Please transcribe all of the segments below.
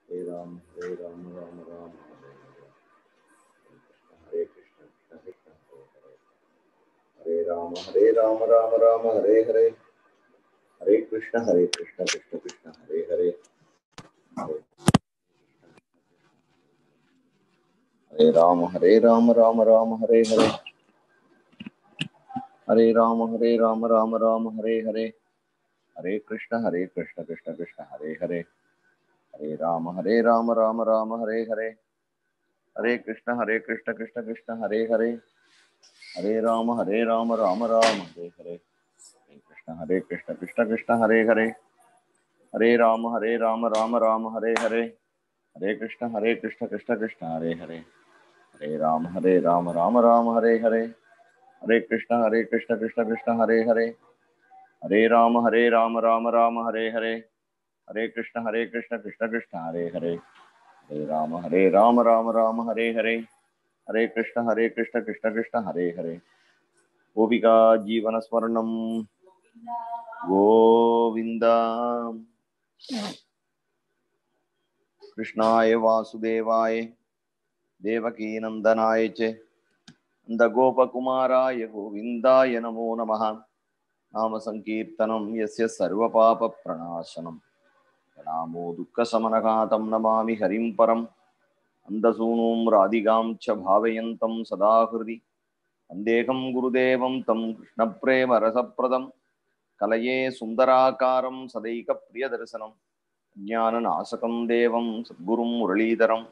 हरे राम राम राम हरे कृष्ण कृष्ण कृष्ण हरे राम राम हरे हरे हरे कृष्ण कृष्ण कृष्ण हरे हरे हरे राम राम हरे हरे हरे राम राम हरे हरे हरे कृष्ण कृष्ण कृष्ण हरे हरे हरे राम राम हरे हरे हरे कृष्ण कृष्ण कृष्ण हरे हरे हरे राम राम हरे हरे हरे कृष्ण कृष्ण कृष्ण हरे हरे हरे राम राम हरे हरे हरे कृष्ण कृष्ण कृष्ण हरे हरे हरे राम राम हरे हरे हरे कृष्ण कृष्ण कृष्ण हरे हरे हरे राम राम हरे हरे हरे कृष्ण कृष्ण कृष्ण हरे हरे हरे राम राम हरे हरे हरे कृष्ण कृष्ण कृष्ण हरे हरे गोपिका जीवन स्मरणम गोविंद कृष्णाय वासुदेवाय देवकी नंदनाय च नंदगोपकुमाराय गोविंदाय नमो नमः नाम संकीर्तनं यस्य सर्वपापप्रणाशनं प्रणामो दुःखशमनः तं नमामि हरिं परम् अंधसूनुं राधिकां च भावयन्तं सदा हृदि वन्देहं गुरुदेवं तं कृष्णप्रेमरसप्रदं कलये सुन्दराकारं सदैकप्रियदर्शनं ज्ञाननाशकं देवं सद्गुरुं मुरलीधरं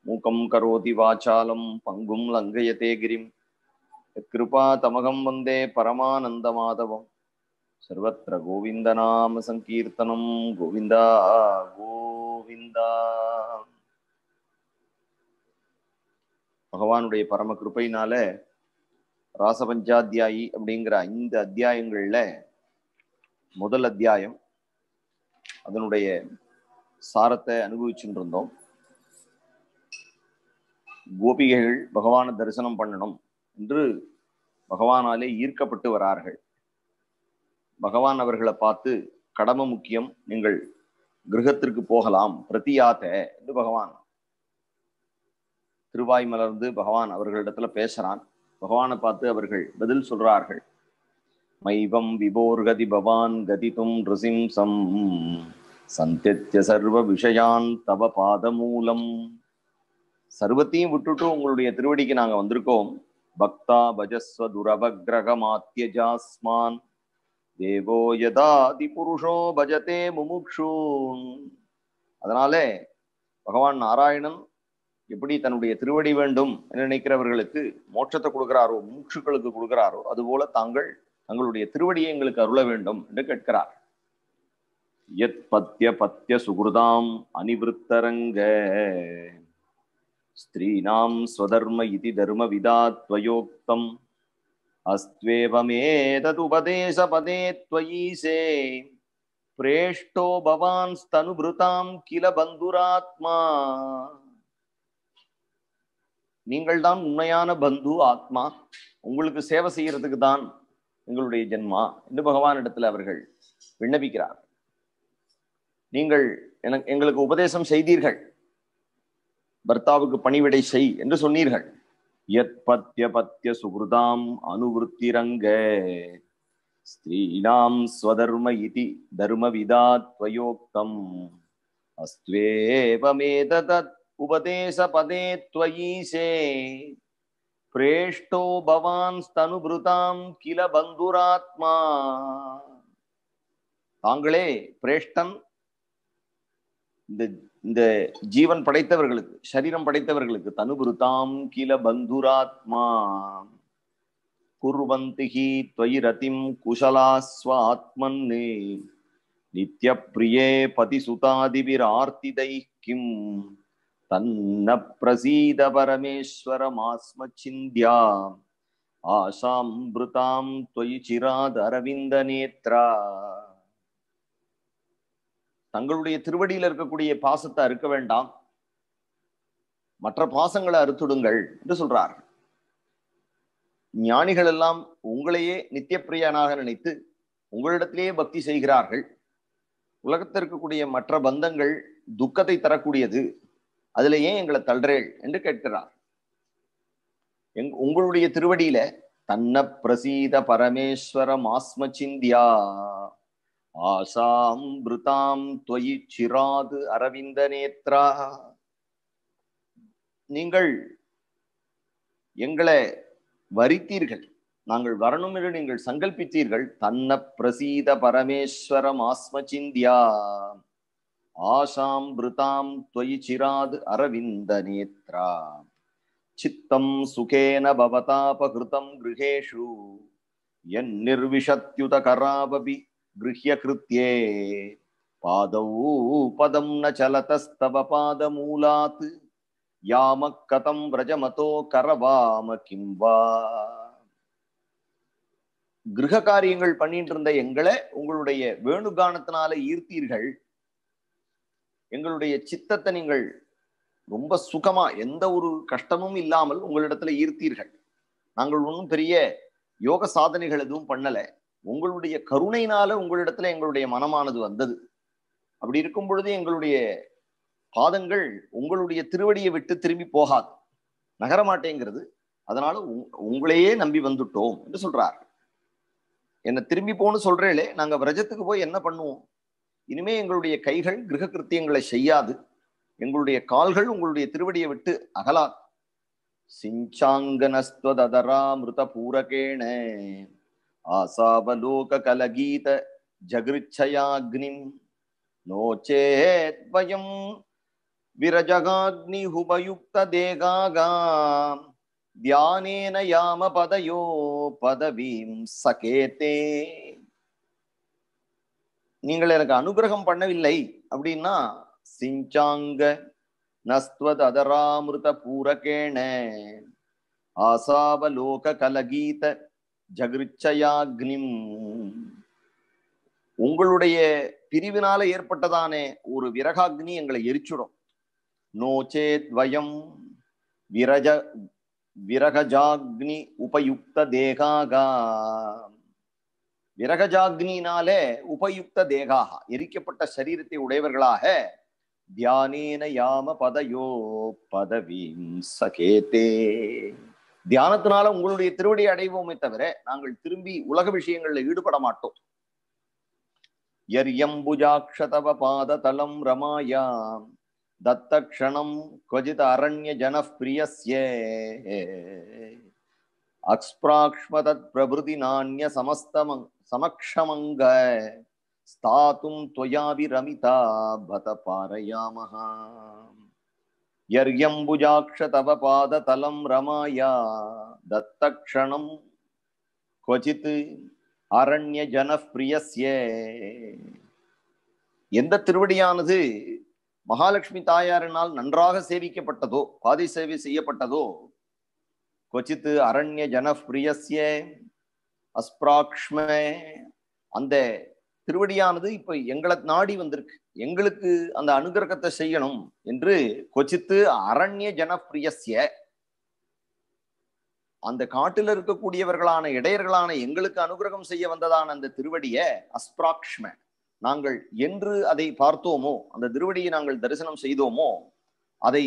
मूकं करोति वाचालं पङ्गुं लङ्घयते गिरिं यत्कृपातमहं वन्दे परमानन्दमाधवं सर्वत्र गोविन्दनाम सङ्कीर्तनं गोविन्द गोविन्द பகவானுடைய பரம கிருபையினால ராசபஞ்சாத்தியாயி அப்படிங்கிற 5 அத்தியாயங்கள்ல முதல் அத்தியாயம் அதனுடைய சாரத்தை அனுபவிச்சுட்டு இருந்தோம். கோபிகைகள் பகவானை தரிசனம் பண்ணணும் என்று பகவானாலே ஈர்க்கப்பட்டு வரார்கள். பகவான் அவர்களை பார்த்து கடமை முக்கியம், நீங்கள் கிரகத்திற்கு போகலாம் பிரதியாத்த என்று பகவான் திருவாய் மலர்ந்து பகவான் அவர்களிடத்துல பேசுறான். பகவானை பார்த்து அவர்கள் பதில் சொல்றார்கள். மைவம் விபோர்கதி பவான் கதிதும் ரிசிம்சம் சந்தித்ய சர்வ விஷயான் தவ பாதமூலம். சர்வத்தையும் விட்டுட்டு உங்களுடைய திருவடிக்கு நாங்க வந்திருக்கோம். பக்தா பஜஸ்வ துரபக்ரகமாத்யஜாஸ்மான் தேவோ யதாதி புருஷோ பஜதே முமுக்ஷூன். அதனால பகவான் நாராயணன் எப்படி தன்னுடைய திருவடி வேண்டும் என்று நினைக்கிறவர்களுக்கு மோட்சத்தை கொடுக்கிறாரோ, முமுட்சுக்களுக்கு கொடுக்கிறாரோ, அதுபோல தாங்கள் தங்களுடைய திருவடியை எங்களுக்கு அருள வேண்டும் என்று கேட்கிறார். யத் பத்ய பத்ய சுகிருதாம் அனிவிருத்தரங்க ஸ்திரீனாம் ஸ்வதர்ம இதி தர்ம விதாத்வயோக்தம் அஸ்த்வேவமேததுபதேச பதே த்வயீசே பிரேஷ்டோ பவான் ஸ்தனுபிருதாம் கில பந்துராத்மா. நீங்கள் தான் உண்மையான பந்து ஆத்மா, உங்களுக்கு சேவை செய்யறதுக்கு தான் எங்களுடைய ஜென்மா என்று பகவானிடத்தில் அவர்கள் விண்ணப்பிக்கிறார். நீங்கள் எங்களுக்கு உபதேசம் செய்தீர்கள், பர்த்தாவுக்கு பணிவிடை செய் என்று சொன்னீர்கள். யத் பத்ய பத்ய சுகிருதாம் அனுவிருத்திரங்க ஸ்திரீனாம் ஸ்வதர்ம இதி தர்ம விதாத்வயோக்தம் அஸ்த்வேவமேததத் உபதேச பதே த்வயீசே பிரேஷ்டோ பவான் ஸ்தனுபிருதாம் கில பந்துராத்மா. தாங்களே பிரேஷ்டன், இந்த ஜீவன் படைத்தவர்களுக்கு, சரீரம் படைத்தவர்களுக்கு, தனுபிருதாம் கில பந்துராத்மா குர்வந்திஹி த்வயி ரதிம் குஷலாஸ்வாத்மன்னே நித்ய பிரியே பதிசுதாதிபிரார்த்திதைः கிம் தன்ன பிரசீத பரமேஸ்வரமாஸ்ம சிந்தியா ஆசாம்பிருதாம் த்வயி சிராத் அரவிந்த நேத்ரா. தங்களுடைய திருவடியில் இருக்கக்கூடிய பாசத்தை அறுக்க வேண்டாம், மற்ற பாசங்களை அறுத்துடுங்கள் என்று சொல்றார். ஞானிகள் எல்லாம் உங்களையே நித்திய பிரியனாக நினைத்து உங்களிடத்திலேயே பக்தி செய்கிறார்கள். உலகத்தில் இருக்கக்கூடிய மற்ற பந்தங்கள் துக்கத்தை தரக்கூடியது, அதுல ஏன் எங்களை தள்ளுறேள் என்று கேட்கிறார். உங்களுடைய திருவடியில தன்ன பிரசீத பரமேஸ்வரம் ஆஸ்ம சிந்தியா ஆசாம் பிருதாம் துவயி சிராது அரவிந்த நேத்ரா. நீங்கள் எங்களை வரித்தீர்கள், நாங்கள் வரணும் என்று நீங்கள் சங்கல்பித்தீர்கள். தன்ன பிரசீத பரமேஸ்வரம் ஆஸ்ம சிந்தியா ஆசாம் பிருதாம் துவயி சிராது அரவிந்த நேத்ரா. சித்தம் சுகேன பவதாபகிருதம் கிருஹேஷு யன் நிர்விஷத்யுத கராபபி கிருஹ்ய கிருத்யே பாதௌ பதம் ந சலதஸ்தவ பாதமூலாத் யாம கதம் व्रजमतो கரவாம கிம்பா. கிரக காரியங்கள் பண்ணிட்டு இருந்த எங்களை உங்களுடைய வேணுகானத்தினால ஈர்த்தீர்கள். எங்களுடைய சித்தத்தை நீங்கள் ரொம்ப சுகமா எந்த ஒரு கஷ்டமும் இல்லாமல் உங்களிடத்துல ஈர்த்தீர்கள். நாங்கள் ஒன்றும் பெரிய யோக சாதனைகள் எதுவும் பண்ணல, உங்களுடைய கருணையினால உங்களிடத்துல எங்களுடைய மனமானது வந்தது. அப்படி இருக்கும் பொழுது எங்களுடைய பாதங்கள் உங்களுடைய திருவடியை விட்டு திரும்பி போகாது, நகரமாட்டேங்கிறது. அதனால உங்களையே நம்பி வந்துட்டோம் என்று சொல்றார். என்ன திரும்பி போன்னு சொல்றேளே, நாங்க விரஜத்துக்கு போய் என்ன பண்ணுவோம்? இனிமே எங்களுடைய கைகள் கிரக கிருத்தியங்களை செய்யாது, எங்களுடைய கால்கள் உங்களுடைய திருவடியை விட்டு அகலாது. சிஞ்சாங்கனஸ்வதராமிருத பூரகேண ஆசாவலோக கலகீத ஜகிருச்சயாக்னிம் நோச்சேத்வயம் விரஜகாக்னி உபயுக்த தேகாகாம் தியானேன யாம பதயோ பதவீம் சகேதே. நீங்கள் எனக்கு அனுகிரகம் பண்ணவில்லை அப்படின்னா சிஞ்சாங்க நஸ்த்வத் அதராமிருத பூரகேண ஆசாவலோக கலகீத ஜகிருச்சயாக்னிம், உங்களுடைய பிரிவினால ஏற்பட்டதான ஒரு விரகாக்னி எங்களை எரிச்சுடும். நோச்சேத் வயம் விரகஜாக்னி உபயுக்த தேகாகா. விரகஜாக்னினாலே உபயுக்த தேகாக எரிக்கப்பட்ட சரீரத்தை உடையவர்களாக தியானேன யாம பதயோ பதவீம் சகேதே. தியானத்தினால உங்களுடைய திருவடியை அடைவோமே தவிர நாங்கள் திரும்பி உலக விஷயங்கள்ல ஈடுபட மாட்டோம். யர்யம்புஜாக்ஷதவ பாத தலம் ரமாயாம் தத்த க்ஷணம் க்வஜித் அரண்ய ஜனஃ பிரியஸ்ய அக்ஸ்ப்ராக்ஷ்மதத் பிரபுதி நான்ய சமக்ஷமங்க ஸ்தாதும் த்வயாவி ரமிதா பத பாரயாமஹ. யர்யம்புஜாக்ஷ தவ பாத தலம் ரமாயா தத்த க்ஷணம் க்வஜித் அரண்ய ஜனஃ பிரியஸ்ய. எந்த திருவடியானது மகாலட்சுமி தாயாரினால் நன்றாக சேவிக்கப்பட்டதோ, பாதை சேவை செய்யப்பட்டதோ, க்வஜித் அரண்ய ஜனஃ பிரியஸ்ய அஸ்ப்ராக்ஷ்ம, அந்த திருவடியானது இப்ப எங்களை நாடி வந்திருக்கு, எங்களுக்கு அந்த அனுகிரகத்தை செய்யணும் என்று. கொச்சித்து அரண்ய ஜனப்பிரியஸ்ய, அந்த காட்டில் இருக்கக்கூடியவர்களான இடையர்களான எங்களுக்கு அனுகிரகம் செய்ய வந்ததான அந்த திருவடிய அஸ்பிராக்ஷ்ம, நாங்கள் என்று அதை பார்த்தோமோ, அந்த திருவடியை நாங்கள் தரிசனம் செய்தோமோ, அதை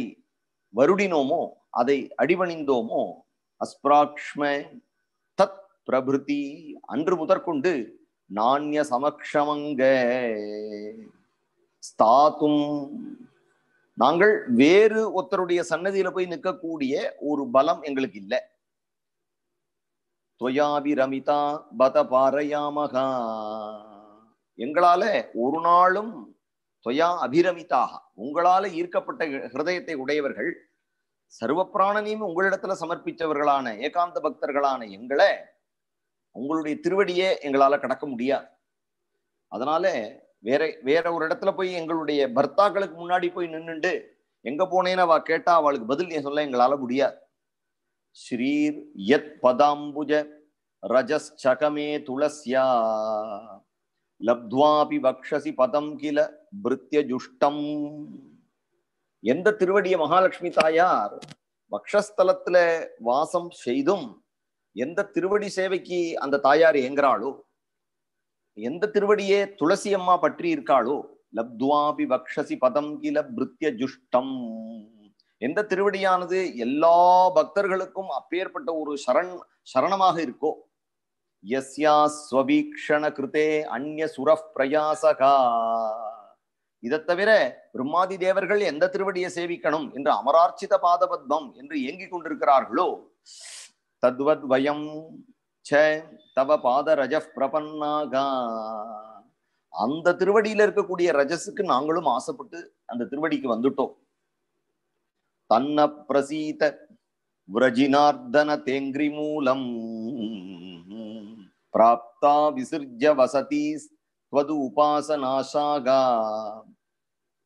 வருடினோமோ, அதை அடிபணிந்தோமோ, அஸ்பிராக்ஷ்ம தத் பிரபிருதி, அன்று முதற்கொண்டு நான்ய சமக்ஷமங்க ஸ்தாத்தும், நாங்கள் வேறு ஒருத்தருடைய சன்னதியில போய் நிற்கக்கூடிய ஒரு பலம் எங்களுக்கு இல்லை. துவயாபி ரமிதா பத பாரயாமகா, எங்களால ஒரு நாளும் துவயா அபிரமிதாக, உங்களால ஈர்க்கப்பட்ட ஹிருதயத்தை உடையவர்கள், சர்வ பிராணனையும் உங்களிடத்துல சமர்ப்பித்தவர்களான ஏகாந்த பக்தர்களான எங்களை உங்களுடைய திருவடியே எங்களால கடக்க முடியாது. அதனால வேற ஒரு இடத்துல போய் எங்களுடைய பர்த்தாக்களுக்கு முன்னாடி போய் நின்றுண்டு எங்க போனேன்னு அவ கேட்டா அவளுக்கு பதில் சொல்ல எங்களால முடியாது. ஸ்ரீர் யத் பதாம்புஜ ரஜஸ் சகமே துளஸ்யா லப்த்வாபி வக்ஷசி பதம் கில பிருத்ய ஜுஷ்டம். எந்த திருவடிய மகாலட்சுமி தாயார் வக்ஷஸ்தலத்துல வாசம் செய்தும், எந்த திருவடி சேவைக்கு அந்த தாயார் ஏங்குறாளோ, எந்த திருவடியே துளசி அம்மா பற்றி இருக்காளோ, லப்துவாபி வக்ஷசி பதம் கில பிருத்ய ஜுஷ்டம். எந்த திருவடியானது எல்லா பக்தர்களுக்கும் அப்பேற்பட்ட ஒரு சரணமாக இருக்கோ, யஸ்யா ஸ்வபீக்ஷண கிருதே அந்ய சுரப் பிரயாசகா. இதை தவிர பிரம்மாதி தேவர்கள் எந்த திருவடியை சேவிக்கணும் என்று அமரார்ச்சித பாதபத்மம் என்று ஏங்கிக் கொண்டிருக்கிறார்களோ, தத்வத் வயம் ச தவ பாத ரஜப் பிரபன்னாகா. அந்த திருவடியில இருக்கக்கூடிய ரஜஸுக்கு நாங்களும் ஆசைப்பட்டு அந்த திருவடிக்கு வந்துட்டோம். தன்ன பிரசீத விரஜினார்தன தேங்கிரி மூலம் பிராப்தா விசிர்ஜ வசதி ஸ்வது உபாசனாசாகா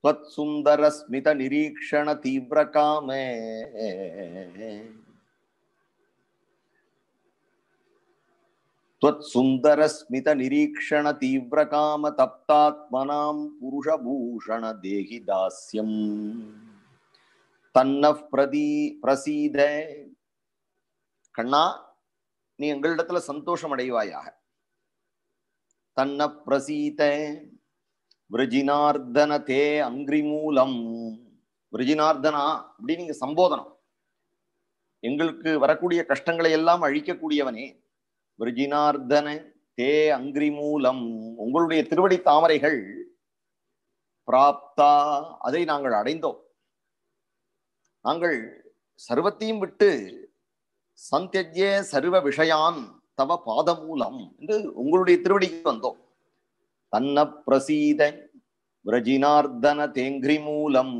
त्वत् सुंदर स्मित निरीक्षण तीव्र कामे. त्वत् सुंदर स्मित निरीक्षण तीव्र काम तप्तात्मनां पुरुष भूषण देहि दास्यम् तन्न प्रसीद. கண்ணா, நீ எங்களிடத்துல சந்தோஷம் அடைவாயாக. தன்ன பிரசீத விரஜினார்தன தே அங்கிரி மூலம். விரஜினார்தனா அப்படி நீங்க சம்போதனம். எங்களுக்கு வரக்கூடிய கஷ்டங்களை எல்லாம் அழிக்கக்கூடியவனே. விரஜினார்தன தே அங்கிரி மூலம், உங்களுடைய திருவடி தாமரைகள். பிராப்தா, அதை நாங்கள் அடைந்தோம். நாங்கள் சர்வத்தையும் விட்டு சந்தியஜ்ய சர்வ விஷயான் தவ பாதமூலம் என்று உங்களுடைய திருவடிக்கு வந்தோம். தன்ன பிரசீத விரஜினார்தன தேங்கிரி மூலம்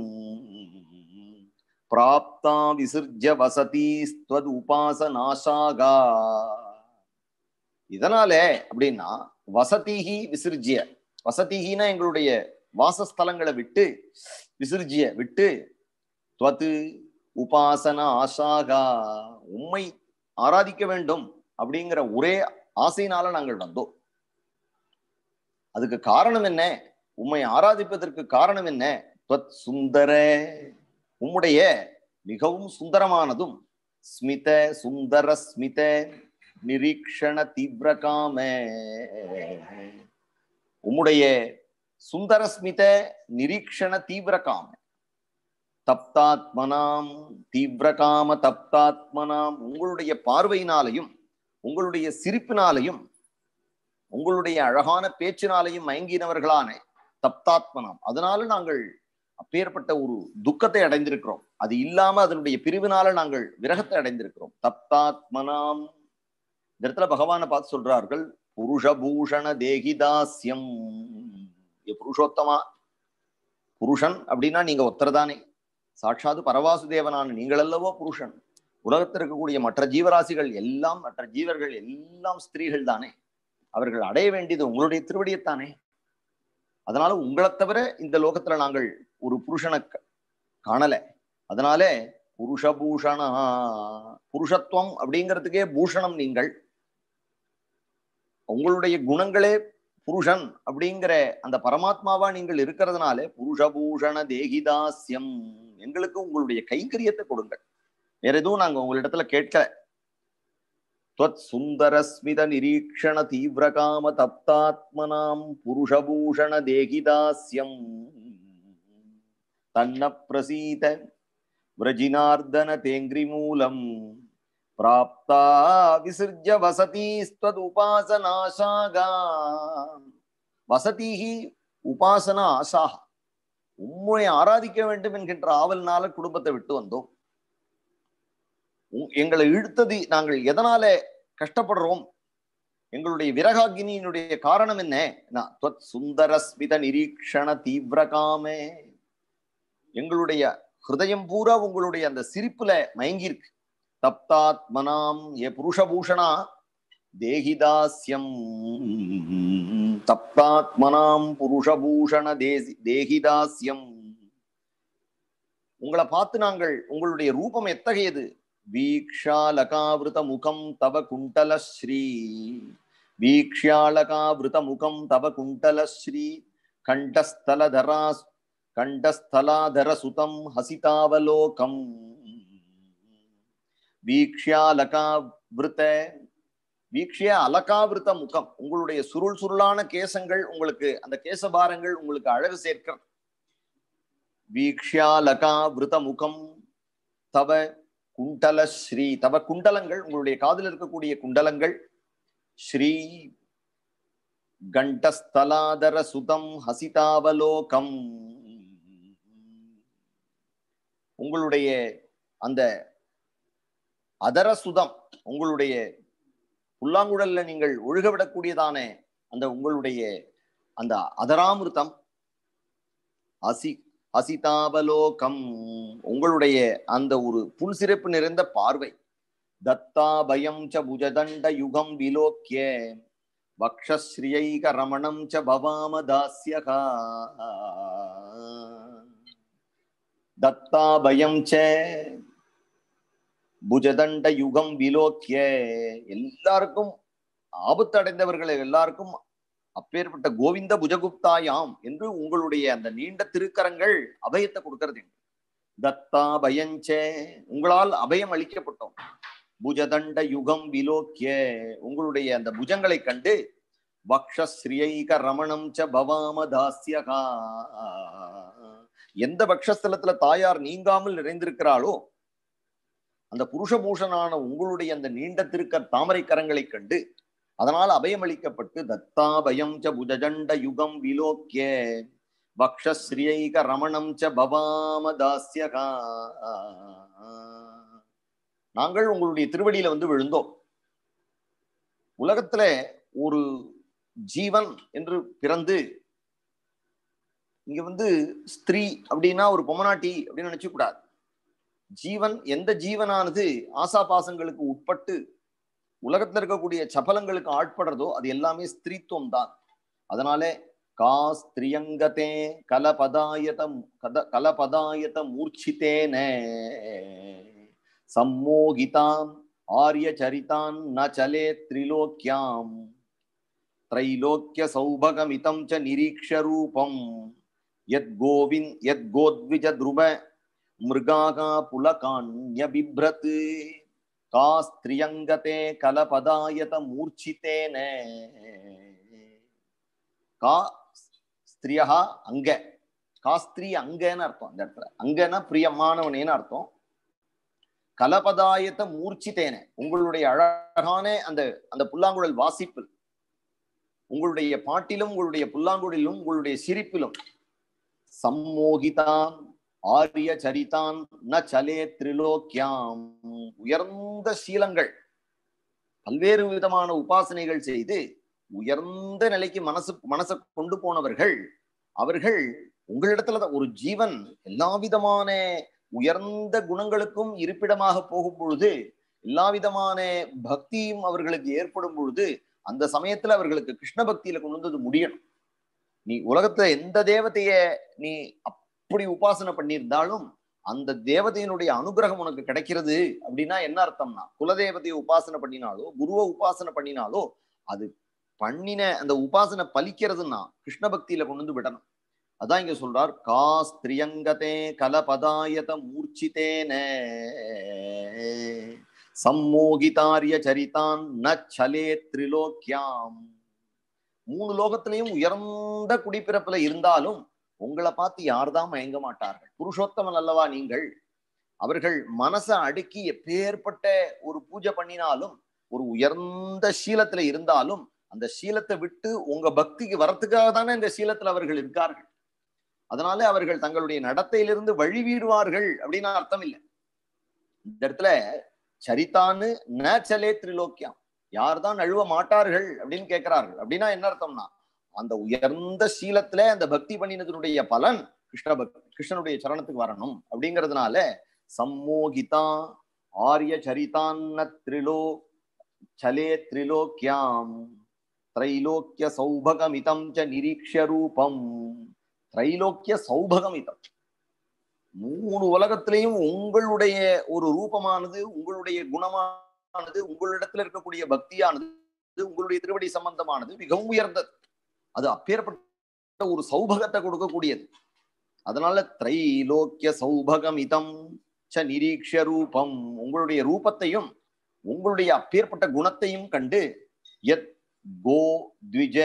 பிராப்தா விசிர்ஜ வசதி ஸ்வது உபாசனாசாகா. இதனால அப்படின்னா வசதிஹி விசிர்ஜிய, வசதிஹினா எங்களுடைய வாசஸ்தலங்களை விட்டு, விசிர்ஜிய விட்டு, துவது உபாசன ஆசாகா, உம்மை ஆராதிக்க வேண்டும் அப்படிங்கிற ஒரே ஆசையினால நாங்கள் வந்தோம். அதுக்கு காரணம் என்ன? உம்மை ஆராதிப்பதற்கு காரணம் என்ன? துவத் சுந்தர, உம்முடைய மிகவும் சுந்தரமானதும், ஸ்மித சுந்தர ஸ்மித நிரீக்ஷண தீவிரகாம, உம்முடைய சுந்தர ஸ்மித நிரீக்ஷண தீவிரகாம தப்தாத்மனாம் தீவிரகாம தப்தாத்மனாம், உங்களுடைய பார்வையினாலையும் உங்களுடைய சிரிப்பினாலையும் உங்களுடைய அழகான பேச்சினாலையும் மயங்கினவர்களான தப்தாத்மனாம், அதனால நாங்கள் அப்பேற்பட்ட ஒரு துக்கத்தை அடைந்திருக்கிறோம். அது இல்லாம அதனுடைய பிரிவினால நாங்கள் விரகத்தை அடைந்திருக்கிறோம். தப்தாத்மனாம், இந்த இடத்துல பகவானை பார்த்து சொல்றார்கள், புருஷபூஷண தேகிதாஸ்யம். புருஷோத்தமா, புருஷன் அப்படின்னா நீங்க ஒத்தரதானே, சாட்சாது பரவாசுதேவனான நீங்கள் அல்லவோ புருஷன். உலகத்தில் இருக்கக்கூடிய மற்ற ஜீவராசிகள் எல்லாம், மற்ற ஜீவர்கள் எல்லாம் ஸ்திரீகள் தானே. அவர்கள் அடைய வேண்டியது உங்களுடைய திருவடியைத்தானே. அதனால உங்களை தவிர இந்த லோகத்துல நாங்கள் ஒரு புருஷனை காணல. அதனால புருஷபூஷணா, புருஷத்துவம் அப்படிங்கிறதுக்கே பூஷணம் நீங்கள். உங்களுடைய குணங்களே புருஷன் அப்படிங்கிற அந்த பரமாத்மாவா நீங்கள் இருக்கிறதுனால புருஷபூஷண தேகிதாஸ்யம், எங்களுக்கு உங்களுடைய கைங்கரியத்தை கொடுங்கள். வேற எதுவும் நாங்க உங்களிடத்துல கேட்கல. त्वत् सुंदरस्मित निरीक्षण तीव्रकाम तप्तात्मनां पुरुषभूषण देहिदास्यं तन्न प्रसीद व्रजिनार्दन तेंग्रिमूलं प्राप्ता विसृज्य वसति त्वदुपासनाशागा. வசதிஹி உபாசனா ஆசாக, உம்மை ஆராதிக்க வேண்டும் என்கின்ற ஆவல்னால குடும்பத்தை விட்டு வந்தோம். எங்களை இழுத்தது, நாங்கள் எதனால கஷ்டப்படுறோம், எங்களுடைய விரகாகினியினுடைய காரணம் என்ன? துவத் சுந்தரஸ்மித நிரீக்ஷண தீவிரகாமே, எங்களுடைய ஹிருதயம் பூரா உங்களுடைய அந்த சிரிப்புல மயங்கிருக்கு. தப்தாத்மனாம், ஏ புருஷபூஷணா தேகிதாஸ்யம், தப்தாத்மனாம் புருஷபூஷண தேகிதாஸ்யம், உங்களை பார்த்து நாங்கள், உங்களுடைய ரூபம் எத்தகையது, வீக்ஷாலகாவிருத முகம் தவ குண்டல ஸ்ரீ, வீக்ஷாலகாவிருத முகம் தவ குண்டல ஸ்ரீ கண்டஸ்தலதரா கண்டஸ்தலாதர சுதம் ஹசிதாவலோகம். வீக்ஷாலகாவிருத வீக்ஷிய அலகாவிருத்த முகம், உங்களுடைய சுருள் சுருளான கேசங்கள், உங்களுக்கு அந்த கேசபாரங்கள் உங்களுக்கு அழகு சேர்க்கிறது. வீக்ஷியாலகாவிருத முகம் தவ குண்டல ஸ்ரீ, தவ குண்டலங்கள், உங்களுடைய காதில் இருக்கக்கூடிய குண்டலங்கள், ஸ்ரீ கண்டஸ்தலாதர சுதம் ஹசிதாவலோகம், உங்களுடைய அந்த அதரசுதம், உங்களுடைய புல்லாங்குழல்ல நீங்கள் ஒழுகவிடக்கூடியதான அந்த உங்களுடைய அந்த அதராமிருத்தம், அசிதாவலோகம், உங்களுடைய அந்த ஒரு புன்சிறப்பு நிறைந்த பார்வை, தத்தாபயம் ச புஜதண்ட யுகம் விலோக்கிய வக்ஷஸ்ரீயைக ரமணம் ச பவாம தாஸ்யகா, தத்தாபயம் ச புஜதண்ட யுகம் விலோக்கிய, எல்லாருக்கும் ஆபத்து அடைந்தவர்களை எல்லாருக்கும் அப்பேற்பட்ட கோவிந்த புஜகுப்தாயாம் என்று உங்களுடைய அந்த நீண்ட திருக்கரங்கள் அபயத்தை கொடுக்கிறது. தத்தா பயஞ்ச, உங்களால் அபயம் அளிக்கப்பட்டோம். புஜதண்ட யுகம் விலோக்கிய, உங்களுடைய அந்த புஜங்களை கண்டு வக்ஷஸ்ரீயைக ரமணம் ச பவாம தாஸ்யகா, எந்த வக்ஷஸ்தலத்துல தாயார் நீங்காமல் நிறைந்திருக்கிறாளோ அந்த புருஷபூஷனான உங்களுடைய அந்த நீண்ட திருக்க தாமரை கரங்களை கண்டு அதனால் அபயமளிக்கப்பட்டு தத்தாபயம் ச புஜதண்ட யுகம் விலோக்கிய வக்ஷஸ்ரீயைக ரமணம் ச பவாம தாஸ்யகா, நாங்கள் உங்களுடைய திருவடியில வந்து விழுந்தோம். உலகத்துல ஒரு ஜீவன் என்று பிறந்து இங்க வந்து ஸ்திரீ அப்படின்னா ஒரு பொம்மநாட்டி அப்படின்னு நினைச்சு கூடாது. ஜீவன், எந்த ஜீவனானது ஆசாபாசங்களுக்கு உட்பட்டு உலகத்துல இருக்கக்கூடிய சபலங்களுக்கு ஆட்படுறதோ அது எல்லாமே ஸ்திரீத்துவம் தான். அதனால கா ஸ்திரியங்கதே கலபதாயத மூர்ச்சிதேன சம்மோகிதாம் ஆரிய சரிதான் ந சலே திரிலோக்கியாம் த்ரைலோக்கிய சௌபகமிதம் ச நிரீக்ஷ ரூபம் யத் கோத்விஜ த்ருவ மிருகாகா புலகான்ய பிப்ரத் கா ஸ்திரியங்கதே கலபதாயத மூர்ச்சிதேன, கா ஸ்திரியா அங்க, காஸ்திரி அங்கன்னு அர்த்தம். இந்த இடத்துல அங்கன்னா பிரியமானவனேன்னு அர்த்தம். கலபதாயத்த மூர்ச்சிதேன, உங்களுடைய அழகான அந்த அந்த புல்லாங்குழல் வாசிப்பில், உங்களுடைய பாட்டிலும் உங்களுடைய புல்லாங்குழலிலும் உங்களுடைய சிரிப்பிலும் சம்மோகிதாம் ஆரிய சரிதான் ந சலே திரிலோக்கியாம், உயர்ந்த சீலங்கள், பல்வேறு விதமான உபாசனைகள் செய்து உயர்ந்த நிலைக்கு மனசை கொண்டு போனவர்கள் அவர்கள் உங்களிடத்துல ஒரு ஜீவன் எல்லா விதமான உயர்ந்த குணங்களுக்கும் இருப்பிடமாக போகும் பொழுது, எல்லா விதமான பக்தியும் அவர்களுக்கு ஏற்படும் பொழுது, அந்த சமயத்துல அவர்களுக்கு கிருஷ்ண பக்தியில கொண்டு வந்தது முடியணும். நீ உலகத்துல எந்த தேவதைய நீ அப்படி உபாசனை பண்ணியிருந்தாலும் அந்த தேவதையினுடைய அனுகிரகம் உனக்கு கிடைக்கிறது அப்படின்னா என்ன அர்த்தம்னா, குலதேவதையை உபாசனை பண்ணினாலோ குருவை உபாசனை பண்ணினாலோ அது பண்ணின அந்த உபாசனை பலிக்கிறதுன்னா கிருஷ்ண பக்தியில கொண்டு வந்து விடணும். அதான் இங்க சொல்றார், கா ஸ்திரியங்கதே கலபதாயத மூர்ச்சிதேன சம்மோகிதாரிய சரிதான் ந சலே திரிலோக்கியாம், மூணு லோகத்திலையும் உயர்ந்த குடிப்பிறப்புல இருந்தாலும் உங்களை பார்த்து யார்தான் மயங்க மாட்டார்கள். புருஷோத்தமன் அல்லவா நீங்கள். அவர்கள் மனசை அடுக்கி எப்பேற்பட்ட ஒரு பூஜை பண்ணினாலும், ஒரு உயர்ந்த சீலத்துல இருந்தாலும் அந்த சீலத்தை விட்டு உங்க பக்திக்கு வரத்துக்காக தானே இந்த சீலத்துல அவர்கள் இருக்கார்கள். அதனால அவர்கள் தங்களுடைய நடத்தையிலிருந்து வழிவீடுவார்கள் அப்படின்னு அர்த்தம் இல்லை. இந்த இடத்துல சரித்தான்னு ந சலே திரிலோக்கியம், யார்தான் அழுவ மாட்டார்கள் அப்படின்னு கேட்கிறார்கள். அப்படின்னா என்ன அர்த்தம்னா, அந்த உயர்ந்த சீலத்துல அந்த பக்தி பண்ணினதனுடைய பலன் கிருஷ்ணனுடைய சரணத்துக்கு வரணும் அப்படிங்கிறதுனால சம்மோகிதா ஆரிய சரிதான்ன சலே திரிலோக்கியாம் திரைலோக்கிய சௌபகமிதம் ச நிரீக்ஷ ரூபம், திரைலோக்கிய சௌபகமிதம், மூணு உலகத்திலையும் உங்களுடைய ஒரு ரூபமானது, உங்களுடைய குணமானது, உங்களிடத்துல இருக்கக்கூடிய பக்தியானது, உங்களுடைய திருவடி சம்பந்தமானது மிகவும் உயர்ந்தது. அது அப்பேற்பட்ட ஒரு சௌபகத்தை கொடுக்கக்கூடியது. அதனால திரைலோக்கிய சௌபகமிதம் ச நிரீக்ஷ ரூபம், உங்களுடைய ரூபத்தையும் உங்களுடைய அப்பேற்பட்ட குணத்தையும் கண்டு யத் கோ த்விஜ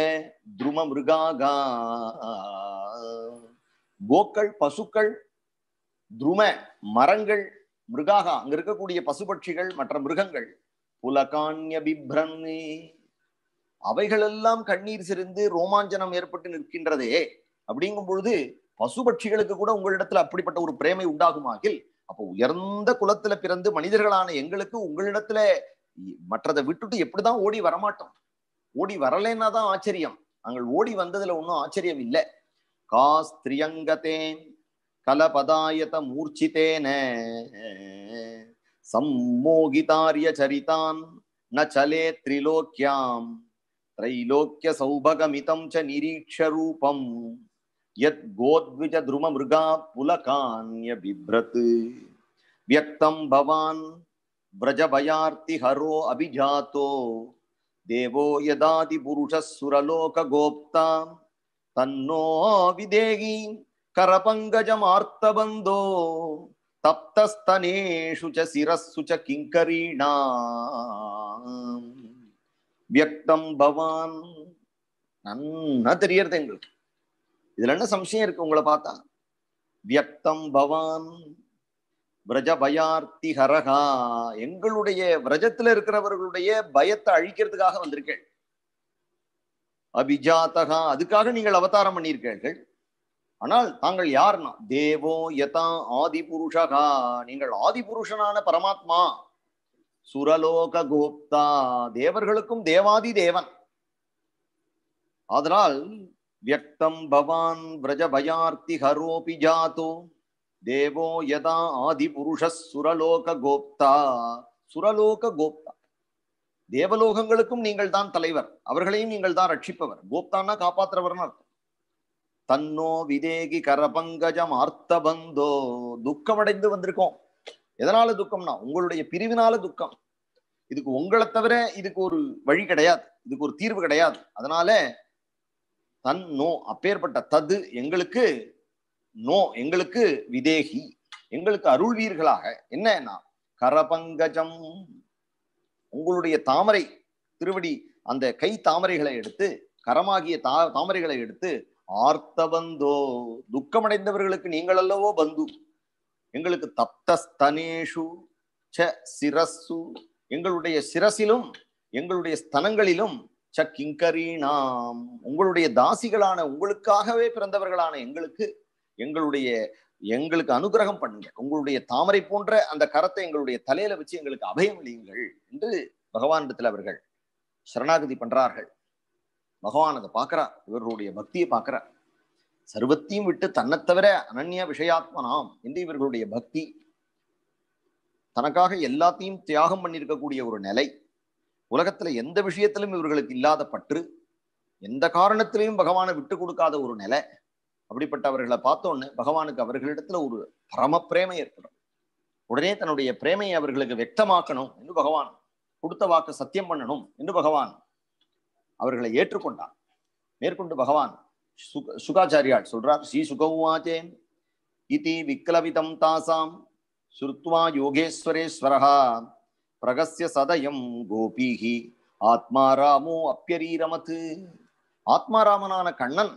துரும மிருகாகா, கோக்கள் பசுக்கள், துரும மரங்கள், மிருகாகா அங்க இருக்கக்கூடிய பசுபட்சிகள் மற்ற மிருகங்கள், புலகான்ய பிப்ரன்னே அவைகளெல்லாம் கண்ணீர் சிரிந்து ரோமாஞ்சனம் ஏற்பட்டு நிற்கின்றதே. அப்படிங்கும் பொழுது பசுபட்சிகளுக்கு கூட உங்களிடத்துல அப்படிப்பட்ட ஒரு பிரேமை உண்டாகுமாகில், அப்போ உயர்ந்த குலத்துல பிறந்து மனிதர்களான எங்களுக்கு உங்களிடத்துல மற்றதை விட்டுட்டு எப்படிதான் ஓடி வரமாட்டோம்? ஓடி வரலன்னா தான் ஆச்சரியம். நாங்கள் ஓடி வந்ததுல ஒன்றும் ஆச்சரியம் இல்லை. காஸ்திரியங்கதேன் கலபதாயத மூர்ச்சிதேன சம்மோகிதாரிய சரிதான் ந சலே திரிலோக்யாம் त्रैलोक्य सौभगमितं च निरीक्ष्य रूपं यत् गोद्विज द्रुम मृगा पुलकान्य बिभ्रत् व्यक्तं भवान् व्रजभयार्ति हरो अभिजातो देवो यदादि पुरुषः सुरलोक गोप्ता तन्नो विदेहि करपङ्कजमार्तबन्धो तप्तस्तनेषु च शिरस्सु च किङ्करीणाम् வியக்தம் பவான். நன்னா தெரியறது எங்களுக்கு. இதுல என்ன சம்சயம் இருக்கு உங்களை பார்த்தா? வியக்தம் பவான் விரஜ பயார்த்தி ஹரகா, எங்களுடைய விரஜத்துல இருக்கிறவர்களுடைய பயத்தை அழிக்கிறதுக்காக வந்திருக்கேள். அபிஜாத்தகா, அதுக்காக நீங்கள் அவதாரம் பண்ணியிருக்கீர்கள். ஆனால் தாங்கள் யார்னா தேவோ யதா ஆதி புருஷகா, நீங்கள் ஆதி புருஷனான பரமாத்மா. சுரலோக கோப்தா, தேவர்களுக்கும் தேவாதி தேவன். அதனால் வியக்தம் பவான் விரஜ பயார்த்தி ஹரோபி ஜாதோ தேவோ யதா ஆதி புருஷ சுரலோக கோப்தா. சுரலோக கோப்தா, தேவலோகங்களுக்கும் நீங்கள் தான் தலைவர், அவர்களையும் நீங்கள் தான் ரட்சிப்பவர். கோப்தான்னா காப்பாற்றுறவர்னு அர்த்தம். தன்னோ விதேகி கரபங்கஜம் ஆர்த்தபந்தோ, துக்கமடைந்து வந்திருக்கோம். எதனால துக்கம்னா உங்களுடைய பிரிவினால துக்கம். இதுக்கு உங்களை தவிர இதுக்கு ஒரு வழி கிடையாது, இதுக்கு ஒரு தீர்வு கிடையாது. அதனால தன்னோ அப்பேற்பட்ட தது எங்களுக்கு, நோ எங்களுக்கு, விதேகி எங்களுக்கு அருள்வீர்களாக. என்னன்னா கரபங்கஜம், உங்களுடைய தாமரை திருவடி அந்த கை தாமரைகளை எடுத்து, கரமாகிய தாமரைகளை எடுத்து, ஆர்த்தபந்தோ துக்கமடைந்தவர்களுக்கு நீங்கள் அல்லவோ பந்து. எங்களுக்கு தப்தஸ்தனேஷு ச சிரஸ்ஸு, எங்களுடைய சிரசிலும் எங்களுடைய ஸ்தனங்களிலும் ச கிங்கரீணாம், உங்களுடைய தாசிகளான உங்களுக்காகவே பிறந்தவர்களான எங்களுக்கு எங்களுக்கு அனுகிரகம் பண்ணுங்க. உங்களுடைய தாமரை போன்ற அந்த கரத்தை எங்களுடைய தலையில வச்சு எங்களுக்கு அபயம் அளியுங்கள் என்று பகவானிடத்தில் அவர்கள் சரணாகதி பண்றார்கள். பகவான் அதை பார்க்கிறார், இவர்களுடைய பக்தியை பார்க்கிறார். சர்வத்தையும் விட்டு தன்னைத்தவிர அனன்ய விஷயாத்மனாம் என்று இவர்களுடைய பக்தி, தனக்காக எல்லாத்தையும் தியாகம் பண்ணியிருக்கக்கூடிய ஒரு நிலை, உலகத்துல எந்த விஷயத்திலும் இவர்களுக்கு இல்லாத பற்று, எந்த காரணத்திலையும் பகவானை விட்டு கொடுக்காத ஒரு நிலை. அப்படிப்பட்டவர்களை பார்த்தோன்னு பகவானுக்கு அவர்களிடத்துல ஒரு பரம பிரேமை ஏற்படும். உடனே தன்னுடைய பிரேமையை அவர்களுக்கு வெக்தமாக்கணும் என்று பகவான், கொடுத்த வாக்கு சத்தியம் பண்ணணும் என்று பகவான் அவர்களை ஏற்றுக்கொண்டான். மேற்கொண்டு பகவான் சுகாச்சாரியால் சொல்றார், ஸ்ரீ சுகவாச்சே இதி விக்லவிதம் தாசாம் சுருத்வா யோகேஸ்வரேஸ்வரஹா பிரகஸ்ய சதயம் கோபீஹி ஆத்மாராமோ அப்யரீரமத்து. ஆத்மாராமனான கண்ணன்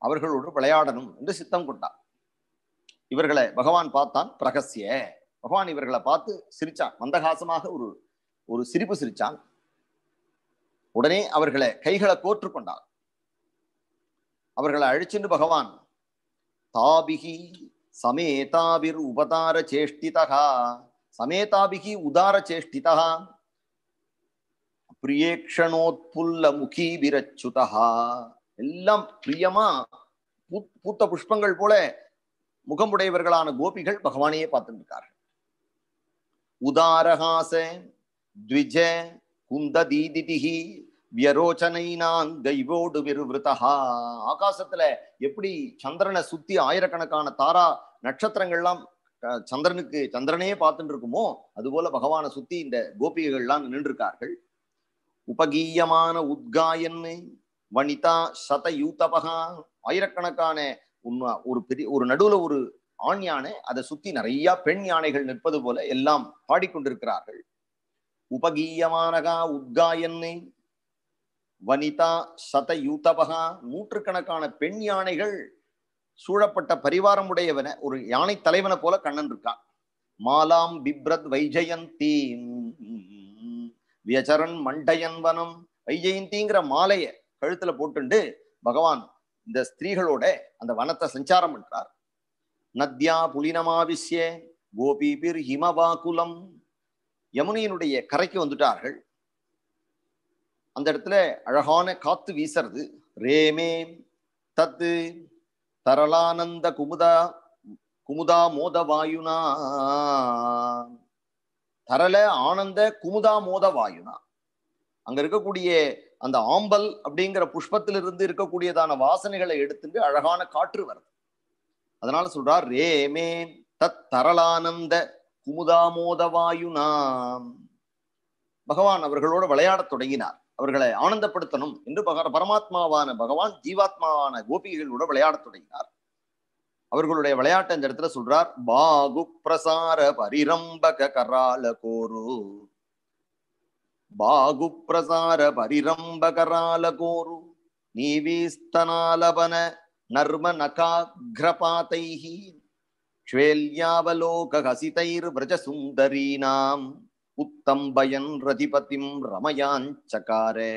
அவர்களோடு விளையாடணும் என்று சித்தம் கொண்டார். இவர்களை பகவான் பார்த்தான். பிரகஸ்ய, பகவான் இவர்களை பார்த்து சிரிச்சான். மந்தகாசமாக ஒரு சிரிப்பு சிரிச்சான். உடனே அவர்களை கைகளை கோற்று கொண்டார். அவர்களை அழிச்சுண்டு பகவான் தாபிகி சமேதாபிர் உபதார சேஷ்டிதா, சமேதாபிகி உதார சேஷ்டிதா பிரியேக்ஷணோத்புல்ல முகி விரச்சுதா, எல்லாம் பிரியமா பூத்த புஷ்பங்கள் போல முகமுடையவர்களான கோபிகள் பகவானையே பார்த்துட்டு இருக்கார்கள். உதாரஹாச த்விஜ குந்ததீதிதிஹி வியரோச்சனைனாங்கைவோடு விருவிருதா, ஆகாசத்துல எப்படி சந்திரனை சுத்தி ஆயிரக்கணக்கான தாரா நட்சத்திரங்கள்லாம் சந்திரனே பார்த்துட்டு இருக்குமோ அதுபோல பகவானை சுத்தி இந்த கோபிகைகள்லாம் நின்று இருக்கார்கள். உபகீயமான உத்காயன்னு வனிதா சதயூதபகா, ஆயிரக்கணக்கான ஒரு நடுவுல ஒரு ஆண் யானை, அதை சுத்தி நிறைய பெண் யானைகள் நிற்பது போல எல்லாம் பாடிக்கொண்டிருக்கிறார்கள். உபகீயமானகா உத்காயன்னு வனிதா சதயூதபகா, நூற்றுக்கணக்கான பெண் யானைகள் சூழப்பட்ட பரிவாரம் உடையவன, ஒரு யானை தலைவனை போல கண்ணன் இருக்கான். மாலாம் பிப்ரத் வைஜயந்தி வியச்சரன் மண்டயன்வனம், வைஜெயந்திங்கிற மாலைய கழுத்துல போட்டுண்டு பகவான் இந்த ஸ்திரீகளோட அந்த வனத்தை சஞ்சாரம் பண்றார். நத்யா புலினமாவிஷ்ய கோபிபிர் ஹிமவாகுலம், யமுனையினுடைய கரைக்கு வந்துட்டார்கள். அந்த இடத்துல அழகான காத்து வீசுறது. ரேமே தத்து தரளானந்த குமுதா மோத வாயுனா, தரல ஆனந்த குமுதா மோத வாயுனா, அங்க இருக்கக்கூடிய அந்த ஆம்பல் அப்படிங்கிற புஷ்பத்திலிருந்து இருக்கக்கூடியதான வாசனைகளை எடுத்துட்டு அழகான காற்று வருது. அதனால சொல்றார் ரேமே தத் தரளானந்த குமுதாமோத வாயுனா. பகவான் அவர்களோடு விளையாடத் தொடங்கினார். அவர்களை ஆனந்தப்படுத்தணும் என்று பரமாத்மாவான பகவான் ஜீவாத்மாவான கோபிகளோட விளையாடத் தொடங்கினார். அவர்களுடைய விளையாட்டு இந்த இடத்துல சொல்றார். பாகு பிரசார பரிரம்பக கரால கோரு, பாகு பிரசார பரிரம்ப கரால கோரு நீவீஸ்தனாலபன நர்ம நகாக்ரபாதைஹி ஸ்வேல்யாவலோக ஹசிதைர் விரஜ சுந்தரீனாம் உத்தம்பயன் ரதிபதிம் ரமயாஞ்சகாரே.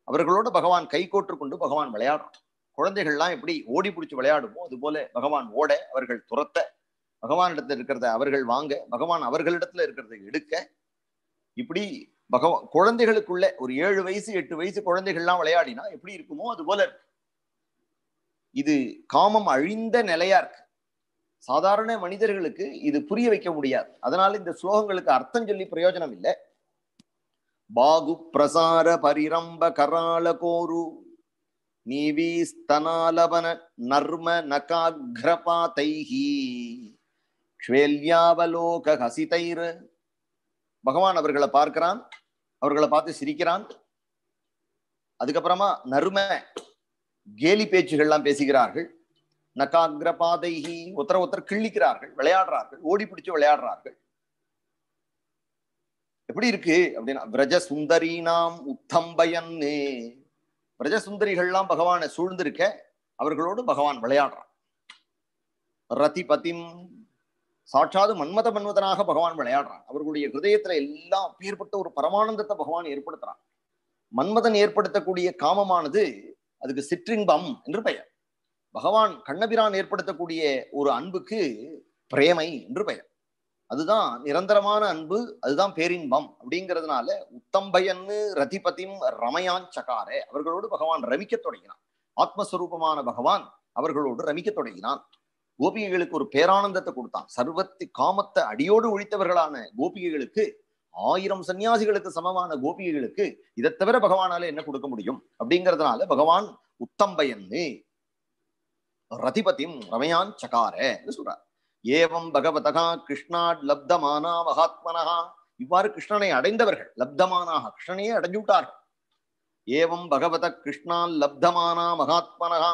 அவர்களோட பகவான் கை கோற்று கொண்டு பகவான் விளையாடும். குழந்தைகள்லாம் எப்படி ஓடி பிடிச்சி விளையாடுமோ அது போல பகவான் ஓட, அவர்கள் துரத்த, பகவானிடத்துல இருக்கிறத அவர்கள் வாங்க, பகவான் அவர்களிடத்துல இருக்கிறத எடுக்க, இப்படி குழந்தைகளுக்குள்ள ஒரு 7 வயசு 8 வயசு குழந்தைகள்லாம் விளையாடினா எப்படி இருக்குமோ அது போல இருக்கு. இது காமம் அழிந்த நிலையா இருக்கு. சாதாரண மனிதர்களுக்கு இது புரிய வைக்க முடியாது. அதனால இந்த ஸ்லோகங்களுக்கு அர்த்தம் சொல்லி பிரயோஜனம் இல்லை. பாகு பிரசார பரிரம்ப கரால கோரு நீவீஸ்தனாலபன நர்ம நகாக்ரபாதைஹி ஸ்வேல்யாவலோக ஹசிதைர். பகவான் அவர்களை பார்க்கிறான், அவர்களை பார்த்து சிரிக்கிறான். அதுக்கப்புறமா நர்ம கேலி பேச்சுகள்லாம் பேசுகிறார்கள். நகாக்ரபாதைஹி, ஒருத்தர் கிள்ளிக்கிறார்கள், விளையாடுறார்கள், ஓடி பிடிச்சு விளையாடுறார்கள். எப்படி இருக்கு அப்படின்னா விரஜ சுந்தரீனாம் உத்தம்பயன்னு, விரஜ சுந்தரிகள்லாம் பகவானை சூழ்ந்திருக்க அவர்களோடு பகவான் விளையாடுறான். ரதிபதிம், சாட்சாது மன்மதனாக பகவான் விளையாடுறான். அவர்களுடைய ஹிருதயத்துல எல்லாம் ஏற்பட்ட ஒரு பரமானந்தத்தை பகவான் ஏற்படுத்துறான். மன்மதன் ஏற்படுத்தக்கூடிய காமமானது அதுக்கு சிற்றின்பம் என்று பெயர். பகவான் கண்ணபிரான் ஏற்படுத்தக்கூடிய ஒரு அன்புக்கு பிரேமை என்று பெயர். அதுதான் நிரந்தரமான அன்பு, அதுதான் பேரின்பம். அப்படிங்கிறதுனால உத்தம்பயன்னு ரதிபதிம் ரமயாஞ்சகாரே, அவர்களோடு பகவான் ரமிக்க தொடங்கினான். ஆத்மஸ்வரூபமான பகவான் அவர்களோடு ரமிக்க தொடங்கினான். கோபிகைகளுக்கு ஒரு பேரானந்தத்தை கொடுத்தான். சர்வத்தி காமத்தை அடியோடு ஒழித்தவர்களான கோபிகைகளுக்கு, 1000 சன்னியாசிகளுக்கு சமமான கோபிகைகளுக்கு இதை தவிர பகவானால என்ன கொடுக்க முடியும்? அப்படிங்கிறதுனால பகவான் உத்தம்பயன்னு ரதிபதிம் ரமயாஞ்சகாரே சொல்றார். ஏவம் பகவதகா கிருஷ்ணாட் லப்தமானா மகாத்மனஹா, இவ்வாறு கிருஷ்ணனை அடைந்தவர்கள் லப்தமானாக, கிருஷ்ணனையே அடைஞ்சுட்டார்கள். ஏவம் பகவத கிருஷ்ணால் லப்தமானா மகாத்மனஹா,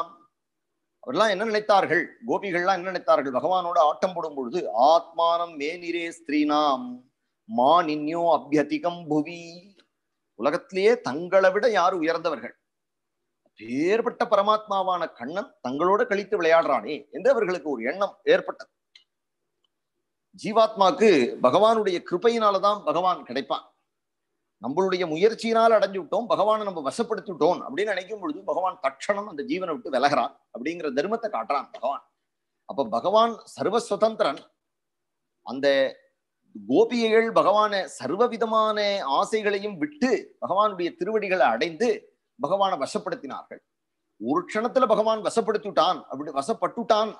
அவர்கள்லாம் என்ன நினைத்தார்கள்? கோபிகள்லாம் என்ன நினைத்தார்கள்? பகவானோட ஆட்டம் போடும் பொழுது ஆத்மானம் மேனிரே ஸ்திரீனாம் மானின்யோ அபியதிகம் புவி, உலகத்திலேயே தங்களை விட யாரு உயர்ந்தவர்கள்? பேர்பட்ட பரமாத்மாவான கண்ணன் தங்களோட கழித்து விளையாடுறானே என்று அவர்களுக்கு ஒரு எண்ணம் ஏற்பட்டது. ஜீவாத்மாக்கு பகவானுடைய கிருபையினாலதான் பகவான் கிடைப்பான். நம்மளுடைய முயற்சியினால் அடைஞ்சு விட்டோம், பகவானை நம்ம வசப்படுத்தி விட்டோம் அப்படின்னு நினைக்கும் பொழுது பகவான் தட்சணம் அந்த ஜீவனை விட்டு விலகிறான். அப்படிங்கிற தர்மத்தை காட்டுறான் பகவான். அப்ப பகவான் சர்வ சுதந்திரன். அந்த கோபிகைகள் பகவான சர்வவிதமான ஆசைகளையும் விட்டு பகவானுடைய திருவடிகளை அடைந்து பகவானை வசப்படுத்தினார்கள். ஒரு க்ஷணத்துல பகவான் வசப்பட்டுட்டான்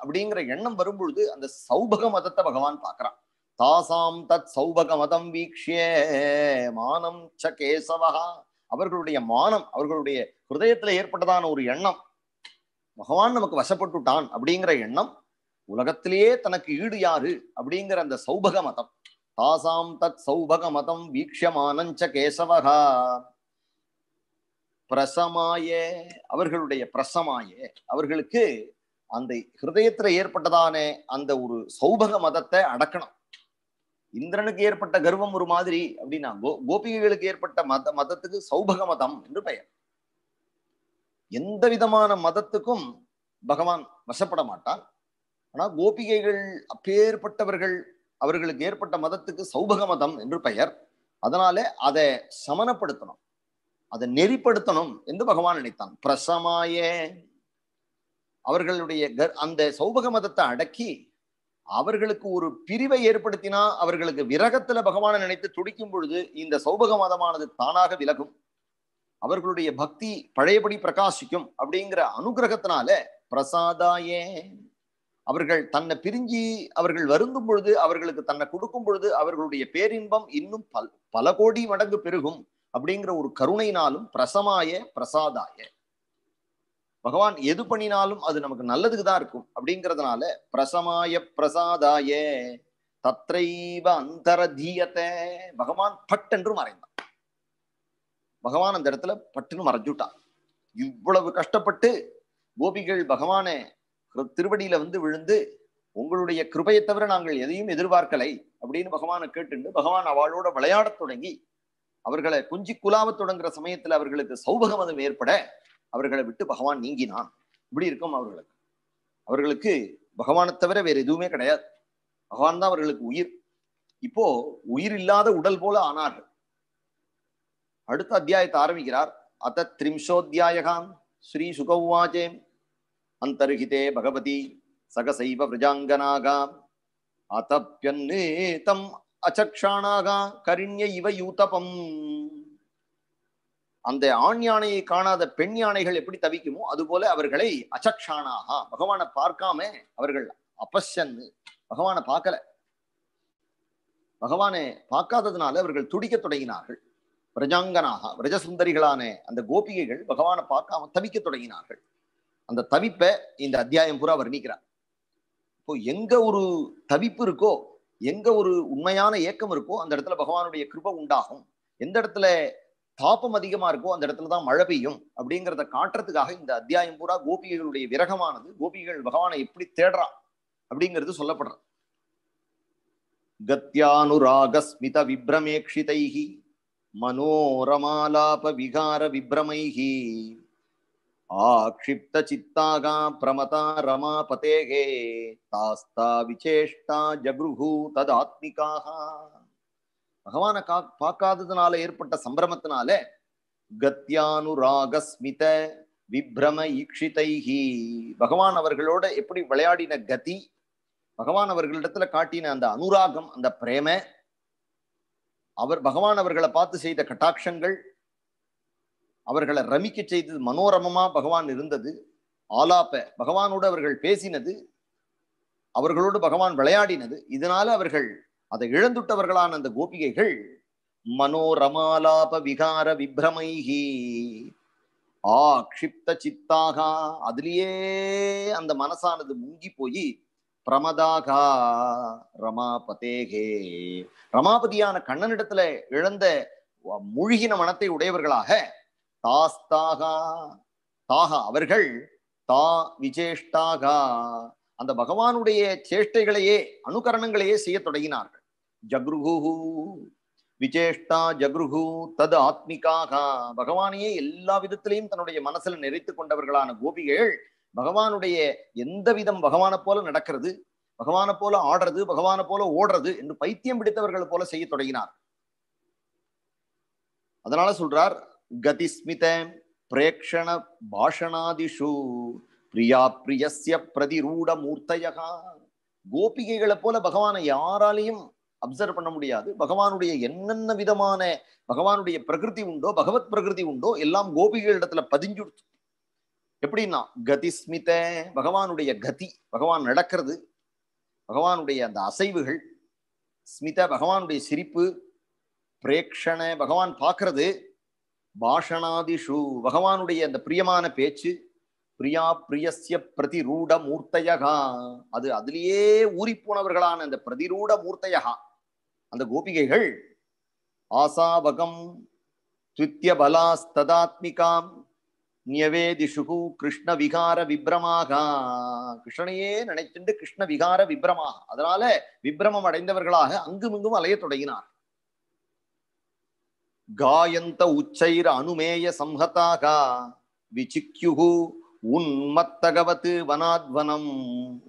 அப்படிங்கிற எண்ணம் வரும்பொழுது அந்த சௌபக மதத்தை பகவான் பார்க்கிறான். தாசாம் தத் சௌபக மதம் வீக்ஷிய மானம் ச கேசவஹா, அவர்களுடைய மானம், அவர்களுடைய ஹிருதயத்துல ஏற்பட்டதான ஒரு எண்ணம், பகவான் நமக்கு வசப்பட்டுட்டான் அப்படிங்கிற எண்ணம், உலகத்திலேயே தனக்கு ஈடு யாரு அப்படிங்கிற அந்த சௌபக மதம். தாசாம் தத் சௌபக மதம் வீக்ஷமானஞ்ச கேசவஹா பிரசமாய, அவர்களுடைய பிரசமாய, அவர்களுக்கு அந்த ஹிருதயத்துல ஏற்பட்டதான அந்த ஒரு சௌபக மதத்தை அடக்கணும். இந்திரனுக்கு ஏற்பட்ட கர்வம் ஒரு மாதிரி அப்படின்னா, கோபிகைகளுக்கு ஏற்பட்ட மதத்துக்கு சௌபக மதம் என்று பெயர். எந்த விதமான மதத்துக்கும் பகவான் வசப்பட மாட்டான். ஆனா கோபிகைகள் அப்பேற்பட்டவர்கள், அவர்களுக்கு ஏற்பட்ட மதத்துக்கு சௌபக மதம் என்று பெயர். அதனால அதை சமனப்படுத்தணும், அதை நெறிப்படுத்தணும் என்று பகவான் நினைத்தான். பிரசமாயே, அவர்களுடைய அந்த சௌபக மதத்தை அடக்கி அவர்களுக்கு ஒரு பிரிவை ஏற்படுத்தினா, அவர்களுக்கு விரகத்துல பகவானை நினைத்து துடிக்கும் பொழுது இந்த சௌபக மதமானது தானாக விலகும், அவர்களுடைய பக்தி பழையபடி பிரகாசிக்கும் அப்படிங்கிற அனுகிரகத்தினால பிரசாதாயே, அவர்கள் தன்னை பிரிஞ்சி அவர்கள் வருந்தும் பொழுது, அவர்களுக்கு தன்னை கொடுக்கும் பொழுது அவர்களுடைய பேரின்பம் இன்னும் பல கோடி மடங்கு பெருகும் அப்படிங்கிற ஒரு கருணையினாலும் பிரசமாய பிரசாதாய, பகவான் எது பண்ணினாலும் அது நமக்கு நல்லதுக்கு தான் இருக்கும் அப்படிங்கிறதுனால பிரசமாய பிரசாதாய தத்ரைவ அந்தரதீயத்தை, பகவான் பட்டென்று மறைந்தான். பகவான் அந்த இடத்துல பட்டுன்னு மறைஞ்சுட்டான். இவ்வளவு கஷ்டப்பட்டு கோபிகள் பகவானை திருவடியில விழுந்து, உங்களுடைய கிருபையை தவிர நாங்கள் எதையும் எதிர்பார்க்கலை அப்படின்னு பகவானை கேட்டுண்டு பகவான் அவளோட விளையாடத் தொடங்கி அவர்களை குஞ்சி குலாவத் தொடங்குற சமயத்துல அவர்களுக்கு சௌபக மதம் ஏற்பட அவர்களை விட்டு பகவான் நீங்கினான். இப்படி இருக்கும் அவர்களுக்கு பகவானை தவிர வேற எதுவுமே கிடையாது. பகவான் தான் அவர்களுக்கு உயிர். இப்போ உயிர் இல்லாத உடல் போல ஆனார்கள். அடுத்த அத்தியாயத்தை ஆரம்பிக்கிறார். அத த்ரிம்சோத்தியாயகாம் ஸ்ரீ சுகவாச்சே அந்தர்ஹிதே பகவதி சகசைவ விரஜாங்கனாகாம் அதப்யன்னேதம் அச்சக்ஷானாகா கரிண்ய இவ யூதபம். அந்த ஆண் யானையை காணாத பெண் யானைகள் எப்படி தவிக்குமோ அதுபோல அவர்களை அச்சக்ஷானாகா, பகவானை பார்க்காம அவர்கள் அபஸ்யன்னு, பகவானை பார்க்கல, பகவானை பார்க்காததுனால அவர்கள் துடிக்க தொடங்கினார்கள். பிரஜாங்கனாக விரஜசுந்தரிகளான அந்த கோபிகைகள் பகவானை பார்க்காம தவிக்க தொடங்கினார்கள். அந்த தவிப்பை இந்த அத்தியாயம் பூரா வர்ணிக்கிறார். இப்போ எங்க ஒரு தவிப்பு இருக்கோ, எங்க ஒரு உண்மையான ஏக்கம் இருக்கோ அந்த இடத்துல பகவானுடைய கிருபை உண்டாகும். எந்த இடத்துல தாபம் அதிகமா இருக்கோ அந்த இடத்துலதான் மழை பெய்யும் அப்படிங்கிறத காட்டுறதுக்காக இந்த அத்தியாயம் பூரா கோபிகைகளுடைய விரகமானது, கோபிகள் பகவானை எப்படி தேடுறான் அப்படிங்கிறது சொல்லப்படுறது. கத்யானுராகஸ்மித விப்ரமேக்ஷிதைஹி மனோரமாலாப விகார விப்ரமைஹி ஆக்ஷிப்த சித்தாகா பிரமதா ரமாபதேகே தாஸ்தா விசேஷ்டா ஜக்ருஹு ததாத்மிகாக. பகவானை பார்க்காததுனால ஏற்பட்ட சம்பிரமத்தினால கத்யானுராகஸ்மித விப்ரம ஈக்ஷிதைஹி, பகவான் அவர்களோட எப்படி விளையாடின கதி, பகவான் அவர்களிடத்துல காட்டின அந்த அனுராகம், அந்த பிரேம, பகவான் அவர்களை பார்த்து செய்த கட்டாட்சங்கள், அவர்களை ரமிக்க செய்தது, மனோரமமா பகவான் இருந்தது, ஆலாப்ப பகவானோடு அவர்கள் பேசினது, அவர்களோடு பகவான் விளையாடினது, இதனால அவர்கள் அதை இழந்துட்டவர்களான அந்த கோபிகைகள் மனோரமாலாப விகார விப்ரமைஹி ஆக்ஷிப்த சித்தாகா, அதுலயே அந்த மனசானது முங்கி போய் பிரமதாகா ரமாபதேகே, ரமாபதியான கண்ணனிடத்துல இழந்த மூழ்கின மனத்தை உடையவர்களாக தாஸ்தாகா தாகா அவர்கள் தா விசேஷ்டாகா அந்த பகவானுடைய சேஷ்டைகளையே அனுகரணங்களையே செய்ய தொடங்கினார்கள். ஜக்ருஹு விசேஷ்டா ஜக்ருஹு தது ஆத்மிகாக, பகவானையே எல்லா விதத்திலையும் தன்னுடைய மனசுல நிறைத்து கொண்டவர்களான கோபிகள் பகவானுடைய எந்த விதம் பகவானை போல நடக்கிறது, பகவானை போல ஆடுறது, பகவானை போல ஓடுறது என்று பைத்தியம் பிடித்தவர்கள் போல செய்ய தொடங்கினார். அதனால சொல்றார் கதிஸ்மித பிரேக்ஷண பாஷணாதிஷு பிரியா பிரியஸ்ய பிரதிரூட மூர்த்தயகா, கோபிகைகளை போல பகவானை யாராலையும் அப்சர்வ் பண்ண முடியாது. பகவானுடைய என்னென்ன விதமான பகவானுடைய பிரகிருதி உண்டோ, பகவத் பிரகிருதி உண்டோ எல்லாம் கோபிகளிடத்துல பதிஞ்சுடுச்சு. எப்படின்னா கதிஸ்மித, பகவானுடைய கதி, பகவான் நடக்கிறது, பகவானுடைய அந்த அசைவுகள், ஸ்மித பகவானுடைய சிரிப்பு, பிரேக்ஷண பகவான் பார்க்கறது, பாஷணாதிஷு பகவானுடைய அந்த பிரியமான பேச்சு, பிரியா பிரியஸ்ய பிரதிரூட மூர்த்தயகா அது அதிலேயே ஊறி போனவர்களான அந்த பிரதிரூட மூர்த்தயகா அந்த கோபிகைகள் ஆசாவகம் துத்ய பலாஸ்ததாத்மிகாம் நியவேதிஷு கிருஷ்ண விகார விப்ரமாக, கிருஷ்ணனையே நினைச்சுண்டு கிருஷ்ண விகார விப்ரமாக, அதனால விப்ரமம் அடைந்தவர்களாக அங்குமிங்கும் அலைய தொடங்கினார். காயந்த உச்சைர அனுமேய சம்ஹதாக விசிக்யுகு உன்மத்தகவத்து வனாத்வனம்,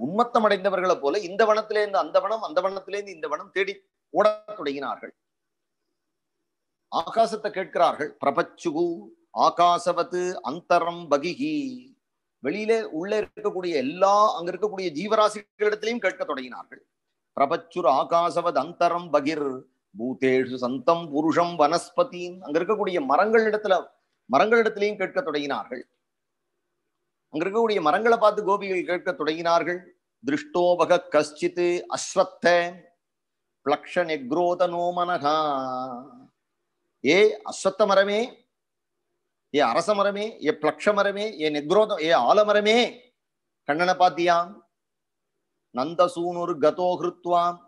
உன்மத்தம் அடைந்தவர்களை போல இந்த வனத்திலேருந்து அந்த வனம், அந்த வனத்திலேருந்து இந்த வனம் தேடி ஓடத் தொடங்கினார்கள். ஆகாசத்தை கேட்கிறார்கள். பிரபச்சுகு ஆகாசவத்து அந்தரம் பகிஹி, வெளியிலே உள்ளே இருக்கக்கூடிய எல்லா அங்க இருக்கக்கூடிய ஜீவராசிகளிடத்திலையும் கேட்க தொடங்கினார்கள். பிரபச்சுர் ஆகாசவத் அந்தரம் பகிர் பூதேஷு சந்தம் புருஷம் வனஸ்பதின், அங்க இருக்கக்கூடிய மரங்களிடத்திலையும் கேட்க தொடங்கினார்கள். அங்க இருக்கக்கூடிய மரங்களை பார்த்து கோபிகள் கேட்க தொடங்கினார்கள். திருஷ்டோபக கஷ்டித் அஸ்வத்த பிளக்ஷ நெக்ரோத நோமனகா, ஏ அஸ்வத்த மரமே, ஏ அரச மரமே, ஏ பிளக்ஷ மரமே, ஏ நெக்ரோத, ஏ ஆலமரமே, கண்ணனை பாத்தியாம். நந்தசூனுர் கதோ ஹிருத்வாம்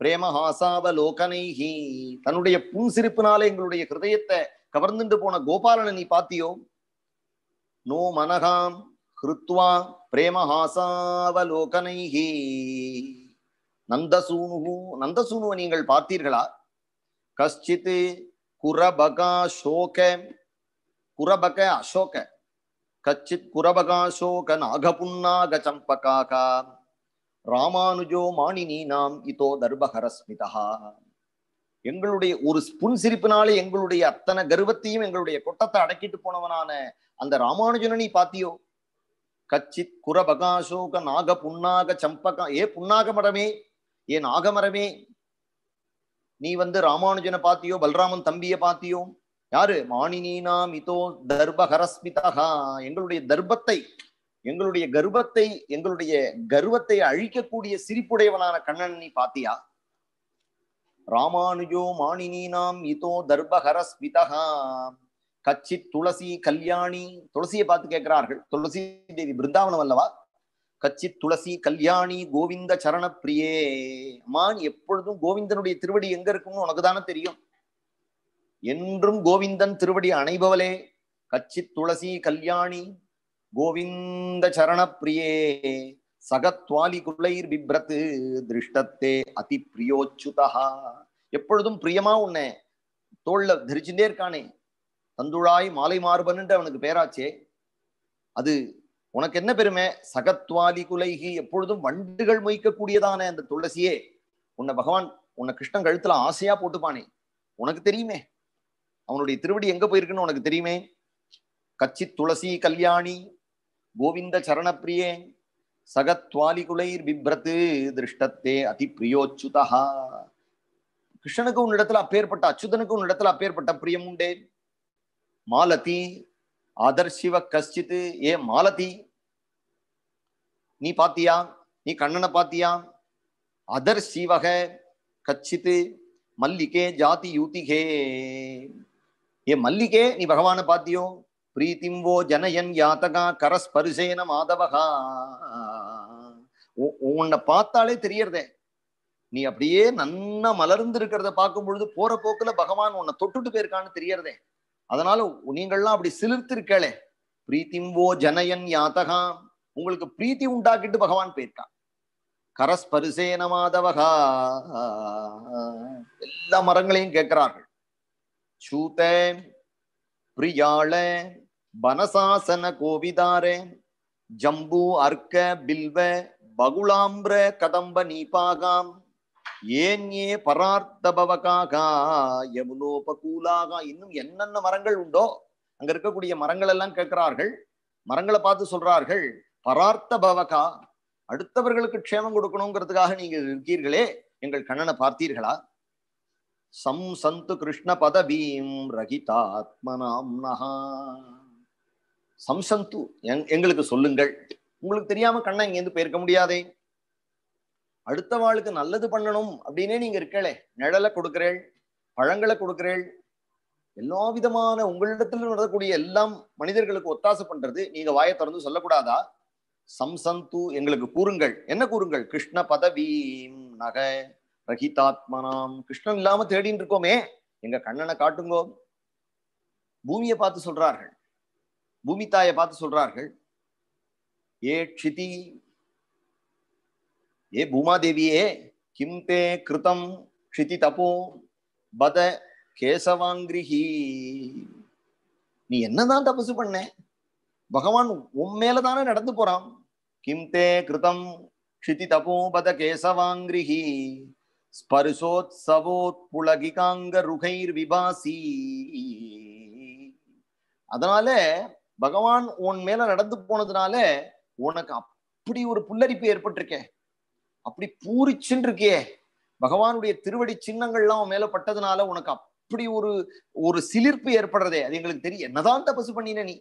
பிரேமஹாசாவலோகனைஹி, தன்னுடைய புன்சிரிப்பினாலே எங்களுடைய ஹிருதயத்தை கவர்ந்துட்டு போன கோபாலனை நீ பாத்தியோ. நோ மனகாம் ஹிருத்வா பிரேமஹாசாவலோகனைஹி நந்தசூனு, நந்தசூனுவை நீங்கள் பார்த்தீர்களா. கஷ்டித் குரபகா சோக, குரபக அசோக, கச்சித் குரபகாசோக நாகபுன்னாக சம்பகாகா ராமானுஜோ மாணினி நாம் இதோ தர்பஹரஸ்மிதா, எங்களுடைய ஒரு புன்சிரிப்பினாலே எங்களுடைய அத்தனை கர்வத்தையும் எங்களுடைய கொட்டத்தை அடக்கிட்டு போனவனான அந்த ராமானுஜனை நீ பாத்தியோ. கச்சித் குரபகாசோக நாக புன்னாக சம்பகா, ஏ புன்னாக மரமே, ஏ நாகமரமே, நீ ராமானுஜனை பாத்தியோ, பல்ராமன் தம்பிய பாத்தியோ. யாரு? மாணினீனாம் இதோ தர்பஹரஸ்மிதா, எங்களுடைய தர்பத்தை, எங்களுடைய கர்வத்தை, எங்களுடைய கர்வத்தை அழிக்கக்கூடிய சிரிப்புடையவனான கண்ணன் நீ பாத்தியா. ராமானுஜோ மாணினீனாம் இதோ தர்பஹரஸ்மிதா கச்சித் துளசி கல்யாணி, துளசியை பார்த்து கேட்கிறார்கள். துளசி தேவி பிருந்தாவனம் அல்லவா. கச்சித் துளசி கல்யாணி கோவிந்த சரண பிரியே, அம்மான் எப்பொழுதும் கோவிந்தனுடைய திருவடி எங்க இருக்கும்னு உனக்கு தானே தெரியும். என்றும் கோவிந்தன் திருவடி அணைபவளே. கச்சித் துளசி கல்யாணி கோவிந்த சரண பிரியே சகத்வாலி குலைர் பிப்ரத்து திருஷ்டத்தே அதி பிரியோச்சுதா, எப்பொழுதும் பிரியமா உன்னை தோல்ல தரிச்சுட்டே இருக்கானே, தந்துழாய் மாலை மார்பன் அவனுக்கு பேராச்சே, அது உனக்கு என்ன பெருமை. சகத்வாலி குலைகி, எப்பொழுதும் வண்டுகள் மொய்க்கக்கூடியதான அந்த துளசியே, உன்னை பகவான், உன்னை கிருஷ்ணன் கழுத்துல ஆசையா போட்டுப்பானே, உனக்கு தெரியுமே, அவனுடைய திருவடி எங்க போயிருக்குன்னு உனக்கு தெரியுமே. கச்சித் துளசி கல்யாணி கோவிந்த சரணப்பிரியே சகத்வாலி குலைர் பிப்ரத்து திருஷ்டத்தே அதி பிரியோச்சுதா, கிருஷ்ணனுக்கு உன்னிடத்துல அப்பேற்பட்ட, அச்சுதனுக்கு உன்னிடத்துல அப்பேற்பட்ட பிரியம் உண்டே. மாலதி ஆதர்ஷிவ கஷ்டித், ஏ மாலதி நீ பாத்தியா, நீ கண்ணனை பாத்தியா. அதர்ஷிவக கச்சித் மல்லிகே ஜாதி யூதிகே, ஏ மல்லிகே நீ பகவானை பாத்தியோ. பிரீத்திம்வோ ஜனயன் யாத்தகா கரஸ்பரிசேன மாதவகா, உன்னை பார்த்தாலே தெரியறதே, நீ அப்படியே நன்னா மலர்ந்து இருக்கிறத பார்க்கும் பொழுது போற போக்குல பகவான் உன்னை தொட்டுட்டு போயிருக்கான்னு தெரியறதே. அதனால நீங்கள்லாம் அப்படி சிலிர்த்திருக்கே. பிரீத்திம்வோ ஜனயன் யாத்தகா, உங்களுக்கு பிரீத்தி உண்டாக்கிட்டு பகவான் போயிருக்கான். கரஸ்பரிசேன மாதவகா, எல்லா மரங்களையும் கேட்கிறார்கள். சூத பிரியாள பனசாசன கோவிதாரே ஜம்பு அர்க்க பில்வ பகுளாம்பிர கதம்ப நீபாகாம் ஏன்யே பரார்த்த பவகாகா யமுனோபகூலாகா, இன்னும் என்னென்ன மரங்கள் உண்டோ அங்க இருக்கக்கூடிய மரங்கள் எல்லாம் கேட்கிறார்கள். மரங்களை பார்த்து சொல்றார்கள், பரார்த்த பவகா, அடுத்தவர்களுக்கு க்ஷேமம் கொடுக்கணுங்கிறதுக்காக நீங்க இருக்கீர்களே, எங்கள் கண்ணனை பார்த்தீர்களா. சம்சந்து கிருஷ்ண பதவீம் ரகிதாத்மனாம்னஹா, சம்சந்து எங்களுக்கு சொல்லுங்கள், உங்களுக்கு தெரியாம கண்ணன் இங்க இருந்து போயிருக்க முடியாதே. அடுத்த வாளுக்கு நல்லது பண்ணணும் அப்படின்னே நீங்க இருக்கலே, நிழலை கொடுக்கிறேள், பழங்களை கொடுக்கிறேள், எல்லா விதமான உங்களிடத்துல நடக்கக்கூடிய எல்லாம் மனிதர்களுக்கு ஒத்தாசை பண்றது, நீங்க வாயை திறந்து சொல்லக்கூடாதா. சம்சந்து எங்களுக்கு கூறுங்கள், என்ன கூறுங்கள். கிருஷ்ண பதவீம் நக ரகிதாத்மனாம், கிருஷ்ணன் இல்லாம தேடின்னு இருக்கோமே, எங்க கண்ணனை காட்டுங்கோ. பூமியை பார்த்து சொல்றார்கள். பூமி தாயை பார்த்து சொல்றார்கள், ஏ க்ஷிதி, ஏ பூமாதேவியே, கிம் தே கிருதம் க்ஷிதி தபோ பத கேசவாங்கிரிஹி, நீ என்னதான் தபசு பண்ண? பகவான் உன் மேலதானே நடந்து போறான். கிம் தே கிருதம் க்ஷிதி தபோ பத கேசவாங்கிரிஹி ஸ்பர்சோத்சவோத் புலகிகாங்க ருகைர் விபாசி. அதனால பகவான் உன் மேல நடந்து போனதுனால உனக்கு அப்படி ஒரு புல்லரிப்பு ஏற்பட்டிருக்கே, அப்படி பூரிச்சுன்னு இருக்கே, பகவானுடைய திருவடி சின்னங்கள்லாம் உன் மேல பட்டதுனால உனக்கு அப்படி ஒரு சிலிர்ப்பு ஏற்படுறதே, அது எங்களுக்கு தெரியும். என்னதான் தபசு பண்ணின நீ,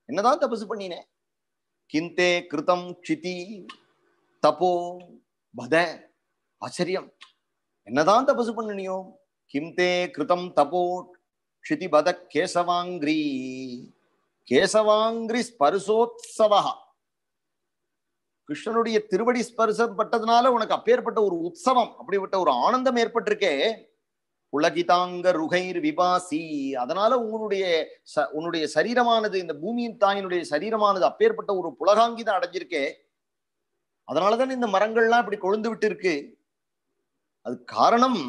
என்னதான் தபசு பண்ணின? கிந்தே கிருதம் க்ஷிதி தபோ பத, ஆச்சரியம், என்னதான் தபசு பண்ணினியோ? கிம்தே கிருதம் தபோ க்ஷிதி பத கேசவாங்கிரி, கேசவாங்கிரி ஸ்பர்சோத்சவா, கிருஷ்ணனுடைய திருவடி ஸ்பர்சம் பட்டதுனால உனக்கு அப்பேற்பட்ட ஒரு உற்சவம், அப்படிப்பட்ட ஒரு ஆனந்தம் ஏற்பட்டிருக்கே. புலகிதாங்க ருகைர் விபாசி, அதனால உன்னுடைய சரீரமானது, இந்த பூமியின் தாயினுடைய சரீரமானது அப்பேற்பட்ட ஒரு புலகாங்கிதம் அடைஞ்சிருக்கே. அதனாலதான் இந்த மரங்கள்லாம் இப்படி கொழுந்து விட்டு இருக்கு. அது காரணம்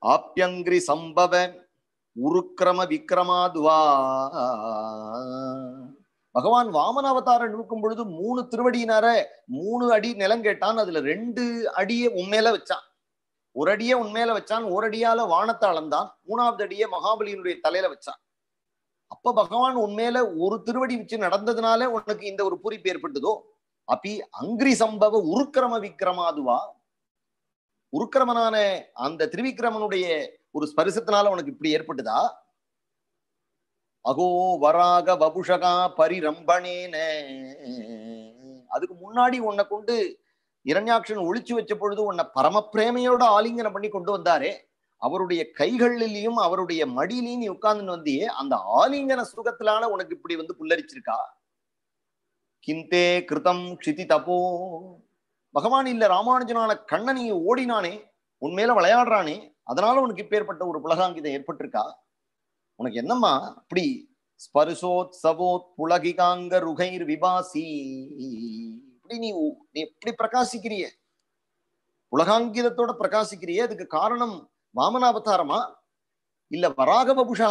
ஆப்யங்கிரி சம்பவ உருக்கிரம விக்ரமாதுவா. பகவான் வாமன அவதாரம் இருக்கும் பொழுது 3 திருவடியினார 3 அடி நிலம் கேட்டான். அதுல 2 அடியை உண்மையில வச்சான், ஒரு அடியே உண்மையில வச்சான், ஒரு அடியால வானத்தை அளந்தான், 3வது அடியை மகாபலியினுடைய தலையில வச்சான். அப்ப பகவான் உண்மையில ஒரு திருவடி வச்சு நடந்ததுனால உனக்கு இந்த ஒரு பூரிப்பு ஏற்பட்டதோ. அப்பி அங்கிரி சம்பவ உருக்கிரம விக்ரமாதுவா, உருக்கிரமனான அந்த திரிவிக்ரமனுடைய ஒரு ஸ்பரிசத்தினால உனக்கு இப்படி ஏற்பட்டுதா? அகோ வராக வபுஷகா பரிரம்பணேன, அதுக்கு முன்னாடி உன்னை கொண்டு இரண்யாட்சன் ஒளிச்சு வச்ச பொழுது உன்னை பரம பிரேமையோட ஆலிங்கனம் பண்ணி கொண்டு வந்தாரே, அவருடைய கைகளிலையும் அவருடைய மடியிலையும் நீ உட்கார்ந்து வந்தியே, அந்த ஆலிங்கன சுகத்திலான உனக்கு இப்படி புல்லரிச்சிருக்கா? கிந்தே கிருதம் க்ஷிதி தபோ, பகவான் இல்ல ராமானுஜனான கண்ணன் நீ ஓடினானே, உன்மேல விளையாடுறானே, அதனால உனக்கு இப்பேற்பட்ட ஒரு புலகாங்கிதம் ஏற்பட்டிருக்கா? உனக்கு என்னம்மா அப்படி ஸ்பர்சோத் சவோத் புலகிகாங்க ருகைர் விபாசி, இப்படி நீ எப்படி பிரகாசிக்கிறிய, புலகாங்கிதத்தோட பிரகாசிக்கிறிய? அதுக்கு காரணம் வாமனாவதாரமா இல்ல வராக வபுஷா,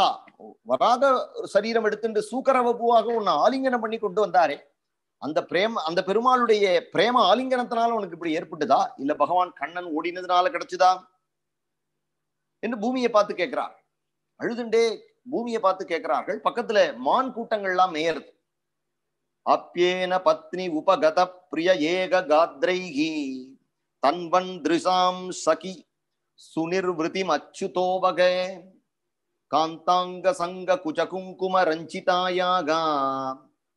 வராக சரீரம் எடுத்துட்டு சூக்கர வபுவாக உன்னை ஆலிங்கனம் பண்ணி கொண்டு வந்தாரே, அந்த பெருமாளுடைய பிரேம ஆலிங்கனத்தினால உனக்கு இப்படி ஏற்பட்டுதா, இல்ல பகவான் கண்ணன் ஓடினதுனால கிடைச்சுதா என்று பூமியை பார்த்து கேட்கிறார். அழுதுண்டே பூமியை பார்த்து கேட்கிறார்கள். பக்கத்துல மான் கூட்டங்கள்லாம் மேயறது. அப்யேன பத்னி உபகத பிரிய ஏக காத்ரைஹி தன்வன் திருசாம் சகி சுனிர்விருதிம் அச்சுதோவக காந்தாங்க சங்க குஜகுங்கும ரஞ்சிதாயாகா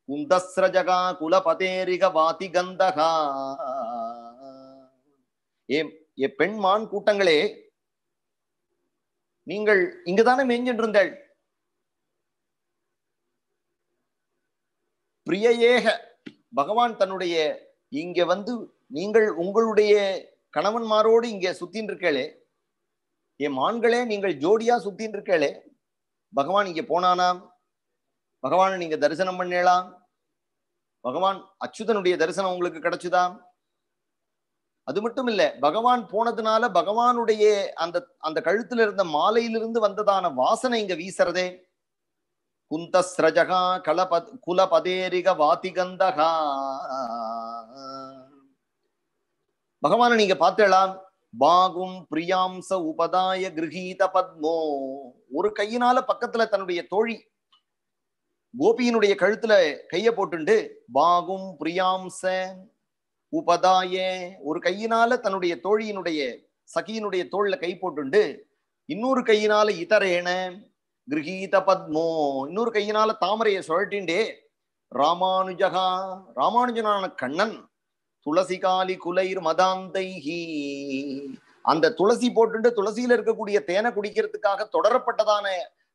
குந்தஸ்ரஜகா குலபதேரிக வாதி கந்தகா. ஏ பெண் மான் கூட்டங்களே, நீங்கள் இங்குதானே மேய்ஞ்சிட்டு இருந்தள். பிரியேக, பகவான் தன்னுடைய இங்க நீங்கள் உங்களுடைய கணவன்மாரோடு இங்க சுத்தின்னு இருக்கே, என் மான்களே நீங்கள் ஜோடியா சுத்தின்னு இருக்கே, பகவான் இங்க போனானாம், பகவானை நீங்க தரிசனம் பண்ணலாம், பகவான் அச்சுதனுடைய தரிசனம் உங்களுக்கு கிடைச்சுதாம். அது மட்டும் இல்ல, பகவான் போனதுனால பகவானுடைய அந்த கழுத்துல இருந்த மாலையிலிருந்து வந்ததான வாசனை இங்க வீசுறதே. குந்தஸ்ரஜகா குலபதேரிக வாதிகந்தகா, பகவானை நீங்க பார்த்தலாம். பாகும் பிரியாம்ச உபதாய கிரகீத பத்மோ, ஒரு கையினால பக்கத்துல தன்னுடைய தோழி கோபியினுடைய கழுத்துல கைய போட்டுண்டு பாகும் பிரியாம்ச உபதாய, ஒரு கையினால தன்னுடைய தோழியினுடைய சகியினுடைய தோல்ல கை போட்டுண்டு, இன்னொரு கையினால இதரேன கிரகீத பத்மோ, இன்னொரு கையினால தாமரையை சுழட்டிண்டே ராமானுஜகா, ராமானுஜனான கண்ணன் துளசிகாலி குலைர் மதாந்தைஹி, அந்த துளசி போட்டுண்டு துளசியில இருக்கக்கூடிய தேனை குடிக்கிறதுக்காக தொடரப்பட்டதான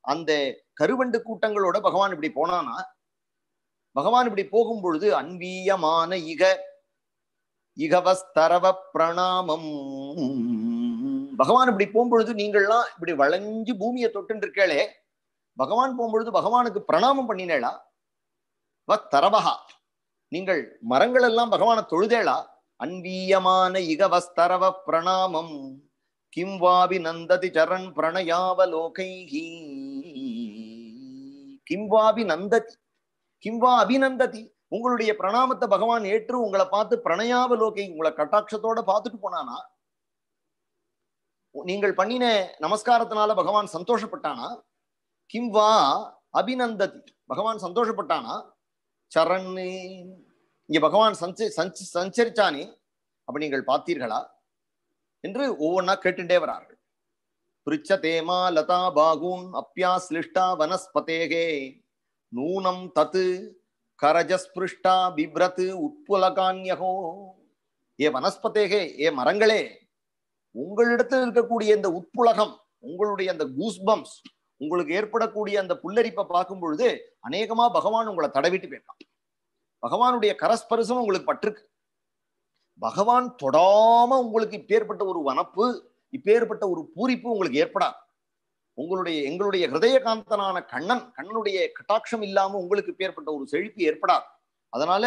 அந்த கருவண்டு கூட்டங்களோட பகவான் இப்படி போனானா. பகவான் இப்படி போகும் பொழுது அன்வீயமான இகவஸ்தரவ பிரணாமம், பகவான் இப்படி போகும்பொழுது நீங்கள்லாம் இப்படி வளைஞ்சு பூமியை தொட்டு இருக்கே, பகவான் போகும்பொழுது பகவானுக்கு பிரணாமம் பண்ணினேளா? தரவகா, நீங்கள் மரங்கள் எல்லாம் பகவானை தொழுதேளா? அன்வீயமான இகவஸ்தரவ பிரணாமம் கிம் வாவி நந்ததி சரண் பிரணயாவலோகைஹி. கிம் வாவி நந்ததி, கிம் வா அபிநந்ததி. உங்களுடைய பிரணாமத்தை பகவான் ஏற்று உங்களை பார்த்து பிரணயாவலோகை, உங்களை கட்டாட்சத்தோட பார்த்துட்டு போனானா? நீங்கள் பண்ணின நமஸ்காரத்தினால பகவான் சந்தோஷப்பட்டானா? கிம் வா அபிநந்ததி, பகவான் சந்தோஷப்பட்டானா? சரண்ணு, இங்க பகவான் சஞ்சரிச்சானே, அப்ப நீங்கள் பார்த்தீர்களா என்று ஒவ்வொன்னா கேட்டுட்டே வரார்கள். பிருச்சதேமா லதா பாகூன் அப்யாஸ்லிஷ்டா வனஸ்பதேகே நூனம் தத்து கரஜஸ்பிருஷ்டா பிப்ரத் உட்புலகான்யகோ. ஏ வனஸ்பதேகே, ஏ மரங்களே, உங்களிடத்தில் இருக்கக்கூடிய இந்த உட்புலகம், உங்களுடைய அந்த கூஸ்பம்ஸ், உங்களுக்கு ஏற்படக்கூடிய அந்த புல்லரிப்பை பார்க்கும் பொழுது அநேகமா பகவான் உங்களை தடவிட்டு போயிருக்கான். பகவானுடைய கரஸ்பரிசம் உங்களுக்கு பட்டிருக்கு. பகவான் தொடாம உங்களுக்கு இப்பேற்பட்ட ஒரு வனப்பு, இப்பேற்பட்ட ஒரு பூரிப்பு உங்களுக்கு ஏற்படாது. எங்களுடைய ஹிருதயகாந்தனான கண்ணனுடைய கட்டாட்சம் இல்லாம உங்களுக்கு இப்பேற்பட்ட ஒரு செழிப்பு ஏற்படாது. அதனால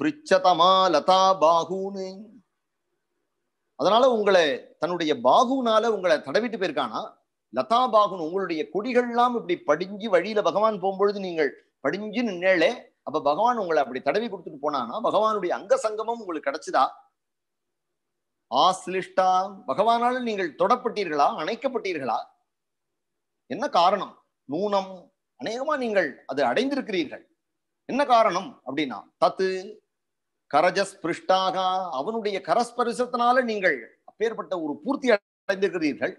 பிரிச்சதமா லதா பாகுன்னு, அதனால உங்களை தன்னுடைய பாகுனால உங்களை தடவிட்டு போயிருக்கானா? லதா பாகுன், உங்களுடைய கொடிகள்லாம் இப்படி படிஞ்சு வழியில பகவான் போகும்பொழுது நீங்கள் படிஞ்சு நின்னேளே, அப்ப பகவான் உங்களை அப்படி தடவி கொடுத்துட்டு போனானா? பகவானுடைய அங்க சங்கமம் உங்களுக்கு கிடைச்சதா? ஆஸ்லிஷ்டா, பகவானால நீங்கள் தொடப்பட்டீர்களா, அணைக்கப்பட்டீர்களா? என்ன காரணம்? நூனம், அநேகமா நீங்கள் அது அடைந்திருக்கிறீர்கள். என்ன காரணம் அப்படின்னா, தத்து கரஜஸ்பிருஷ்டாக, அவனுடைய கரஸ்பரிசத்தினால நீங்கள் அப்பேற்பட்ட ஒரு பூர்த்தி அடைந்திருக்கிறீர்கள்.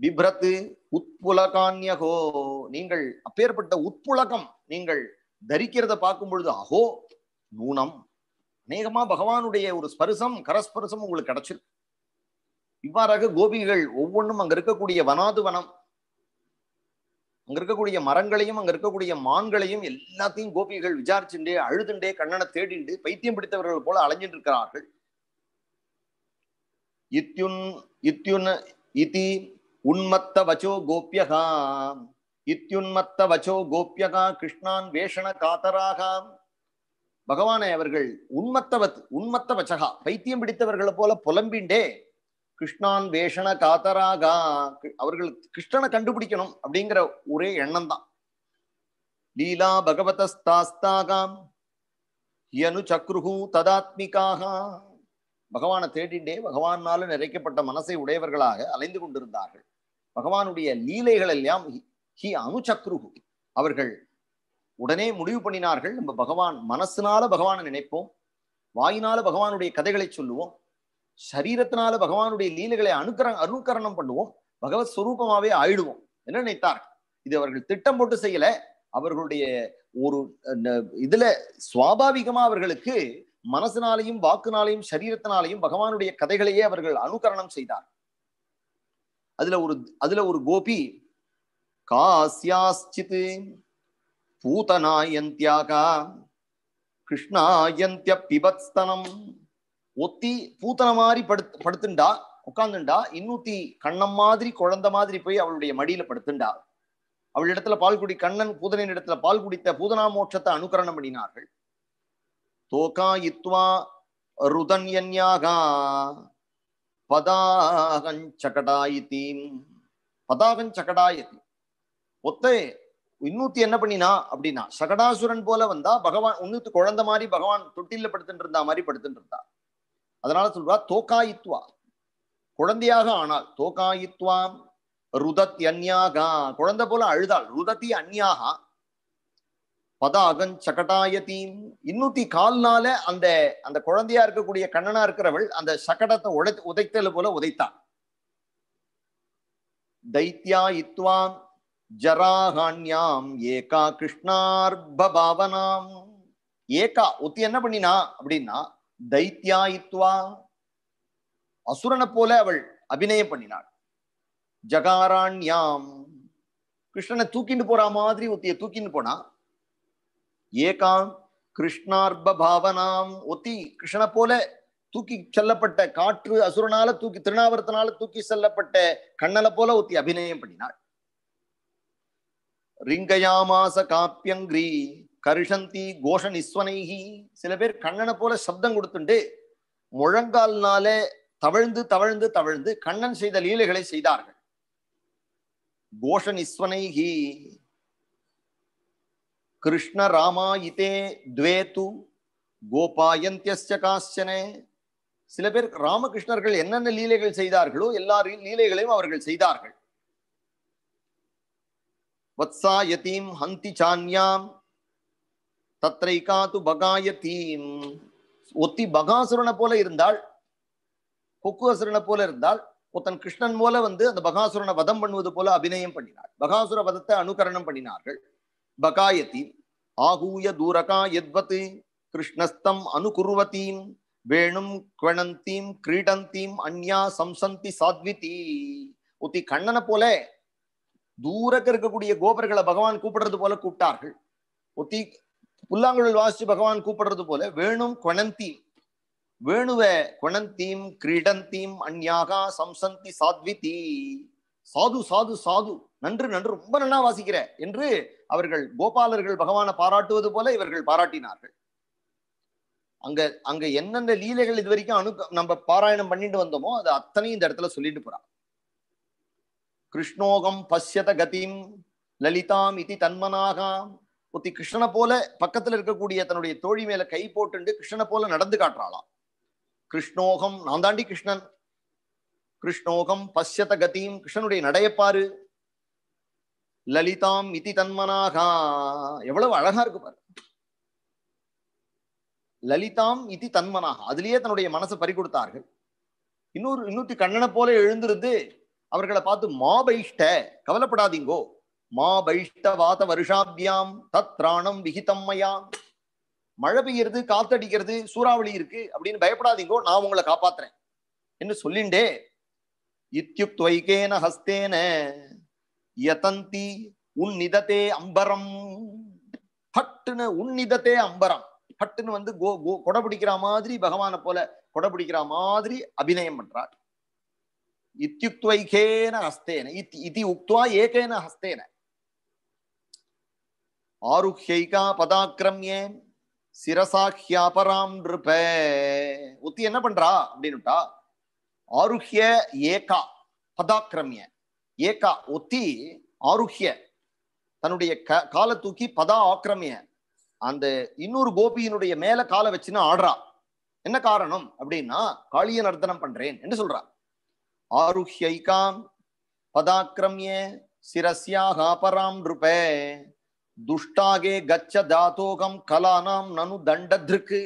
பிப்ரத்து உட்புலகான்யகோ, நீங்கள் அப்பேற்பட்ட உட்புலகம் நீங்கள் தரிக்கிறத பார்க்கும் பொழுது அஹோ நூனம், அநேகமா பகவானுடைய ஒரு ஸ்பரிசம், கரஸ்பரிசம் உங்களுக்கு கிடைச்சிருக்கு. இவ்வாறாக கோபிகள் ஒவ்வொன்றும் அங்க இருக்கக்கூடிய வனாது வனம், அங்க இருக்கக்கூடிய மரங்களையும் அங்க இருக்கக்கூடிய மான்களையும் எல்லாத்தையும் கோபிகள் விசாரிச்சுட்டே அழுதுண்டே கண்ணனை தேடிண்டு பைத்தியம் பிடித்தவர்கள் போல அலைஞ்சிட்டு இருக்கிறார்கள். உன்மத்த வச்சோ கோபியகா, இத்யுன்மத்த வச்சோ கோபியகா கிருஷ்ணான் வேஷண காதராக. பகவானை அவர்கள் உன்மத்த வச்சகா, பைத்தியம் பிடித்தவர்களை போல புலம்பிண்டே கிருஷ்ணான் வேஷண காதராகா, அவர்கள் கிருஷ்ணனை கண்டுபிடிக்கணும் அப்படிங்கிற ஒரே எண்ணம் தான். லீலா பகவதஸ்தாஸ்தாகாம் யனு சக்ருஹு ததாத்மிகாக, பகவானை தேடிண்டே பகவானால நிறைக்கப்பட்ட மனசை உடையவர்களாக அலைந்து கொண்டிருந்தார்கள். பகவானுடைய லீலைகள் எல்லாம் ஹி அனுசக்ருஹு, அவர்கள் உடனே முடிவு பண்ணினார்கள், நம்ம பகவான் மனசுனால பகவானை நினைப்போம், வாயினால பகவானுடைய கதைகளை சொல்லுவோம், சரீரத்தினால பகவானுடைய லீலைகளை அனுகரணம் பண்ணுவோம், பகவத் ஸ்வரூபமாவே ஆயிடுவோம் என்ன நினைத்தார்கள். இது அவர்கள் திட்டம் போட்டு செய்யல, அவர்களுடைய ஒரு இதுல சுவாபாவிகமா அவர்களுக்கு மனசினாலையும் வாக்குனாலையும் சரீரத்தினாலையும் பகவானுடைய கதைகளையே அவர்கள் அனுகரணம் செய்தார். அதுல ஒரு கோபி காஸ்யாஸ்சித் பூதனாயந்தியாகா கிருஷ்ணாயந்திய பிபத்ஸ்தனம், ஒத்தி பூத்தன மாதிரி படுத்துண்டா உட்கார்ந்துண்டா, இன்னூத்தி கண்ணம் மாதிரி குழந்தை மாதிரி போய் அவளுடைய மடியில படுத்துண்டா. அவளிடத்துல பால் குடி, கண்ணன் பூதனின் இடத்துல பால் குடித்த பூதனா மோட்சத்தை அனுகரணம் பண்ணினார்கள். தோகாயித்வா ருதன்யன்யாகா பதாகஞ்சகடாயிதி, பதாகஞ்சகடாயதி, ஒத்தே இன்னூத்தி என்ன பண்ணினா அப்படின்னா சகடாசுரன் போல வந்தா, பகவான் இன்னூத்து குழந்தை மாதிரி பகவான் தொட்டில படுத்துட்டு இருந்தா மாதிரி படுத்துட்டு இருந்தா. அதனால சொல்றா தோகாயித்வா, குழந்தையாக ஆனால், தோகாயித்வா ருதத் அன்யாகா, குழந்தை போல அழுதாள், ருதத்தி அன்யாகா பதாகன் சகடாயதி, இன்னூத்தி கால்னால அந்த அந்த குழந்தையா இருக்கக்கூடிய கண்ணனா இருக்கிறவள் அந்த சகடத்தை உதைத்தல் போல உதைத்தாள். தைத்யா இத்வாம் ஜராகாண்யாம் ஏகா கிருஷ்ணார்பாவனாம், ஏகா ஒத்தி என்ன பண்ணினா அப்படின்னா தைத்யா இத்வா, அசுரனை போல அவள் அபிநயம் பண்ணினாள். ஜகாராண்யாம், கிருஷ்ணனை தூக்கிட்டு போற மாதிரி ஒத்திய தூக்கிட்டு போனா. ஏகாம் கிருஷ்ணார்பாவனாம், ஒத்தி கிருஷ்ணனை போல தூக்கி செல்லப்பட்ட, காற்று அசுரனால தூக்கி திருநாவரத்தினால தூக்கி செல்லப்பட்ட கண்ணனை போல ஒத்தி அபிநயம் பண்ணினாள். ரிங்கயாமாச காப்பியங்கிரி கருஷந்தி கோஷ நிஸ்வனைகி. சில பேர் கண்ணனை போல சப்தம் கொடுத்துண்டு முழங்கால்னால தவழ்ந்து தவழ்ந்து தவழ்ந்து கண்ணன் செய்த லீலைகளை செய்தார்கள். கோஷ நிஸ்வனைகி கிருஷ்ண ராமா இதே துவேது கோபாயந்தியஸ்ய காஸ்சனே. சில பேர் ராமகிருஷ்ணர்கள் என்னென்ன லீலைகள் செய்தார்களோ எல்லா லீலைகளையும் அவர்கள் செய்தார்கள். வத்சாயதீம் ஹந்தி சான்யாம் தத்ரைகாது பகாயதீம். ஒத்தி பகாசுரனை போல இருந்தால், கொக்கு அசுரனை போல இருந்தால், ஒருத்தன் கிருஷ்ணன் போல வந்து அந்த பகாசுரனை வதம் பண்ணுவது போல அபிநயம் பண்ணினார். பகாசுர வதத்தை அனுகரணம் பண்ணினார்கள். பகாயதி ஆகூய தூரகா யத்வத் கிருஷ்ணஸ்தம் அனுகுர்வதீம் வேணும் குவணந்தீம் கிரீடந்தீம் அன்யா சம்சந்தி சாத்விதி. ஒத்தி கண்ணனை போல தூரக்க இருக்கக்கூடிய கோபர்களை பகவான் கூப்பிடுறது போல கூப்பிட்டார்கள். ஒத்தி புல்லாங்குழல் வாசிச்சு பகவான் கூப்பிடுறது போல வேணும் குவணந்தீம், வேணுவ குவணந்தீம் கிரீடந்தீம் அன்யாகா சம்சந்தி சாத்விதி. சாது சாது சாது, நன்று நன்று, ரொம்ப நன்னா வாசிக்கிற என்று அவர்கள் கோபாலர்கள் பகவானை பாராட்டுவது போல இவர்கள் பாராட்டினார்கள். அங்க என்னென்ன லீலைகள் இது வரைக்கும் நம்ம பாராயணம் பண்ணிட்டு வந்தோமோ அது அத்தனையும் இந்த இடத்துல சொல்லிட்டு போறான். கிருஷ்ணோகம் பஷ்யத கதிம் லலிதாம் இதி தன்மனாகா. ஒத்தி கிருஷ்ணனை போல பக்கத்துல இருக்கக்கூடிய தன்னுடைய தோழி மேல கை போட்டு கிருஷ்ணனை போல நடந்து காட்டுறாளாம். கிருஷ்ணோகம், நான் தாண்டி கிருஷ்ணன். கிருஷ்ணோகம் பஷ்யத கதிம், கிருஷ்ணனுடைய நடையப்பாரு. லலிதாம் இதி தன்மனாகா, எவ்வளவு அழகா இருக்கு பாரு. லலிதாம் இதி தன்மனாகா, அதுலயே தன்னுடைய மனசை பறி கொடுத்தார்கள். இன்னொரு கண்ணனை போல எழுந்திருந்து அவர்களை பார்த்து மா பைஷ்ட, கவலைப்படாதீங்கோ, மா பைஷ்ட வாத வருஷாபியாம் தத்ராணம் விகிதம்மையாம். மழை பெய்யறது, காத்தடிக்கிறது, சூறாவளி இருக்கு அப்படின்னு பயப்படாதீங்கோ, நான் உங்களை காப்பாத்துறேன் என்று சொல்லிண்டே இத்யுக்த்வைகேன ஹஸ்தேன யதந்தி உன்னிததே அம்பரம். பட்டுன்னு உன்னிததே அம்பரம், பட்டுன்னு வந்து கொடை பிடிக்கிற மாதிரி பகவானை போல கொடை பிடிக்கிற மாதிரி அபிநயம் பண்றார். இத்யுக்த்வைகேன ஹஸ்தேன இதி உக்த்வா ஏகேன ஹஸ்தேன ஆருஹ்யைகா பதாக்ரம்யே சிரசாஹ்யாபராம் நிருப. ஒத்தி என்ன பண்றா அப்படின்னுட்டா, ஆருஹ்ய ஏகா பதாக்ரம்ய. ஏகா ஒத்தி ஆருஹ்ய தன்னுடைய காலை தூக்கி பதா ஆக்கிரமிய அந்த இன்னொரு கோபியினுடைய மேல காலை வச்சுன்னு ஆடுறா. என்ன காரணம் அப்படின்னா, காளிய நர்த்தனம் பண்றேன் என்று சொல்றா. ஆருஹ்யைகாம் பதாக்ரம்ய சிரஸ்யாக பராம் நிருப துஷ்டாகே கச்ச தாத்தோகம் கலானாம் நனு தண்டத்ருக்கு.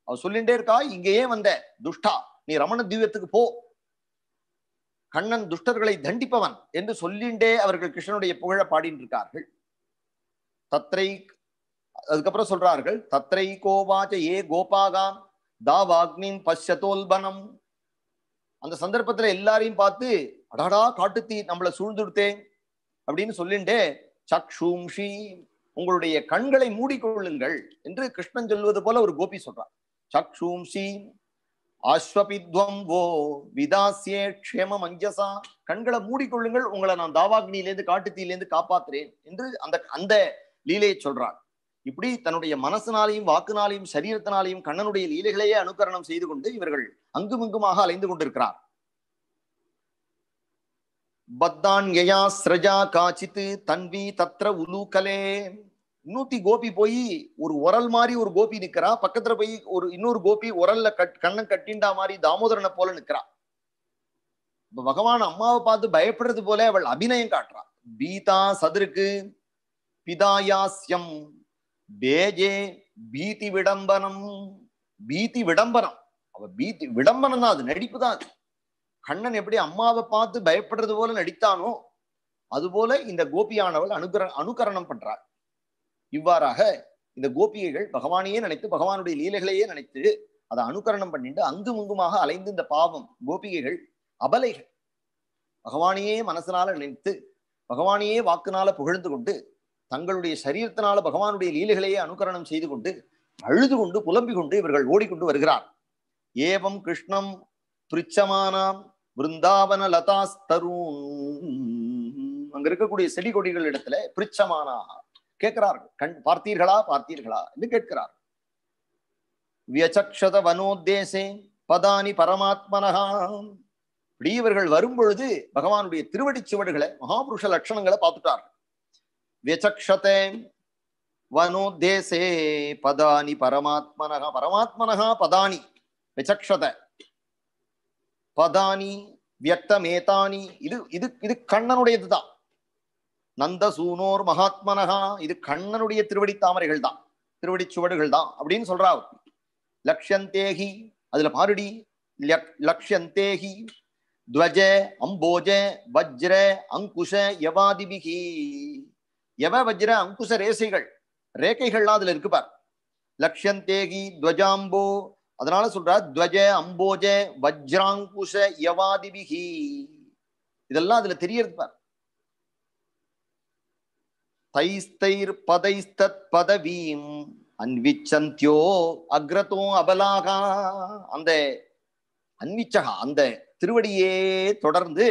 அவ சொல்லிட்டே இருக்கா, இங்கேயே வந்த துஷ்டா, நீ ரமண தீபத்துக்கு போ, கண்ணன் துஷ்டர்களை தண்டிப்பவன் என்று சொல்லிண்டே அவர்கள் கிருஷ்ணனுடைய புகழ பாடிட்டு இருக்கார்கள். தத்ரை, அதுக்கப்புறம் சொல்றார்கள், தத்ரை கோவாச்ச ஏ கோபாகாம் தாவாக்னின் பஷ்யதோல்பனம். அந்த சந்தர்ப்பத்துல எல்லாரையும் பார்த்து, அடாடா காட்டுத்தீ நம்மளை சூழ்ந்துடுத்தேன் அப்படின்னு சொல்லிண்டே சக்ஷூம்ஷி, உங்களுடைய கண்களை மூடிக்கொள்ளுங்கள் என்று கிருஷ்ணன் சொல்வது போல ஒரு கோபி சொல்றார். சக்ஷூம்ஷி ஆஸ்வபித்வம் வோ விதாசியே க்ஷேம மஞ்சசா, கண்களை மூடிக்கொள்ளுங்கள், உங்களை நான் தாவாக்னியிலேருந்து காட்டுத்தீலேருந்து காப்பாத்துறேன் என்று அந்த லீலையை சொல்றார். இப்படி தன்னுடைய மனசினாலையும் வாக்குனாலையும் சரீரத்தினாலையும் கண்ணனுடைய லீலைகளையே அனுகரணம் செய்து கொண்டு இவர்கள் அங்குமிங்குமாக அலைந்து கொண்டிருக்கிறார். பத்தான் யயா ஸ்ரஜா காச்சித்து தன்வி தத்ர உலூகலே. இன்னூத்தி கோபி போய் ஒரு உரல் மாதிரி ஒரு கோபி நிக்கிறா, பக்கத்துல போய் ஒரு இன்னொரு கோபி உரல்ல கண்ணன் கட்டிண்டா மாதிரி தாமோதரனை போல நிக்கிறா. பகவான் அம்மாவை பார்த்து பயப்படுறது போல அவள் அபிநயம் காட்டுறா. பீதா சதுருக்கு பிதாயாஸ்யம் பேஜே பீதி விடம்பனம். பீதி விடம்பனம், அவ பீதி விடம்பனம் தான், அது நடிப்பு தான். கண்ணன் எப்படி அம்மாவை பார்த்து பயப்படுறது போல நடித்தானோ அதுபோல இந்த கோபியானவள் அனுகரணம் பண்றாள். இவ்வாறாக இந்த கோபிகைகள் பகவானையே நினைத்து, பகவானுடைய லீலைகளையே நினைத்து அதை அனுகரணம் பண்ணிட்டு அங்குமுங்குமாக அலைந்து இந்த பாவம் கோபிகைகள் அபலைகள் பகவானையே மனசனால நினைத்து பகவானையே வாக்குனால புகழ்ந்து கொண்டு தங்களுடைய சரீரத்தினால பகவானுடைய லீலைகளையே அனுகரணம் செய்து கொண்டு அழுது கொண்டு புலம்பிக் கொண்டு இவர்கள் ஓடிக்கொண்டு வருகிறார். ஏவம் கிருஷ்ணம் பிருச்சமானாம் விருந்தாவன லதாஸ்தரூன். அங்க இருக்கக்கூடிய செடி கொடிகள் இடத்துல பிரிச்சமானா கேட்கிறார்கள். கண் பார்த்தீர்களா பார்த்தீர்களா என்று கேட்கிறார். வியசக்ஷத வனோத்தேசே பதானி பரமாத்மனஹா. இப்படி இவர்கள் வரும்பொழுது பகவானுடைய திருவடி சுவடுகளை மகாபுருஷ லட்சணங்களை பார்த்துட்டார். வியசக்ஷதே வனோத்தேசே பதானி பரமாத்மனஹா. பரமாத்மனஹா பதானி விசக்ஷத பதானி வியக்தமேதானி. இது இது இது கண்ணனுடையதுதான். நந்தசூனோர் மகாத்மனஹா. இது கண்ணனுடைய திருவடி தாமரைகள் தான், திருவடி சுவடுகள் தான் அப்படின்னு சொல்றா. லக்ஷந்தேகி, அதுல பாருடி, லக்ஷந்தேகி துவஜ அம்போஜ வஜ்ர அங்குஷ யவாதிபிகி. யவ வஜ்ர அங்குஷ ரேசைகள், ரேகைகள்லாம் அதுல இருக்கு பார். லக்ஷந்தேகி துவஜாம்போ, அதனால சொல்ற துவஜ அம்போஜ வஜ்ராங்குஷ யவாதிபிகி. இதெல்லாம் அதுல தெரியறது பார். தைஸ்தைர் பதைஸ்தத் பதவீம் அன்விச்சந்தியோ அக்ரதோ அபலாகா. அந்த அன்விச்சகா, அந்த திருவடியே தொடர்ந்து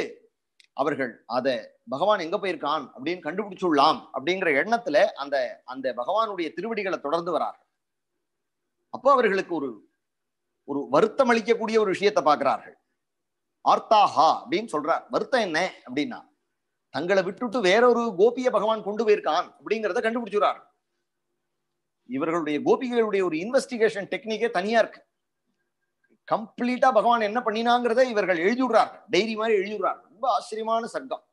அவர்கள் அத பகவான் எங்க போயிருக்கான் அப்படின்னு கண்டுபிடிச்சுடலாம் அப்படிங்கிற எண்ணத்துல அந்த அந்த பகவானுடைய திருவடிகளை தொடர்ந்து வரார்கள். அப்போ அவர்களுக்கு ஒரு ஒரு வருத்தம் அளிக்கக்கூடிய ஒரு விஷயத்தை பார்க்கிறார்கள். ஆர்த்தாஹா அப்படின்னு சொல்றார். வருத்தம் என்ன அப்படின்னா, தங்களை விட்டுட்டு வேறொரு கோபிய பகவான் கொண்டு போயிருக்கான் அப்படிங்கிறத கண்டுபிடிச்சுறாரு. இவர்களுடைய கோபிகளுடைய ஒரு இன்வெஸ்டிகேஷன் டெக்னிக்கே தனியா இருக்கு. கம்ப்ளீட்டா பகவான் என்ன பண்ணினாங்கிறத இவர்கள் எழுதிடுறார்கள், டைரி மாதிரி எழுதிடுறார்கள். ரொம்ப ஆச்சரியமான சர்க்கம்.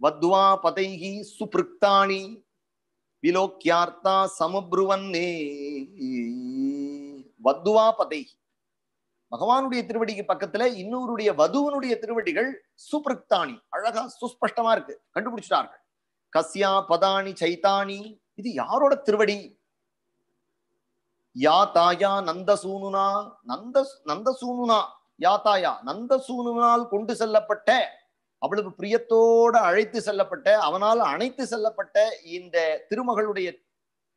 வத்வா பதைகி சுப்ருக்தானி விலோக்கியார்த்தா சமப்ருவன்னே. வத்வா பதைகி, பகவானுடைய திருவடிக்கு பக்கத்துல இன்னொருடைய வதுவனுடைய திருவடிகள் சுப்ருக்தானி, அழகா சுஸ்பஷ்டமா இருக்கு, கண்டுபிடிச்சிட்டார்கள். கஸ்யா பதானி சைதானி, இது யாரோட திருவடி? யா தாயா நந்தசூனுனா, நந்தசூனுனா யா தாயா, நந்தசூனுனால் கொண்டு செல்லப்பட்ட, அவ்வளவு பிரியத்தோட அழைத்து செல்லப்பட்ட, அவனால் அணைத்து செல்லப்பட்ட இந்த திருமகளுடைய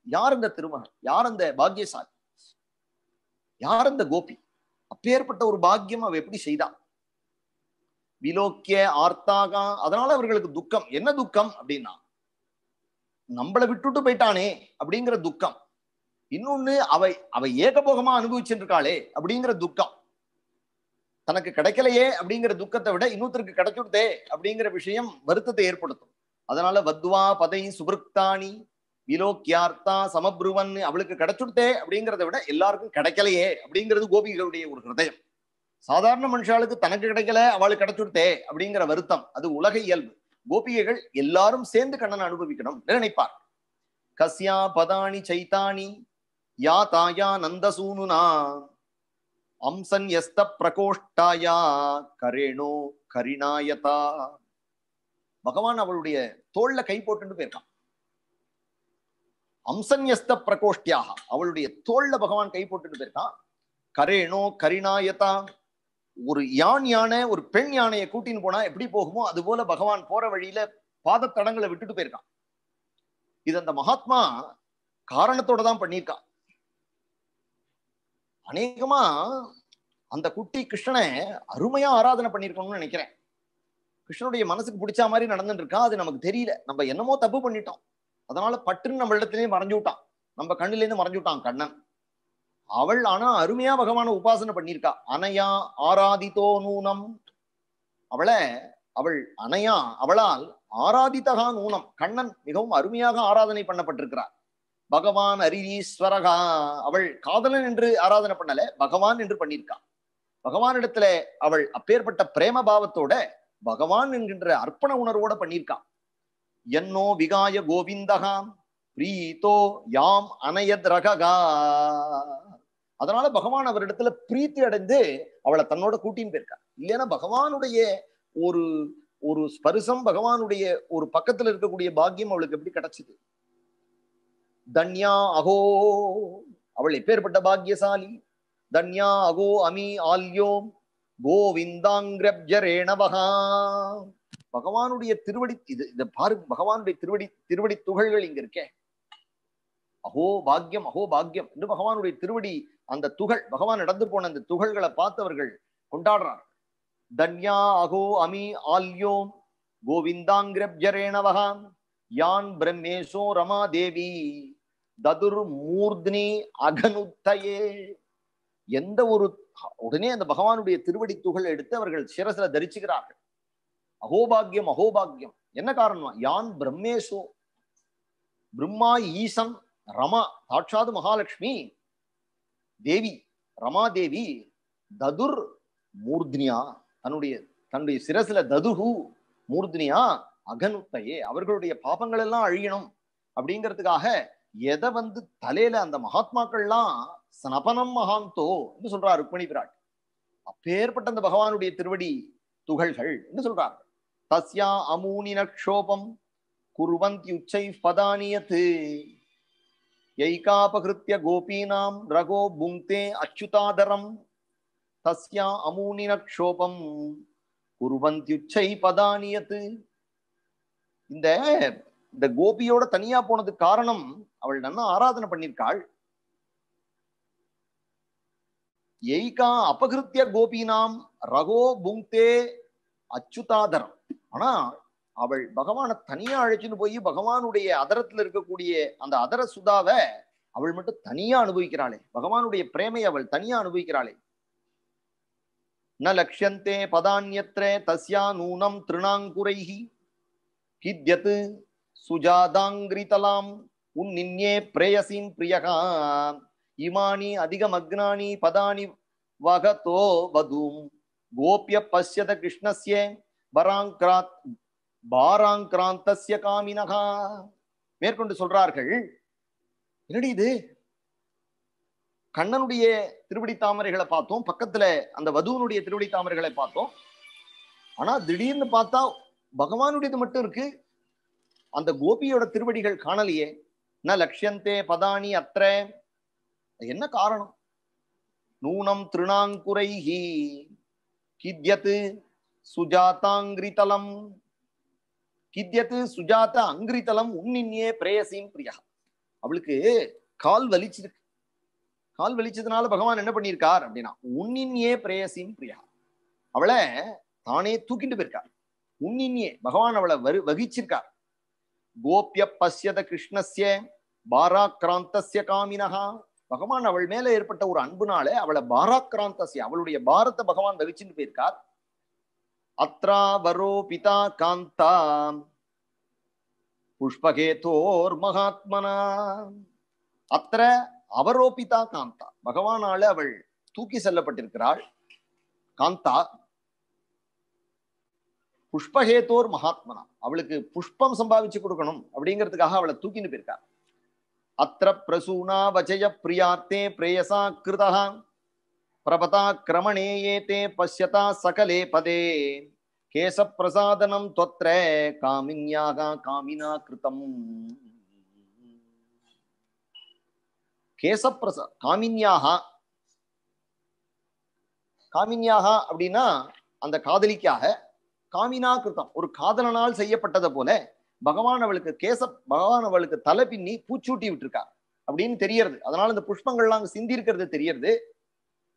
யார்? இந்த திருமகள் யார்? அந்த பாக்யசாலி யார்? அந்த கோபி. அப்பேற்பட்ட ஒரு பாக்கியம் அவ எப்படி செய்தான்? விலோக்கிய ஆர்த்தாக, அதனால அவர்களுக்கு துக்கம். என்ன துக்கம் அப்படின்னா, நம்மளை விட்டுட்டு போயிட்டானே அப்படிங்கிற துக்கம். இன்னொன்னு, அவை ஏகபோகமா அனுபவிச்சுட்டு இருக்காளே அப்படிங்கிற துக்கம். தனக்கு கிடைக்கலையே அப்படிங்கிற துக்கத்தை விட இன்னொருத்தருக்கு கிடைச்சுட்டே அப்படிங்கிற விஷயம் வருத்தத்தை ஏற்படுத்தும். அதனால வத்வா பதை சுபிருக்தானி விலோக்கியார்த்தா சமப்ருவன், அவளுக்கு கிடைச்சுட்டே அப்படிங்கிறத விட எல்லாருக்கும் கிடைக்கலையே அப்படிங்கிறது கோபிகளுடைய ஒரு ஹிருதயம். சாதாரண மனுஷாளுக்கு தனக்கு கிடைக்கல அவளுக்கு கிடைச்சுட்டே அப்படிங்கிற வருத்தம், அது உலக இயல்பு. கோபிகைகள் எல்லாரும் சேர்ந்து கண்ணனை அனுபவிக்கணும் நினைப்பார். கஸ்யா பதானி சைதானி யா தாயா நந்தசூனுனா அம்சன் எஸ்த பிரகோஷ்டாயா கரேணோ கரிணாயதா. பகவான் அவளுடைய தோல்ல கை போட்டுன்னு போயிருக்கான். அம்சன்யஸ்த பிரகோஷ்டியாக, அவளுடைய தோல்ல பகவான் கை போட்டுட்டு போயிருக்கான். கரேணோ கரிணாயதா, ஒரு யானை ஒரு பெண் யானையை கூட்டின்னு போனா எப்படி போகுமோ அது போல பகவான் போற வழியில பாதத்தடங்களை விட்டுட்டு போயிருக்கான். இது அந்த மகாத்மா காரணத்தோட தான் பண்ணியிருக்கான். அநேகமா அந்த குட்டி கிருஷ்ணனை அருமையா ஆராதனை பண்ணிருக்கணும்னு நினைக்கிறேன். கிருஷ்ணனுடைய மனசுக்கு பிடிச்ச மாதிரி நடந்துட்டு இருக்கா, அது நமக்கு தெரியல. நம்ம என்னமோ தப்பு பண்ணிட்டோம், அதனால பட்டுன்னு நம்ம இடத்துலயே மறைஞ்சு விட்டான், நம்ம கண்ணுல இருந்து மறைஞ்சு விட்டான் கண்ணன். அவள் ஆனா அருமையா பகவான உபாசனை பண்ணியிருக்கா. அனையா ஆராதித்தோ நூனம், அவள் அனையா, அவளால் ஆராதித்தகா நூனம், கண்ணன் மிகவும் அருமையாக ஆராதனை பண்ணப்பட்டிருக்கிறார். பகவான் அரிரீஸ்வரகா, அவள் காதலன் என்று ஆராதனை பண்ணல, பகவான் என்று பண்ணியிருக்கா. பகவானிடத்துல அவள் அப்பேற்பட்ட பிரேம பாவத்தோட பகவான் என்கின்ற அர்ப்பண உணர்வோட பண்ணியிருக்கான். என்னோ விகாய கோவிந்தகா பிரீத்தோ யாம் அனயத் ரககா. அதனால பகவான் அவரிடத்துல பிரீத்தி அடைந்து அவளை தன்னோட கூட்டின்னு போயிருக்கா. இல்லைன்னா பகவானுடைய ஒரு ஒரு ஸ்பரிசம், பகவானுடைய ஒரு பக்கத்துல இருக்கக்கூடிய பாக்கியம் அவளுக்கு எப்படி கிடைச்சது? தன்யா அகோ, அவள் எப்பேற்பட்ட பாக்கியசாலி. தன்யா அகோ அமி ஆல்யோம் கோவிந்தாங்கிரப்ஜரேணவகா. பகவானுடைய திருவடி, இதை பாருங்க, பகவானுடைய திருவடி துகள்கள் இங்க இருக்கே. அஹோ பாக்கியம் அஹோ பாக்கியம் என்று பகவானுடைய திருவடி அந்த துகள், பகவான் நடந்து போன அந்த துகள்களை பார்த்தவர்கள் கொண்டாடுறார். தன்யா அகோ அமி ஆல்யோம் கோவிந்தாங்கிரப்ஜரேணவகாம் யான் பிரம்மேசோ ரமா தேவி ததுர் மூர்த்னி அகனுத்தயே. எந்த ஒரு உடனே அந்த பகவானுடைய திருவடி துகள் எடுத்து அவர்கள் சிரசில தரிச்சுக்கிறார்கள். அகோபாகியம் அகோபாகியம். என்ன காரணம்? யான் பிரம்மேசோ, பிரம்மா ஈசன், ரமா சாட்சாது மகாலட்சுமி தேவி ரமாதேவி ததுர் மூர்த்னியா, தன்னுடைய சிரசில ததுகு மூர்த்னியா அகனுத்தையே, அவர்களுடைய பாபங்கள் எல்லாம் அழியணும் அப்படிங்கிறதுக்காக எதை தலையில அந்த மகாத்மாக்கள்லாம் ஸ்னபனம் மகாந்தோ என்று சொல்றார் ருக்மிணி பிராட். அப்பேற்பட்ட அந்த பகவானுடைய திருவடி துகள்கள் என்று சொல்றார். தஸ்யா அமூனி நக்ஷோபம் குர்வந்தி உச்சை பதானியத் யைகாபகிருத்ய கோபீனாம் ரகோ புங்க்தே அச்சுதாதரம். தஸ்யா அமூனி நக்ஷோபம் குர்வந்தி உச்சை பதானியத். இந்த கோபியோட தனியா போனதுக்கு காரணம் அவள் நல்லா ஆராதனை பண்ணிருக்காள். எய்கா அபகிருத்திய கோபினாம் ரகோ புங்க்தே அச்சுதாதரம். ஆனா அவள் பகவானை தனியா அழைச்சுன்னு போய் பகவானுடைய அதரத்துல இருக்கக்கூடிய அந்த அதர சுதாவை அவள் மட்டும் தனியா அனுபவிக்கிறாளே, பகவானுடைய பிரேமை அவள் தனியா அனுபவிக்கிறாளே. ந லக்ஷ்யந்தே பதான்யத்ரே தஸ்யா நூனம் திருணாங்குரைஹி கித்யத் சுஜாதாங்கிரிதலாம் உன்னின்யே பிரேயசீம் பிரியகா இமானி அதிகமக்னானி பதானி வகதோ வதூம் கோப்ய பஷ்யத கிருஷ்ணஸ்ய பாராங்கிராந்தஸ்ய காமினகா. மேற்கொண்டு சொல்றார்கள், என்னடி இது, கண்ணனுடைய திருவடி தாமரைகளை பார்த்தோம், பக்கத்துல அந்த வதுவனுடைய திருவடி தாமரைகளை பார்த்தோம், ஆனா திடீர்னு பார்த்தா பகவானுடையது மட்டும் இருக்கு, அந்த கோபியோட திருவடிகள் காணலையே. ந லக்ஷ்யந்தே பதானி அத்ர. என்ன காரணம்? நூனம் திருணாங்குரைஹி கித்யத் சுஜாதாங்கிரிதலம். கித்யத் சுஜாதா அங்கிரிதலம் உன்னின்யே பிரேயசீம் பிரியா. அவளுக்கு கால் வலிச்சிருக்கு. கால் வலிச்சதுனால பகவான் என்ன பண்ணியிருக்கார் அப்படின்னா உன்னின்யே பிரேயசீம் பிரியா, அவளை தானே தூக்கிட்டு போயிருக்கார். உன்னின்யே பகவான் அவளை வகிச்சிருக்கார். கோப்ய பஷ்யத கிருஷ்ணஸ்ய பாராக்கிராந்தஸ்ய காமினகா. பகவான் அவள் மேல ஏற்பட்ட ஒரு அன்புனாலே அவளை பாராக்கிராந்தஸ்ய, அவளுடைய பாரத்தை பகவான் வகிச்சுட்டு போயிருக்கார். அத்ரா வரோ பிதா காந்தா புஷ்பகேதோர் மகாத்மனா. அத்திர அவரோபிதா காந்தா, பகவானால அவள் தூக்கி செல்லப்பட்டிருக்கிறாள். காந்தா புஷ்பகேதோர் மகாத்மனா, அவளுக்கு புஷ்பம் சம்பாதிச்சு கொடுக்கணும் அப்படிங்கிறதுக்காக அவளை தூக்கின்னு போயிருக்கார். அத்திர பிரசூனா வஜய பிரியார்த்தே பிரேயசா கிருதா பிரபதா கிரமணே ஏதே பஷ்யதா சகலே பதே கேச பிரசாதனம் தொத்ர காமின்யாக காமினா கிருதம். கேசப்பிரசா காமின்யாக, காமின்யாக அப்படின்னா அந்த காதலிக்காக, காமினா கிருதம் ஒரு காதலனால் செய்யப்பட்டதை போல பகவான் அவளுக்கு தலை பின்னி பூச்சூட்டி விட்டுருக்கா அப்படின்னு தெரியறது. அதனால இந்த புஷ்பங்கள்லாம் அங்க சிந்தி இருக்கிறது தெரியறது.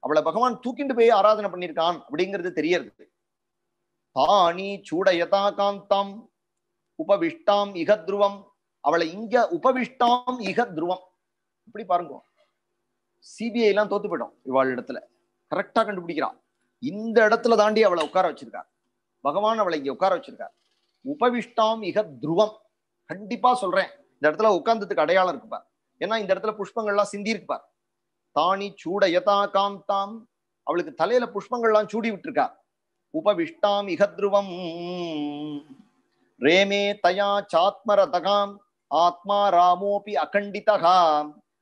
அவளை பகவான் தூக்கிட்டு போய் ஆராதனை பண்ணியிருக்கான் அப்படிங்கிறது தெரியறது. தானி சூடயதா காந்தாம் உபவிஷ்டாம் இக துருவம். அவளை இங்க உபவிஷ்டாம் இக துருவம். இப்படி பாருங்க, சிபிஐ எல்லாம் தோத்து போயிடும் இவாள் இடத்துல. கரெக்டா கண்டுபிடிக்கிறான். இந்த இடத்துல தாண்டி அவளை உட்கார வச்சிருக்கார் பகவான், அவளை இங்க உட்கார வச்சிருக்கார். உபவிஷ்டாம் இக துருவம். கண்டிப்பா சொல்றேன், இந்த இடத்துல உட்கார்ந்ததுக்கு அடையாளம் இருக்குப்பார். ஏன்னா இந்த இடத்துல புஷ்பங்கள்லாம் சிந்தி இருக்குப்பார். தானி சூடயதா காந்தாம், அவளுக்கு தலையில புஷ்பங்கள்லாம் சூடி விட்டுருக்கா. உபவிஷ்டாம் இக துருவம் ரேமே தயா சாத்மரதகாம் ஆத்மா ராமோபி அகண்டிதகா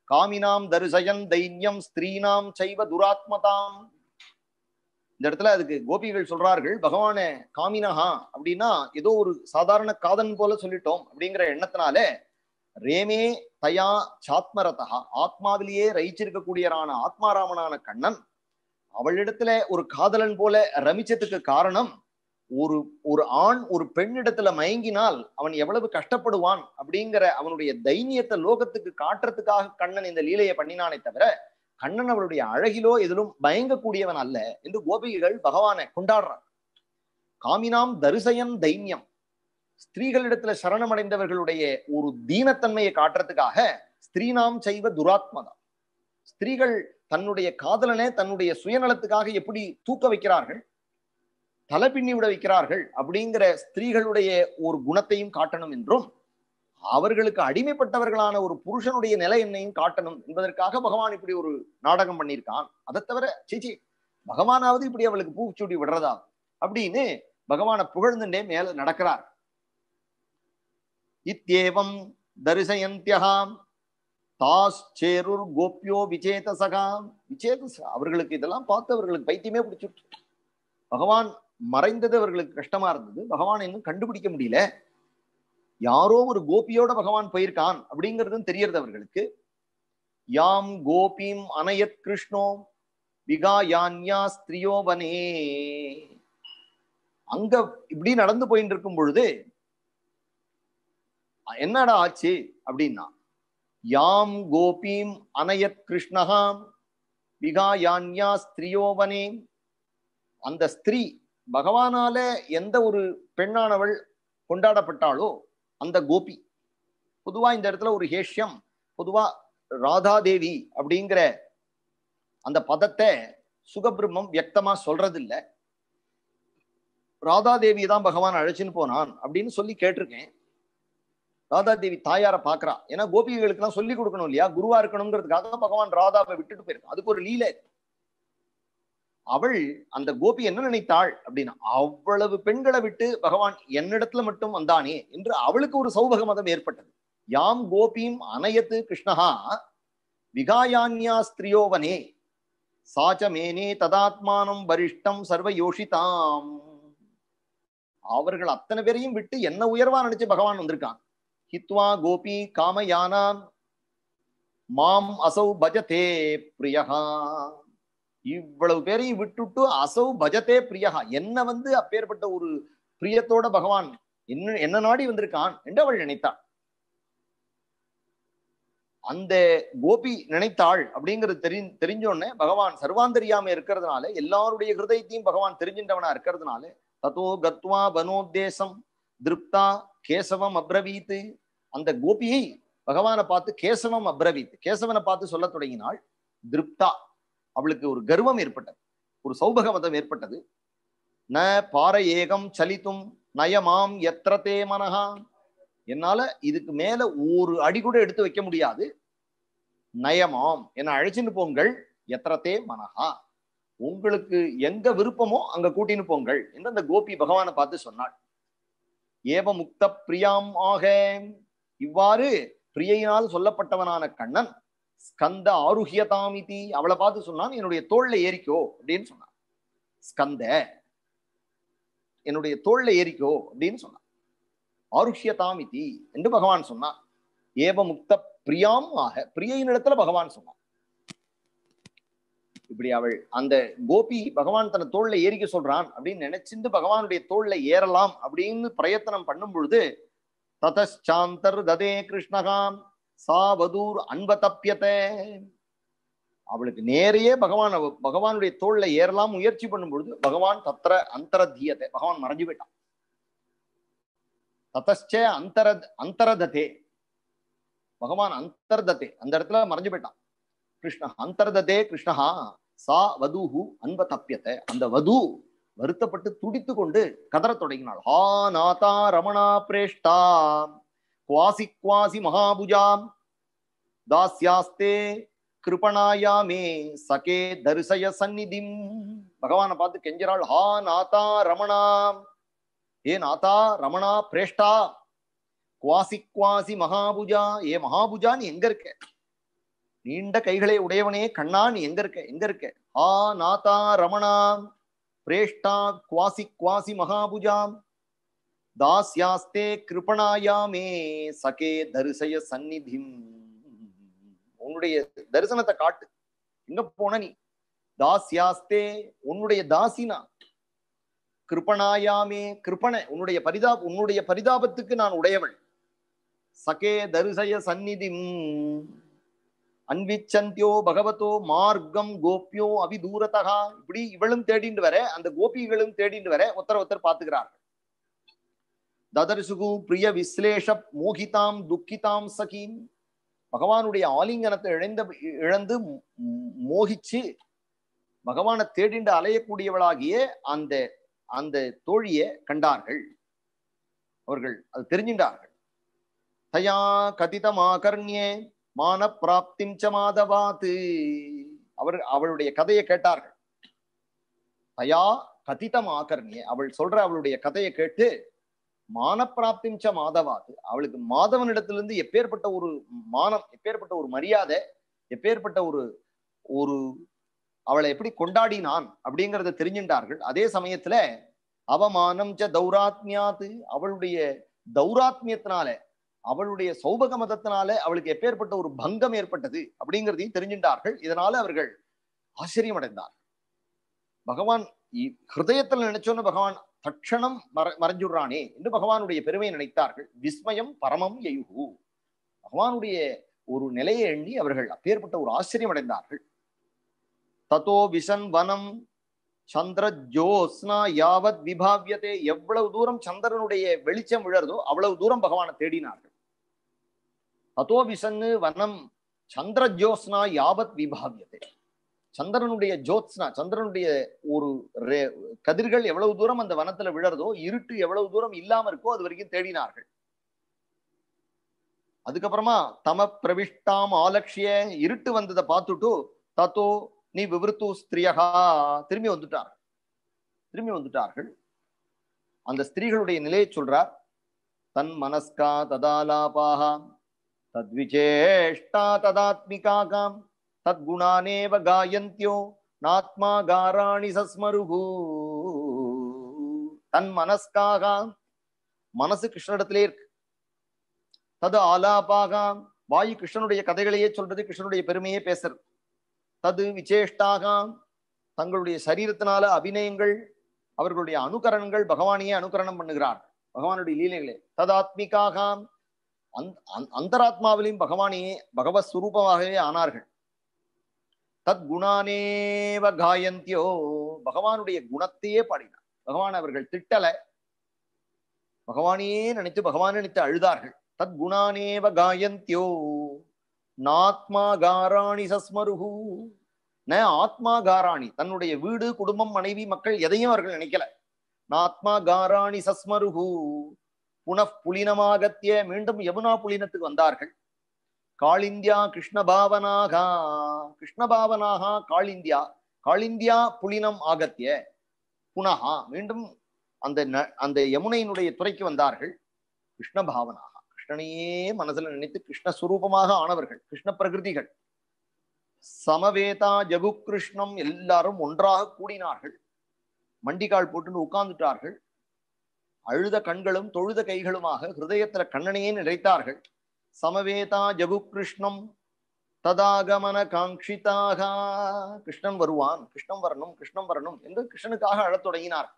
காமினாம் தரிசயன் தைன்யம் ஸ்திரீனாம் சைவ துராத்மதாம். இந்த இடத்துல அதுக்கு கோபிகள் சொல்றார்கள், பகவான காமினஹா அப்படின்னா ஏதோ ஒரு சாதாரண காதன் போல சொல்லிட்டோம் அப்படிங்கிற எண்ணத்தினால ரேமே தயா சாத்மரதகா, ஆத்மாவிலேயே ரயிச்சிருக்கக்கூடியரான ஆத்மாராமனான கண்ணன் அவளிடத்துல ஒரு காதலன் போல ரமிச்சதுக்கு காரணம், ஒரு ஆண் ஒரு பெண்ணிடத்துல மயங்கினால் அவன் எவ்வளவு கஷ்டப்படுவான் அப்படிங்கிற அவனுடைய தைரியத்தை லோகத்துக்கு காட்டுறதுக்காக கண்ணன் இந்த லீலையை பண்ணினானே தவிர கண்ணன் அவளுடைய அழகிலோ எதிலும் பயங்கக்கூடியவன் அல்ல என்று கோபிகைகள் பகவானை கொண்டாடுறான். காமினாம் தரிசயன் தைன்யம், ஸ்திரீகளிடத்துல சரணமடைந்தவர்களுடைய ஒரு தீனத்தன்மையை காட்டுறதுக்காக ஸ்திரீனாம் செய்வ துராத்மதா, ஸ்திரீகள் தன்னுடைய காதலனை தன்னுடைய சுயநலத்துக்காக எப்படி தூக்க வைக்கிறார்கள், தலை பின்னி விட வைக்கிறார்கள் அப்படிங்கிற ஸ்திரீகளுடைய ஒரு குணத்தையும் காட்டணும் என்றும், அவர்களுக்கு அடிமைப்பட்டவர்களான ஒரு புருஷனுடைய நிலை என்னையும் காட்டணும் என்பதற்காக பகவான் இப்படி ஒரு நாடகம் பண்ணியிருக்கான். அதை தவிர சீச்சி பகவானாவது இப்படி அவளுக்கு பூச்சூடி விடுறதா அப்படின்னு பகவானை புகழ்ந்துட்டே மேல நடக்கிறார். இத்யேவம் தரிசயந்தியகாம் தாஸ் சேருர் கோப்யோ விசேதசகாம். விசேதசகா, அவர்களுக்கு இதெல்லாம் பார்த்து அவர்களுக்கு பைத்தியமே பிடிச்சிட்டு, பகவான் மறைந்தது அவர்களுக்கு கஷ்டமா இருந்தது. பகவான் இன்னும் கண்டுபிடிக்க முடியல, யாரோ ஒரு கோபியோட பகவான் போயிருக்கான் அப்படிங்கிறதும் தெரியறது அவர்களுக்கு. யாம் கோபிம் அனயத் கிருஷ்ணோ விகாயான்யா ஸ்திரியோவனே. அங்க இப்படி நடந்து போயிட்டு இருக்கும் பொழுது என்னடா ஆச்சு அப்படின்னா, யாம் கோபிம் அனயத் கிருஷ்ணகாம் விகாயான்யா ஸ்திரியோவனே. அந்த ஸ்திரீ பகவானால எந்த ஒரு பெண்ணானவள் கொண்டாடப்பட்டாளோ அந்த கோபி, பொதுவா இந்த இடத்துல ஒரு ஹேஷ்யம், பொதுவா ராதாதேவி அப்படிங்கிற அந்த பதத்தை சுகபிரம்மம் வியக்தமா சொல்றது இல்ல. ராதாதேவி தான் பகவான் அழைச்சின்னு போனான் அப்படின்னு சொல்லி கேட்டிருக்கேன். ராதாதேவி தாயார பாக்குறா, ஏன்னா கோபிகளுக்கு எல்லாம் சொல்லி கொடுக்கணும் இல்லையா, குருவா இருக்கணுங்கிறதுக்காக பகவான் ராதாவை விட்டுட்டு போயிருக்கான். அதுக்கு ஒரு லீலை. அவள் அந்த கோபி என்ன நினைத்தாள் அப்படின்னா, அவ்வளவு பெண்களை விட்டு பகவான் என்னிடத்துல மட்டும் வந்தானே என்று அவளுக்கு ஒரு சௌபக மதம் ஏற்பட்டது. யாம் கோபிம் அனயத்து கிருஷ்ணஹா விகாயான்யா ஸ்திரியோவனே சாச்சமேனே ததாத்மானம் வரிஷ்டம் சர்வ யோஷிதாம். அவர்கள் அத்தனை பேரையும் விட்டு என்ன உயர்வா நினைச்சு பகவான் வந்திருக்கான். ஹித்வா கோபி காமயானாம் மாம் அசௌ பஜதே பிரியஹா. இவ்வளவு பேரையும் விட்டுட்டு அசௌ பஜதே பிரியஹா, என்ன அப்பேற்பட்ட ஒரு பிரியத்தோட பகவான் என்ன நாடி வந்திருக்கான் என்று அவள் நினைத்தாள். அந்த கோபி நினைத்தாள் அப்படிங்கிறது தெரிஞ்சோடனே பகவான் சர்வாந்தரியாம இருக்கிறதுனால, எல்லாருடைய ஹிருதயத்தையும் பகவான் தெரிஞ்சின்றவனா இருக்கிறதுனால, ததோ கத்வா வனோத்தேசம் திருப்தா கேசவம் அப்ரவீத். அந்த கோபியை பகவானை பார்த்து கேசவம் அப்ரவீத், கேசவனை பார்த்து சொல்ல தொடங்கினாள். திருப்தா, அவளுக்கு ஒரு கர்வம் ஏற்பட்டது, ஒரு சௌபக மதம் ஏற்பட்டது. ந பார ஏகம் சலித்தும் நயமாம் எத்திரதே மனஹா. என்னால இதுக்கு மேல ஒரு அடி கூட எடுத்து வைக்க முடியாது. நயமாம், என்ன அழைச்சின்னு போங்கள். எத்திரதே மனஹா, உங்களுக்கு எங்க விருப்பமோ அங்க கூட்டின்னு போங்கள் என்று அந்த கோபி பகவானை பார்த்து சொன்னாள். ஏவ முக்த பிரியாம் ஆக, இவ்வாறு பிரியையினால் சொல்லப்பட்டவனான கண்ணன் ஸ்கந்த ஆருஹியதாமிதி, அவளை பார்த்து சொன்னான், என்னுடைய தோல்ல ஏறிக்கோ அப்படின்னு சொன்னான். ஸ்கந்த, என்னுடைய தோல்ல ஏறிக்கோ அப்படின்னு சொன்னான். ஆருஹியதாமிதி என்று பகவான் சொன்னான். ஏவ முக்த பிரியாம் ஆக, பிரியையின் இடத்துல பகவான் சொன்னான். இப்படி அவள் அந்த கோபி பகவான் தன்னை தோல்ல ஏறிக்க சொல்றான் அப்படின்னு நினைச்சிருந்து பகவானுடைய தோல்ல ஏறலாம் அப்படின்னு பிரயத்தனம் பண்ணும் பொழுது, ததச்சாந்தர் ததே கிருஷ்ணகாம் சாவதூர் அன்பதப்பியதே. அவளுக்கு நேரையே பகவானுடைய தோல்ல ஏறலாம் முயற்சி பண்ணும் பொழுது பகவான் தத்திர அந்தரதீயத்தை, பகவான் மறைஞ்சு போயிட்டான். ததச்சே அந்தரதே, பகவான் அந்தர்தத்தே, அந்த இடத்துல மறைஞ்சு போயிட்டான். கிருஷ்ண அந்தர்ததே கிருஷ்ணஹா சா வதூஹு அன்பதப்பியதே. அந்த வது வருத்தப்பட்டு துடித்து கொண்டு கதற தொடங்கினாள். ஹா நாதா ரமணா பிரேஷ்டா குவாசி குவாசி மகாபுஜாம் தாஸ்யாஸ்தே கிருபணாயாமே சகே தரிசய சந்நிதிம். பகவானை பார்த்து கெஞ்சிராள். ஹா நாதா ரமணா, ஏ நாதா ரமணா பிரேஷ்டா குவாசி குவாசி மகாபுஜா, ஏ மகாபுஜா நீ எங்க இருக்க, நீண்ட கைகளை உடையவனே கண்ணா நீ எங்க இருக்க, எங்க இருக்க. ஹா நாதா ரமணா பிரேஷ்டா குவாசி குவாசி மகாபுஜாம் தாஸ்யாஸ்தே கிருபணாயாமே சகே தரிசய சந்நிதிம். உன்னுடைய தரிசனத்தை காட்டு, எங்க போன நீ. தாஸ்யாஸ்தே, உன்னுடைய தாசினா. கிருபணாயாமே, கிருபண உன்னுடைய பரிதாபத்துக்கு நான் உடையவள். சகே தரிசய சந்நிதிம் அன்விச்சந்தியோ பகவதோ மார்க்கம் கோபியோ அபிதூரதகா. இப்படி இவளும் தேடிண்டு வர, அந்த கோபிகளும் தேடிண்டு வர ஒருத்தர் பாத்துக்கிறார்கள். ததர்சுகு பிரிய விஸ்லேஷ மோகிதாம் துக்கிதாம் சகீம். பகவானுடைய ஆலிங்கனத்தை இழந்து மோகிச்சு பகவானை தேடிண்டு அலையக்கூடியவளாகிய அந்த அந்த தோழியை கண்டார்கள். அவர்கள் அது தெரிஞ்சின்றார்கள். தயா கதிதமாகர்ணியே மான பிராப்திம் ச மாதவாத். அவளுடைய கதையை கேட்டார்கள். தயா கதிதமாகர்ணியே, அவள் சொல்ற அவளுடைய கதையை கேட்டு மானப்பிராப்திம் ச மாதவாத், அவளுக்கு மாதவனிடத்திலிருந்து எப்பேற்பட்ட ஒரு மானம், எப்பேற்பட்ட ஒரு மரியாதை, எப்பேற்பட்ட ஒரு ஒரு அவளை எப்படி கொண்டாடினான் அப்படிங்கறத தெரிஞ்சின்றார்கள். அதே சமயத்துல அவமானம் ச தௌராத்மியாத், அவளுடைய தௌராத்மியத்தினால, அவளுடைய சௌபக மதத்தினால அவளுக்கு எப்பேற்பட்ட ஒரு பங்கம் ஏற்பட்டது அப்படிங்கிறதையும் தெரிஞ்சின்றார்கள். இதனால அவர்கள் ஆச்சரியம் அடைந்தார். பகவான் ஹிருதயத்தில் நினைச்சோன்னு பகவான் தட்சணம் மறைஞ்சுடுறானே என்று பகவானுடைய பெருமையை நினைத்தார்கள். விஸ்மயம் பரமம் யயுகு, பகவானுடைய ஒரு நிலையை எண்ணி அவர்கள் அப்பேற்பட்ட ஒரு ஆச்சரியம் அடைந்தார்கள். ததோ விசன் வனம் சந்திர ஜோஸ்னா யாவத் விபாவியதே, எவ்வளவு தூரம் சந்திரனுடைய வெளிச்சம் விழறதோ அவ்வளவு தூரம் பகவானை தேடினார்கள். ததோ விசன்னு வனம் சந்திர ஜோஸ்னா யாவத் விபாவியதே, சந்திரனுடைய ஜோத்ஸ்னா, சந்திரனுடைய ஒரு கதிர்கள் எவ்வளவு தூரம் அந்த வனத்துல விழறதோ, இருட்டு எவ்வளவு தூரம் இல்லாம இருக்கோ அது வரைக்கும் தேடினார்கள். அதுக்கப்புறமா தம பிரவிஷ்டாம் ஆலட்சிய, இருட்டு வந்ததை பார்த்துட்டு தத்தோ நீ விவருத்து ஸ்திரியகா, திரும்பி வந்துட்டார்கள். அந்த ஸ்திரீகளுடைய நிலையை சொல்றார். தன் மனஸ்கா ததாலாபாஹா தத்விசேஷ்டா ததாத்மிகாகாம் தத்குணானேவ காயந்தியோ நாத்மா காராணி சஸ்மருகு. தன் மனஸ்காக, மனசு கிருஷ்ணனிடத்திலே இருக்கு. தது ஆலாபாக, வாயு கிருஷ்ணனுடைய கதைகளையே சொல்றது, கிருஷ்ணனுடைய பெருமையே பேசுறது. தது விசேஷ்டாக, தங்களுடைய சரீரத்தினால அபிநயங்கள், அவர்களுடைய அனுகரணங்கள், பகவானையே அனுகரணம் பண்ணுகிறார், பகவானுடைய லீலைகளே. ததாத்மிகாக, அந்தராத்மாவிலையும் பகவானையே பகவத் சுரூபமாகவே ஆனார்கள். தத் குணானேவ காயந்தியோ, பகவானுடைய குணத்தையே பாடினார். பகவான் அவர்கள் திட்டல, பகவானையே நினைத்து பகவானை நினைத்து அழுதார்கள். தத் குணானேவ காயந்தியோ நாத்மா காராணி சஸ்மருகு. ந ஆத்மா காராணி, தன்னுடைய வீடு குடும்பம் மனைவி மக்கள் எதையும் அவர்கள் நினைக்கல. நாத்மா காராணி சஸ்மருகு. புனః புலினமாகத்திய, மீண்டும் யமுனா புலினத்துக்கு வந்தார்கள். காளிந்தியா கிருஷ்ணபாவனாக, கிருஷ்ணபாவனாக காளிந்தியா, காளிந்தியா புலினம் ஆகத்திய புனகா, மீண்டும் அந்த யமுனையினுடைய துறைக்கு வந்தார்கள். கிருஷ்ணபாவனாக, கிருஷ்ணனையே மனசுல நினைத்து கிருஷ்ணஸ்வரூபமாக ஆனவர்கள், கிருஷ்ண பிரகிருதிகள். சமவேதா ஜகு கிருஷ்ணம், எல்லாரும் ஒன்றாக கூடினார்கள். மண்டிகால் போட்டு உட்கார்ந்துட்டார்கள். அழுத கண்களும் தொழுத கைகளுமாக ஹிருதயத்துல கண்ணனையே நினைத்தார்கள். சமவேதா ஜகு கிருஷ்ணம் ததாகமன காங்கிதாக, கிருஷ்ணன் வருவான், கிருஷ்ணன் வரணும், கிருஷ்ணன் வரணும் என்று கிருஷ்ணனுக்காக அழத் தொடங்கினார்.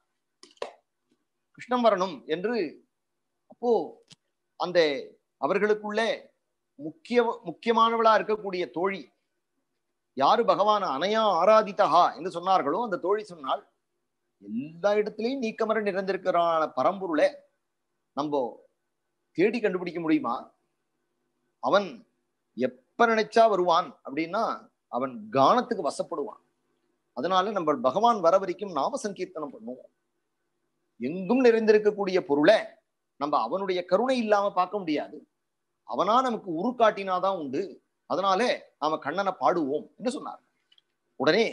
கிருஷ்ணன் வரணும் என்று. அப்போ அந்த அவர்களுக்குள்ளே முக்கியமானவளா இருக்கக்கூடிய தோழி யாரு பகவான அனையா ஆராதித்தகா என்று சொன்னார்களோ அந்த தோழி சொன்னால், எல்லா இடத்திலையும் நீக்கமர நிறைந்திருக்கிறான பரம்பொருளை நம்ம தேடி கண்டுபிடிக்க முடியுமா? அவன் எப்ப நினைச்சா வருவான் அப்படின்னா அவன் கானத்துக்கு வசப்படுவான். அதனால நம்ம பகவான் வர வரைக்கும் நாம சங்கீர்த்தனம் பண்ணுவோம். எங்கும் நிறைந்திருக்கக்கூடிய பொருளை நம்ம அவனுடைய கருணை இல்லாம பார்க்க முடியாது. அவனா நமக்கு உரு காட்டினாதான் உண்டு. அதனால நாம கண்ணனை பாடுவோம் என்று சொன்னார். உடனே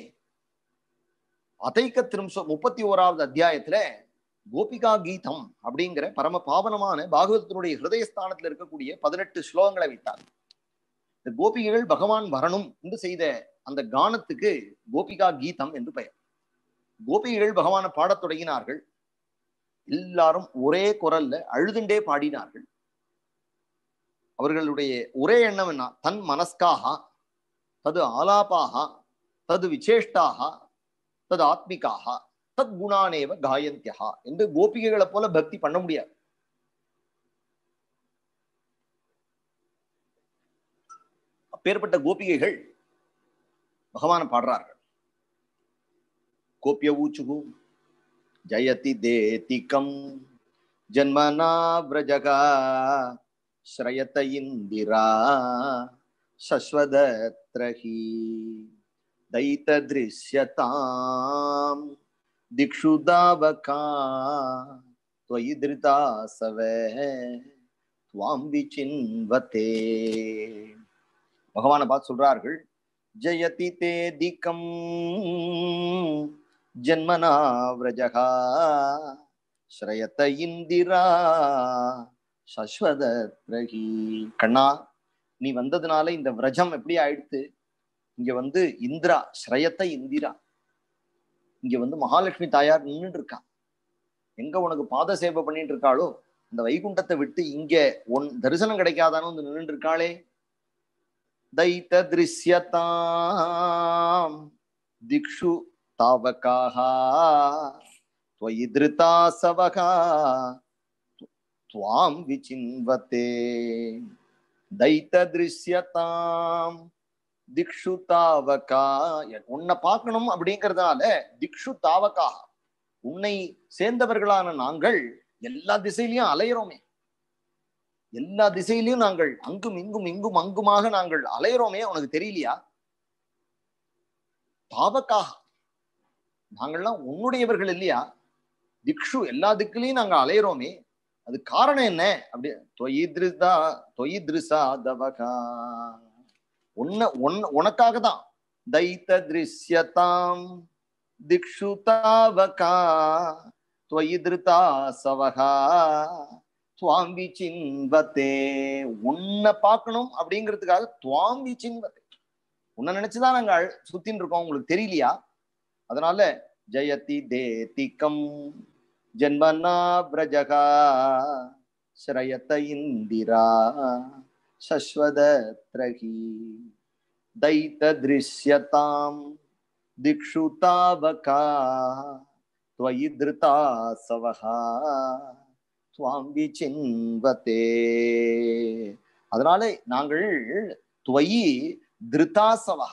அதைக்க 31வது அத்தியாயத்துல கோபிகா கீதம் அப்படிங்கிற பரம பாவனமான பாகவதத்தினுடைய ஹிருதயஸ்தானத்துல இருக்கக்கூடிய 18 ஸ்லோகங்களை வைத்தார். இந்த கோபிகைகள் பகவான் வரணும் என்று செய்த அந்த கானத்துக்கு கோபிகா கீதம் என்று பெயர். கோபிகைகள் பகவானை பாடத் தொடங்கினார்கள். எல்லாரும் ஒரே குரல்ல அழுதுண்டே பாடினார்கள். அவர்களுடைய ஒரே எண்ணம் என்ன? தன் மனஸ்காக தது ஆலாபாக தது விசேஷ்டாக தது ஆத்மிகாக தத் குணானேவ காயந்தியா என்று கோபிகைகளை போல பக்தி பண்ண முடியாது. அப்பேற்பட்ட கோபிகைகள் பகவானை பாடுறார்கள். கோபிய ஊச்சுகு ஜயதி தேதிகம் ஜன்மனா விரஜகா ஸ்ரயத இந்திரா சஸ்வதத்ரஹி தைத திருஷ்யதாம் திக்ஷு தாவகா त्वयि धृतासवे त्वां विचिन्वते. பகவானை பார்த்து சொல்றார்கள், ஜயதி தேதிகம் ஜன்மனா விரஜகா ஸ்ரயத இந்திரா சஸ்வதத்ரஹி. கண்ணா, நீ வந்ததுனால இந்த விரஜம் எப்படி ஆயிடுத்து? இங்க வந்து இந்திரா, ஸ்ரயத்த இந்திரா, இங்க வந்து மகாலட்சுமி தாயார் நின்றுட்டு இருக்கா. எங்க உனக்கு பாத சேவை பண்ணிட்டு இருக்காளோ இந்த வைகுண்டத்தை விட்டு இங்க உன் தரிசனம் கிடைக்காதானு வந்து நின்று இருக்காளே. தைத திருஷ்யதாம் திக்ஷு தாவகாஹா त्वयि धृतासवः त्वां विचिन्वते. தைத திருஷ்யதாம் திக்ஷு தாவகா, உன்னை பார்க்கணும் அப்படிங்கிறதுனால திக்ஷு தாவகா, உன்னை சேர்ந்தவர்களான நாங்கள் எல்லா திசையிலையும் அலையிறோமே, எல்லா திசையிலையும் நாங்கள் அங்கும் இங்கும் இங்கும் அங்குமாக நாங்கள் அலையிறோமே, உனக்கு தெரியலையா? தாவக்காக, நாங்கள்லாம் உன்னுடையவர்கள் இல்லையா? திக்ஷு, எல்லா திக்குலையும் நாங்க அலையிறோமே, அது காரணம் என்ன? அப்படி தொயி திருசா தவகா, உனக்காக தான். தைத்த திருஷ்யதாம் திக்ஷு தாவகா त्वयि धृतासवः त्वां विचिन्वते. உன்னை பார்க்கணும் அப்படிங்கிறதுக்காக त्वां विचिन्वते, உன்னை நினைச்சுதான் நாங்க சுத்தின்னு இருக்கோம், உங்களுக்கு தெரியலையா? அதனால ஜயதி தேதிகம் ஜன்மனா விரஜகா ஸ்ரயத இந்திரா சஸ்வதத்ரஹி தைத திருஷ்யதாம் திக்ஷு தாவகா त्वयि धृतासवः त्वां विचिन्वते. அதனால நாங்கள் त्वयि धृतासवः,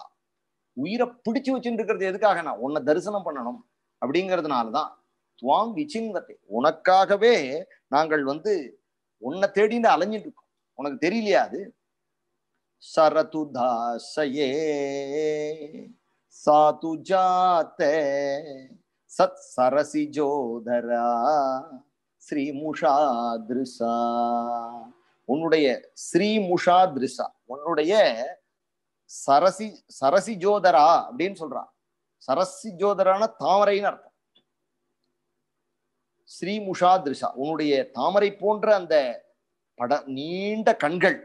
உயிரை பிடிச்சு வச்சுட்டு இருக்கிறது எதுக்காகனா உன்னை தரிசனம் பண்ணணும் அப்படிங்கிறதுனாலதான். त्वां विचिन्वते, உனக்காகவே நாங்கள் வந்து உன்னை தேடிந்து அலைஞ்சிட்டு இருக்கோம், உனக்கு தெரியலையா அது? சரது தாசயே சாது ஜாதே சத் சரசி ஜோதரா ஸ்ரீமுஷாத்ரிசா. உன்னுடைய ஸ்ரீமுஷாத்ரிசா, உன்னுடைய சரசி சரசி ஜோதரா அப்படின்னு சொல்றான். சரசி ஜோதரான தாமரைன்னு அர்த்தம். ஸ்ரீமுஷாத்ரிசா, உன்னுடைய தாமரை போன்ற அந்த நீண்ட கண்கள்.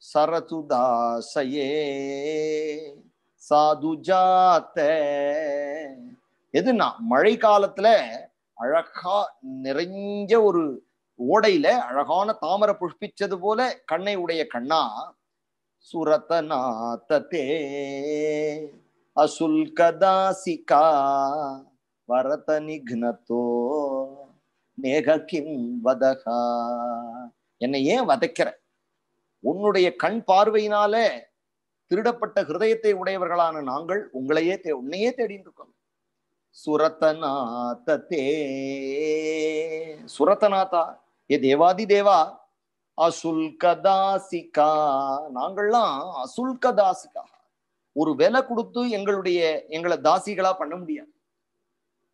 சரதுதாசயே சாதுஜாத்தே, எதுனா மழை காலத்துல அழகா நிறைஞ்ச ஒரு ஓடையில அழகான தாமரை புஷ்பிச்சது போல கண்ணை உடைய கண்ணா. சுரதநாதே அசுல்கதாசிகா வரத நிக்னதோ நேக கிம் வதகா. என்னை ஏன் வதைக்கிற? உன்னுடைய கண் பார்வையினால திருடப்பட்ட ஹிருதயத்தை உடையவர்களான நாங்கள் உன்னையே தேடிட்டு இருக்கோம். சுரதநாதே, சுரதநாதா, ஏ தேவாதி தேவா. அசுல்கதாசிகா, நாங்கள்லாம் அசுல்கதாசிகா, ஒரு விலை கொடுத்து எங்களை தாசிகளா பண்ண முடியாது.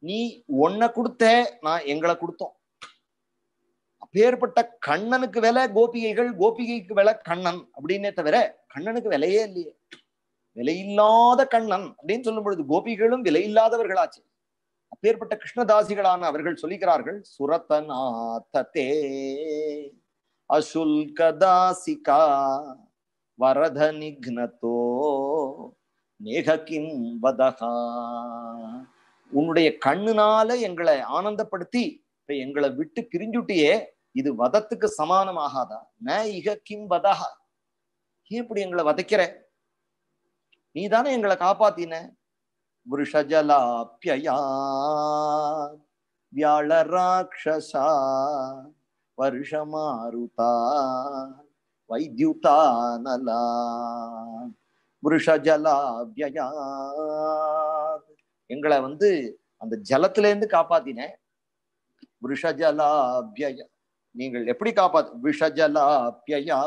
நீ உன்னை கொடுத்த, நான் எங்களை கொடுத்தோம். அப்பேற்பட்ட கண்ணனுக்கு விலை கோபிகைகள், கோபிகைக்கு விலை கண்ணன் அப்படின்னே தவிர கண்ணனுக்கு விலையே இல்லையே. விலையில்லாத கண்ணன் அப்படின்னு சொல்லும் பொழுது கோபிகளும் விலையில்லாதவர்களாச்சு. அப்பேற்பட்ட கிருஷ்ணதாசிகளான அவர்கள் சொல்லிக்கிறார்கள், சுரதநாதே அசுல்கதாசிகா வரத நிக்னதோ நேக கிம் வதகா. உன்னுடைய கண்ணுனால எங்களை ஆனந்தப்படுத்தி இப்ப எங்களை விட்டு பிரிஞ்சுட்டியே, இது வதத்துக்கு சமானமாகாதா? ந இக கிம் வதஹா, ஏன் இப்படி எங்களை வதைக்கிற? நீ தானே எங்களை காப்பாத்தின. விருஷஜலாப்யயா வியாழ ராட்சசா வருஷமாருதா வைத்யுதா நலா. விருஷஜலாப்யயா, எங்களை வந்து அந்த ஜலத்துல இருந்து காப்பாத்தின. விஷஜலாபிய, நீங்கள் எப்படி காப்பாத்து? விஷஜலாபியா,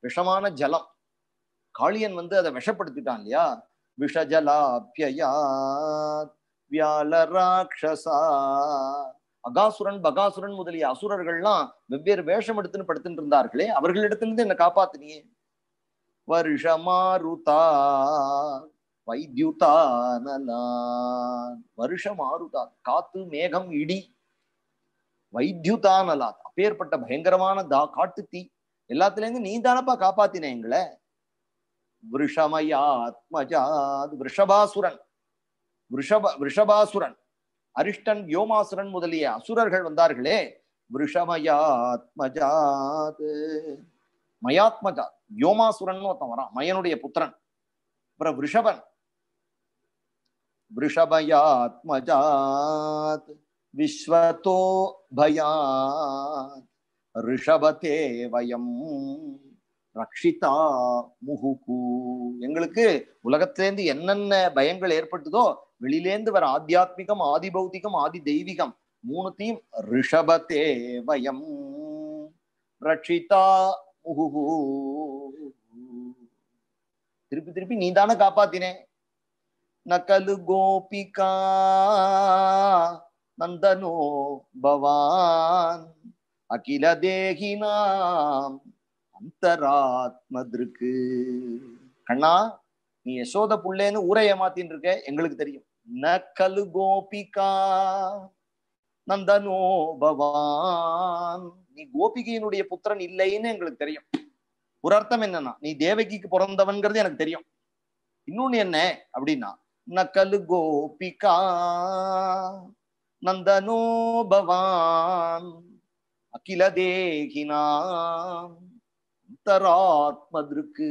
விஷமான ஜலம், காளியன் வந்து அதை விஷப்படுத்திட்டான் இல்லையா? விஷஜலாபியா வியால ராட்சசா, அகாசுரன் பகாசுரன் முதலிய அசுரர்கள்லாம் வெவ்வேறு வேஷம் எடுத்துன்னு படுத்துட்டு இருந்தார்களே, அவர்களிடத்திலிருந்து என்ன காப்பாத்தினியே. வருஷமாருதா வைத்யுதா நலான், வருஷமாருதா காத்து மேகம் இடி, வைத்யுதா நலான் அப்பேற்பட்ட பயங்கரமான காட்டு தீ, எல்லாத்துல இருந்து நீ தானப்பா காப்பாத்தின எங்களை. விஷமயாத்மஜாத், விஷபாசுரன், விஷபாசுரன், அரிஷ்டன் யோமாசுரன் முதலிய அசுரர்கள் வந்தார்களே, விஷமயாத்மஜாத், மயாத்மஜா யோமாசுரன் ஒருத்தன் வரான், மயனுடைய புத்திரன். அப்புறம் விஷபன், விஷபயாத்மஜாத் விஸ்வதோ பயாத் ரிஷபதே வயம் ரக்ஷிதா முகுகு, எங்களுக்கு உலகத்திலேருந்து என்னென்ன பயங்கள் ஏற்பட்டதோ, வெளியிலேந்து வர ஆத்தியாத்மிகம், ஆதி பௌத்திகம், ஆதி தெய்வீகம் மூணுத்தையும் ரிஷபதே வயம் ரக்ஷிதா முகுகு, திருப்பி திருப்பி நீ தானே காப்பாத்தினே. நகலு கோபிகா நந்தனோ பவான் அகில தேகினாம் அந்தராத்மதிருக்கு, கண்ணா நீ யசோத புள்ளேன்னு ஊரை ஏமாத்தின்னு இருக்க, எங்களுக்கு தெரியும். நகலு கோபிகா நந்தனோ பவான், நீ கோபிகையினுடைய புத்திரன் இல்லைன்னு எங்களுக்கு தெரியும். ஒரு அர்த்தம் என்னன்னா, நீ தேவகிக்கு பிறந்தவன்கிறது எனக்கு தெரியும். இன்னொன்னு என்ன அப்படின்னா, நகலு கோபிகா நந்தனோ பவான் அகில தேகினாம் அந்தராத்மதிருக்கு,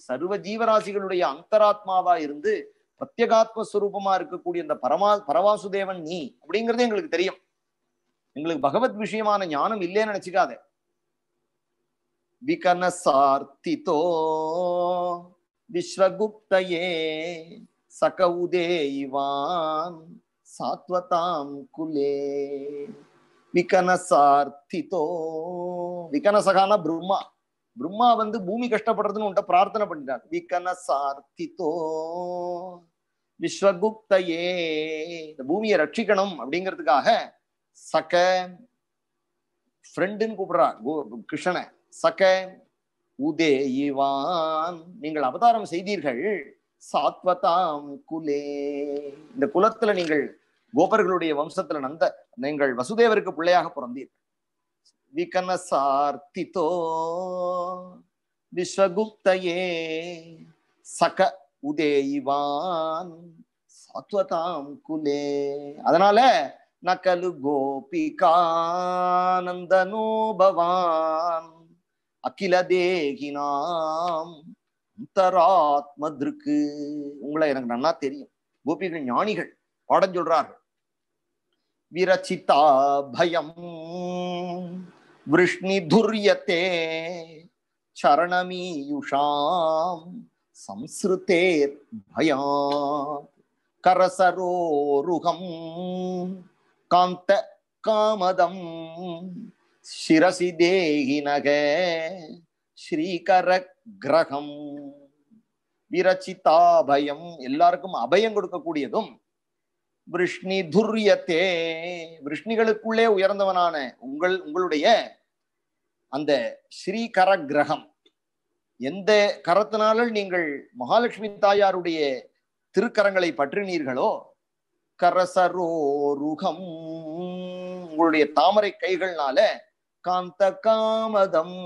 சர்வ ஜீவராசிகளுடைய அந்தராத்மாவா இருந்து பிரத்யேகாத்ம ஸ்வரூபமா இருக்கக்கூடிய அந்த பரவாசுதேவன் நீ அப்படிங்கிறது எங்களுக்கு தெரியும். எங்களுக்கு பகவத் விஷயமான ஞானம் இல்லைன்னு நினைச்சுக்காத. விகனசார்த்திதோ விஸ்வகுப்தயே சகவுதேவான் சாத்வதாம் குலே, விகனசார்த்திதோ, விகனசகான பிரம்மா, பிரம்மா வந்து பூமி கஷ்டப்படுறதுன்னு உன்ட்ட பிரார்த்தனை பண்ணிட்டார். விகனசார்த்திதோ விஸ்வகுப்தயே, இந்த பூமியை ரட்சிக்கணும் அப்படிங்கிறதுக்காக சக ஃப்ரெண்டுன்னு கூப்பிடுறா கிருஷ்ணனை. சக உதேயிவான், நீங்கள் அவதாரம் செய்தீர்கள். சாத்வதாம் குலே, இந்த குலத்துல நீங்கள் கோபர்களுடைய வம்சத்துல நீங்கள் வசுதேவருக்கு பிள்ளையாக பிறந்தீர்கள். விகனசார்த்திதோ விஸ்வகுப்தயே சக உதேயிவான் சாத்வதாம் குலே, அதனால நகலு கோபிகானந்தனோ பவான் அகில தேகினாம் அந்தராத்மதிருக்கு, உங்களை எனக்கு நன்னா தெரியும். கோபிகள் ஞானிகள் பாடம் சொல்றார்கள். விரச்சிதா பயம் விருஷ்ணி துர்யத்தே சரணமீயுஷாம் சம்ஸ்ருதேர் பயாத் கரசரோருகம் காந்த காமதம் சிரசி தேகினக ஸ்ரீகர கிரகம். விரச்சிதா பயம், எல்லாருக்கும் அபயம் கொடுக்கக்கூடியதும், விருஷ்ணி துர்யத்தே, விருஷ்ணிகளுக்குள்ளே உயர்ந்தவனான உங்களுடைய அந்த ஸ்ரீகர கிரகம், எந்த கரத்தினால நீங்கள் மகாலட்சுமி தாயாருடைய திருக்கரங்களை பற்றினீர்களோ, கரசரோருகம், உங்களுடைய தாமரை கைகள்னால, காந்த காமதம்,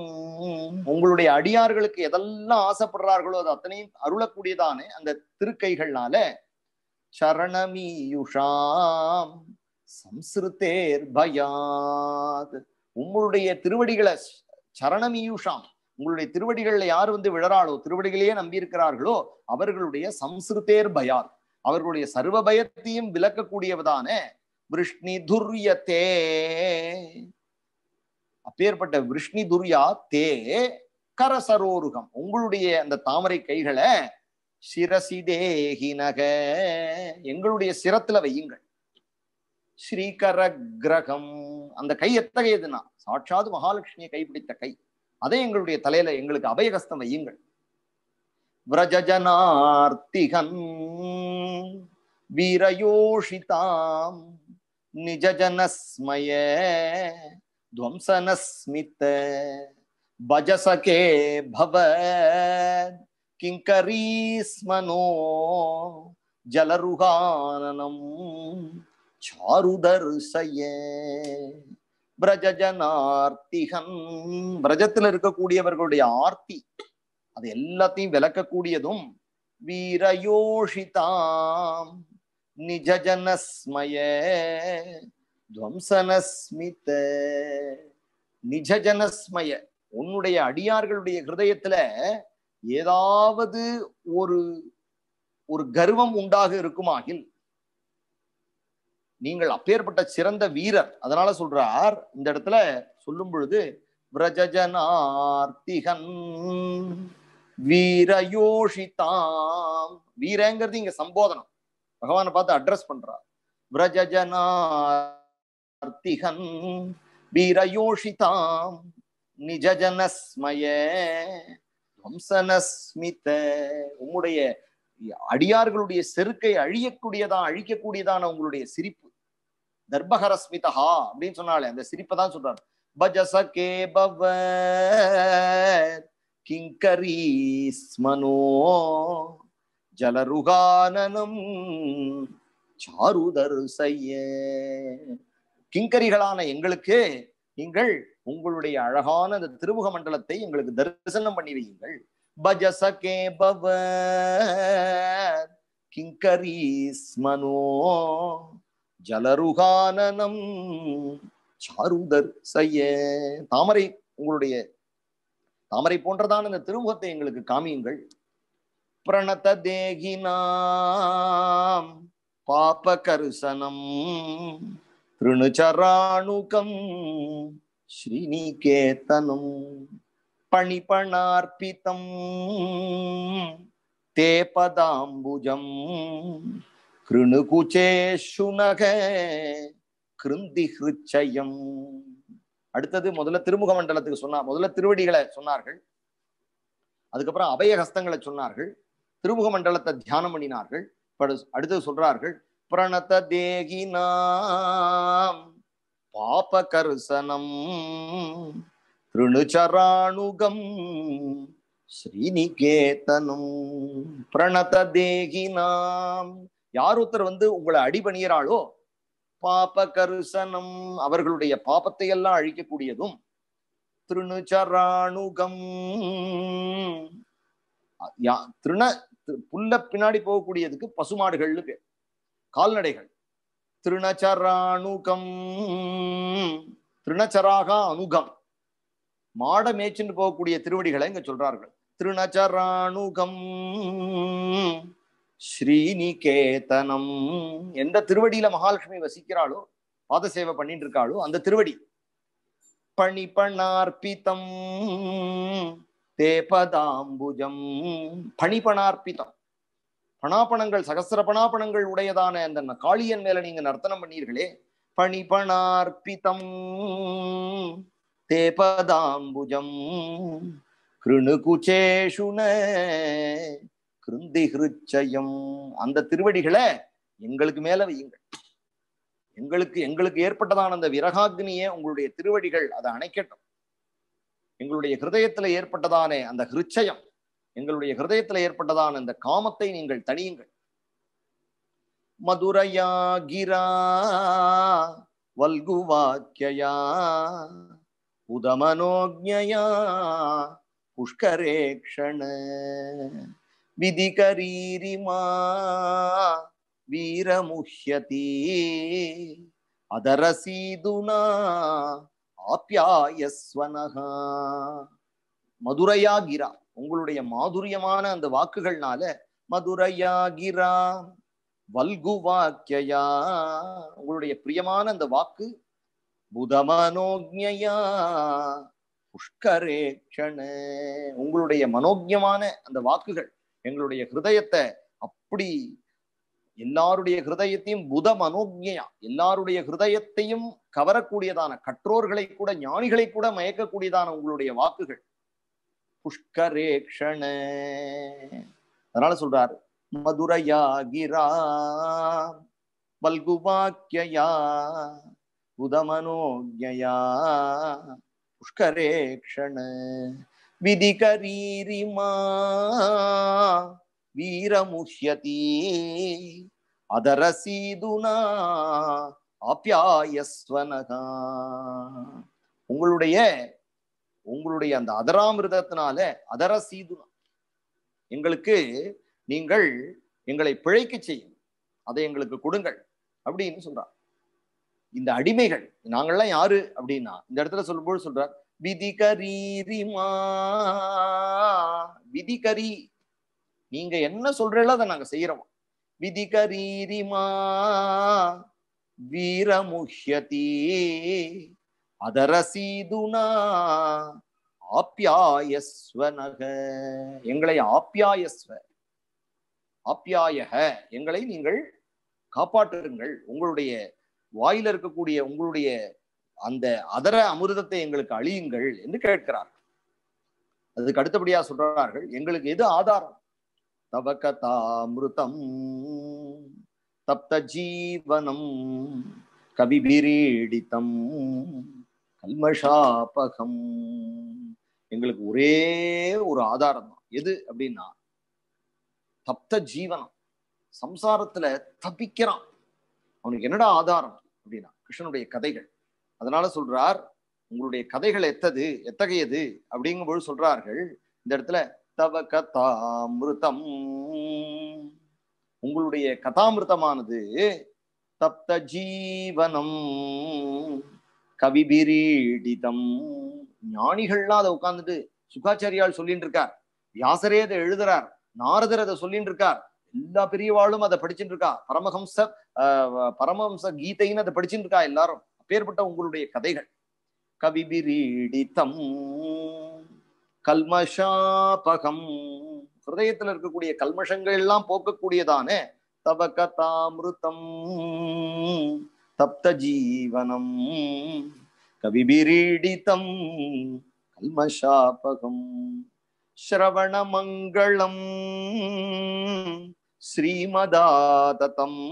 உங்களுடைய அடியார்களுக்கு எதெல்லாம் ஆசைப்படுறார்களோ அது அத்தனையும் அருளக்கூடியதானே அந்த திருக்கைகள்னால, சரணமீயுஷாம் சம்ஸ்ருதேர் பயாத், உங்களுடைய திருவடிகளை, சரணமீயுஷாம், உங்களுடைய திருவடிகள்ல யார் வந்து விழறாளோ, திருவடிகளையே நம்பி இருக்கிறார்களோ அவர்களுடைய சம்ஸ்ருதேர் பயாத், அவர்களுடைய சர்வ பயத்தையும் விலக்கக்கூடியவதான விருஷ்ணி துர்யத்தே, அப்பேற்பட்ட விருஷ்ணி துர்யா தே கரசரோருகம், உங்களுடைய அந்த தாமரை கைகளை சிரசி தேகினக, எங்களுடைய சிரத்துல வையுங்கள். ஸ்ரீகர கிரகம். அந்த கை எத்தகையதுன்னா சாட்சாத் மகாலட்சுமியை கைப்பிடித்த கை. அதை எங்களுடைய தலையில எங்களுக்கு அபயகஸ்தம் வையுங்கள். விரஜஜனார்த்திகன் வீரயோஷிதாம் நிஜஜனஸ்மய துவம்சனஸ்மித பஜசகே பவ கிங்கரீஸ்மனோ ஜலருகானனம் சாருதர்சய. பிரஜஜனார்த்திகன், பிரஜத்தில் இருக்கக்கூடியவர்களுடைய ஆர்த்தி அது எல்லாத்தையும் விளக்கக்கூடியதும். வீரயோஷிதாம் நிஜஜனஸ்மய துவம்சனஸ்மித. நிஜஜனஸ்மய, உன்னுடைய அடியார்களுடைய ஹிருதயத்துல ஏதாவது ஒரு ஒரு கர்வம் உண்டாக இருக்குமாகில் நீங்கள் அப்பேற்பட்ட சிறந்த வீரர். அதனால சொல்றார் இந்த இடத்துல சொல்லும் பொழுது விரஜஜனார்த்திகன் வீரயோஷிதாம். வீரங்கிறது இங்க சம்போதனம், பகவானை பார்த்து அட்ரஸ் பண்றார். விரஜஜனார்த்திகன் வீரயோஷிதாம் நிஜஜனஸ்மய வம்சனஸ்மித. உம்முடைய அடியார்களுடைய செருக்கை அழிக்கக்கூடியதான உங்களுடைய சிரிப்பு. தர்பஹரஸ்மிதா அப்படின்னு சொன்னாலே அந்த சிரிப்பை தான் சொல்றாரு. பஜசகே பவ கிங்கரீஸ்மனோ ஜலருகானனம் சாருதர்சய. கிங்கரிகளான எங்களுக்கு நீங்கள் உங்களுடைய அழகான அந்த திருமுக மண்டலத்தை எங்களுக்கு தரிசனம் பண்ணி வையுங்கள். பஜசகே பவ கிங்கரீஸ்மனோ ஜலருகானனம் சாருதர்சய. தாமரை, உங்களுடைய தாமரை போன்றதான இந்த திருமுகத்தை எங்களுக்கு காமியுங்கள். பிரணத தேகினாம் பாபகர்சனம் திருணுச்சராணுகம் ஸ்ரீநிகேதனம் பணிபணார்ப்பிதம் தே பதாம்புஜம் கிருணுகுச்சேஷுநக கிருந்தி ஹிருச்சயம். அடுத்தது முதல்ல திருமுக மண்டலத்துக்கு முதல்ல திருவடிகளை சொன்னார்கள், அதுக்கப்புறம் அபயஹஸ்தங்களை சொன்னார்கள், திருமுக மண்டலத்தை தியானம் பண்ணினார்கள். அடுத்தது சொல்றார்கள் பிரணத தேகினாம் பாபகர்சனம் திருணுச்சராணுகம் ஸ்ரீநிகேதனம். பிரணத தேகினாம், யார் ஒருத்தர் உங்களை அடிபணியறாளோ, பாபகர்சனம் அவர்களுடைய பாபத்தை எல்லாம் அழிக்கக்கூடியதும், திருணுச்சராணுகம் திருண புல்ல பின்னாடி போகக்கூடியதுக்கு பசுமாடுகள்னு பேர், கால்நடைகள். திருணச்சராணுகம், திருணச்சராக அனுகம், மாட மேய்ச்சின்னு போகக்கூடிய திருவடிகளை இங்க சொல்றார்கள். திருணச்சராணுகம் ஸ்ரீநிகேதனம், எந்த திருவடியில மகாலட்சுமி வசிக்கிறாளோ, பாத சேவை பண்ணிட்டு இருக்காளோ அந்த திருவடி. பணிபணார்ப்பிதம் தே பதாம்புஜம், பணிபணார்ப்பிதம், பணாபணங்கள், சகசிர பணாபணங்கள் உடையதான அந்த காளியன் மேல நீங்க நர்த்தனம் பண்ணீர்களே, பணிபணார்ப்பிதம் தே பதாம்புஜம் கிருணுகுச்சேஷுன கிருந்தி ஹிருச்சயம். அந்த திருவடிகளை எங்களுக்கு மேல வையுங்கள். எங்களுக்கு ஏற்பட்டதான அந்த விரகாக்னியே உங்களுடைய திருவடிகள் அதை அணைக்கட்டும். எங்களுடைய ஹிருதயத்துல ஏற்பட்டதானே அந்த ஹிருச்சயம், எங்களுடைய ஹிருதயத்துல ஏற்பட்டதான அந்த காமத்தை நீங்கள் தணியுங்கள். மதுரையா கிரா வல்குவாக்கியா உதமனோஜ்ஞயா புஷ்கரேக்ஷண விதிகரீரிமா வீரமுஹ்யதி அதரசீதுனா ஆப்யாயஸ்வனஹா. மதுரையா கிரா, உங்களுடைய மாதுரியமான அந்த வாக்குகள்னால, மதுரையா கிரா வல்கு வாக்கியா, உங்களுடைய பிரியமான அந்த வாக்கு, புதமனோஜ்ஞயா புஷ்கரேக்ஷண, உங்களுடைய மனோஜ்ஞமான அந்த வாக்குகள் எங்களுடைய ஹிருதயத்தை அப்படி எல்லாருடைய ஹிருதயத்தையும் புத மனோஜ்யா, எல்லாருடைய ஹிருதயத்தையும் கவரக்கூடியதான, கற்றோர்களை கூட ஞானிகளை கூட மயக்கக்கூடியதான உங்களுடைய வாக்குகள். புஷ்கரேக்ஷண, அதனால சொல்றார் மதுரையா கிரா பல்குவாக்கியா புதமனோஜயா புஷ்கரேக்ஷண விதிகரீரிமா வீரமுஷ்யதி அதரசீதுனா ஆப்யாயஸ்வனகா. உங்களுடைய அந்த அதராமிருதத்தினால அதரசீதுனா, எங்களுக்கு நீங்கள் எங்களை பிழைக்க செய்யும், அதை எங்களுக்கு கொடுங்கள் அப்படின்னு சொல்றார். இந்த அடிமைகள் நாங்கள்லாம் யாரு அப்படின்னா இந்த இடத்துல சொல்லும்போது சொல்றார் விதிகரீரிமா, விதிகரி, நீங்க என்ன சொல்றீங்களோ அதை நாங்க செய்யறோம். விதிகரீரிமா வீரமுஷ்யதி அதரசீதுனா ஆப்யாயஸ்வனக, எங்களை ஆப்யாயஸ்வ, ஆப்யாயக, எங்களை நீங்கள் காப்பாற்றுங்கள், உங்களுடைய வாயில இருக்கக்கூடிய உங்களுடைய அந்த அதர அமிர்தத்தை எங்களுக்கு அழியுங்கள் என்று கேட்கிறார். அதுக்கு அடுத்தபடியா சொல்றார்கள், எங்களுக்கு எது ஆதாரம்? தவ கதாமிருதம் தப்த ஜீவனம் கவிபிரீடிதம் கல்மஷாபகம். எங்களுக்கு ஒரே ஒரு ஆதாரம் தான். எது அப்படின்னா தப்த ஜீவனம், சம்சாரத்துல தப்பிக்கிறான், அவனுக்கு என்னடா ஆதாரம் அப்படின்னா கிருஷ்ணனுடைய கதைகள். அதனால சொல்றார் உங்களுடைய கதைகள் எத்தகையது அப்படிங்கும்போது சொல்றார்கள் இந்த இடத்துல தவ கதாமிருதம், உங்களுடைய கதாமிருதமானது தப்த ஜீவனம் கவிபிரீடிதம், ஞானிகள்லாம் அதை உட்கார்ந்துட்டு சுகாச்சாரியால் சொல்லிட்டு இருக்கார், வியாசரே அதை எழுதுறார், நாரதர் அதை சொல்லிட்டு இருக்கார், எல்லா பெரியவாளும் அதை படிச்சுட்டு இருக்கா, பரமஹம்ச கீதைன்னு அதை படிச்சுட்டு இருக்கா எல்லாரும். அப்பேற்பட்ட உங்களுடைய கதைகள் கவிபிரீடிதம் கல்மஷாபகம், ஹிருதயத்தில் இருக்கக்கூடிய கல்மஷங்கள் எல்லாம் போக்கக்கூடியதான தவ கதாமிருதம் தப்த ஜீவனம் கவிபிரீடிதம் கல்மஷாபகம் ஸ்ரவண மங்களம் ஸ்ரீமதாததம்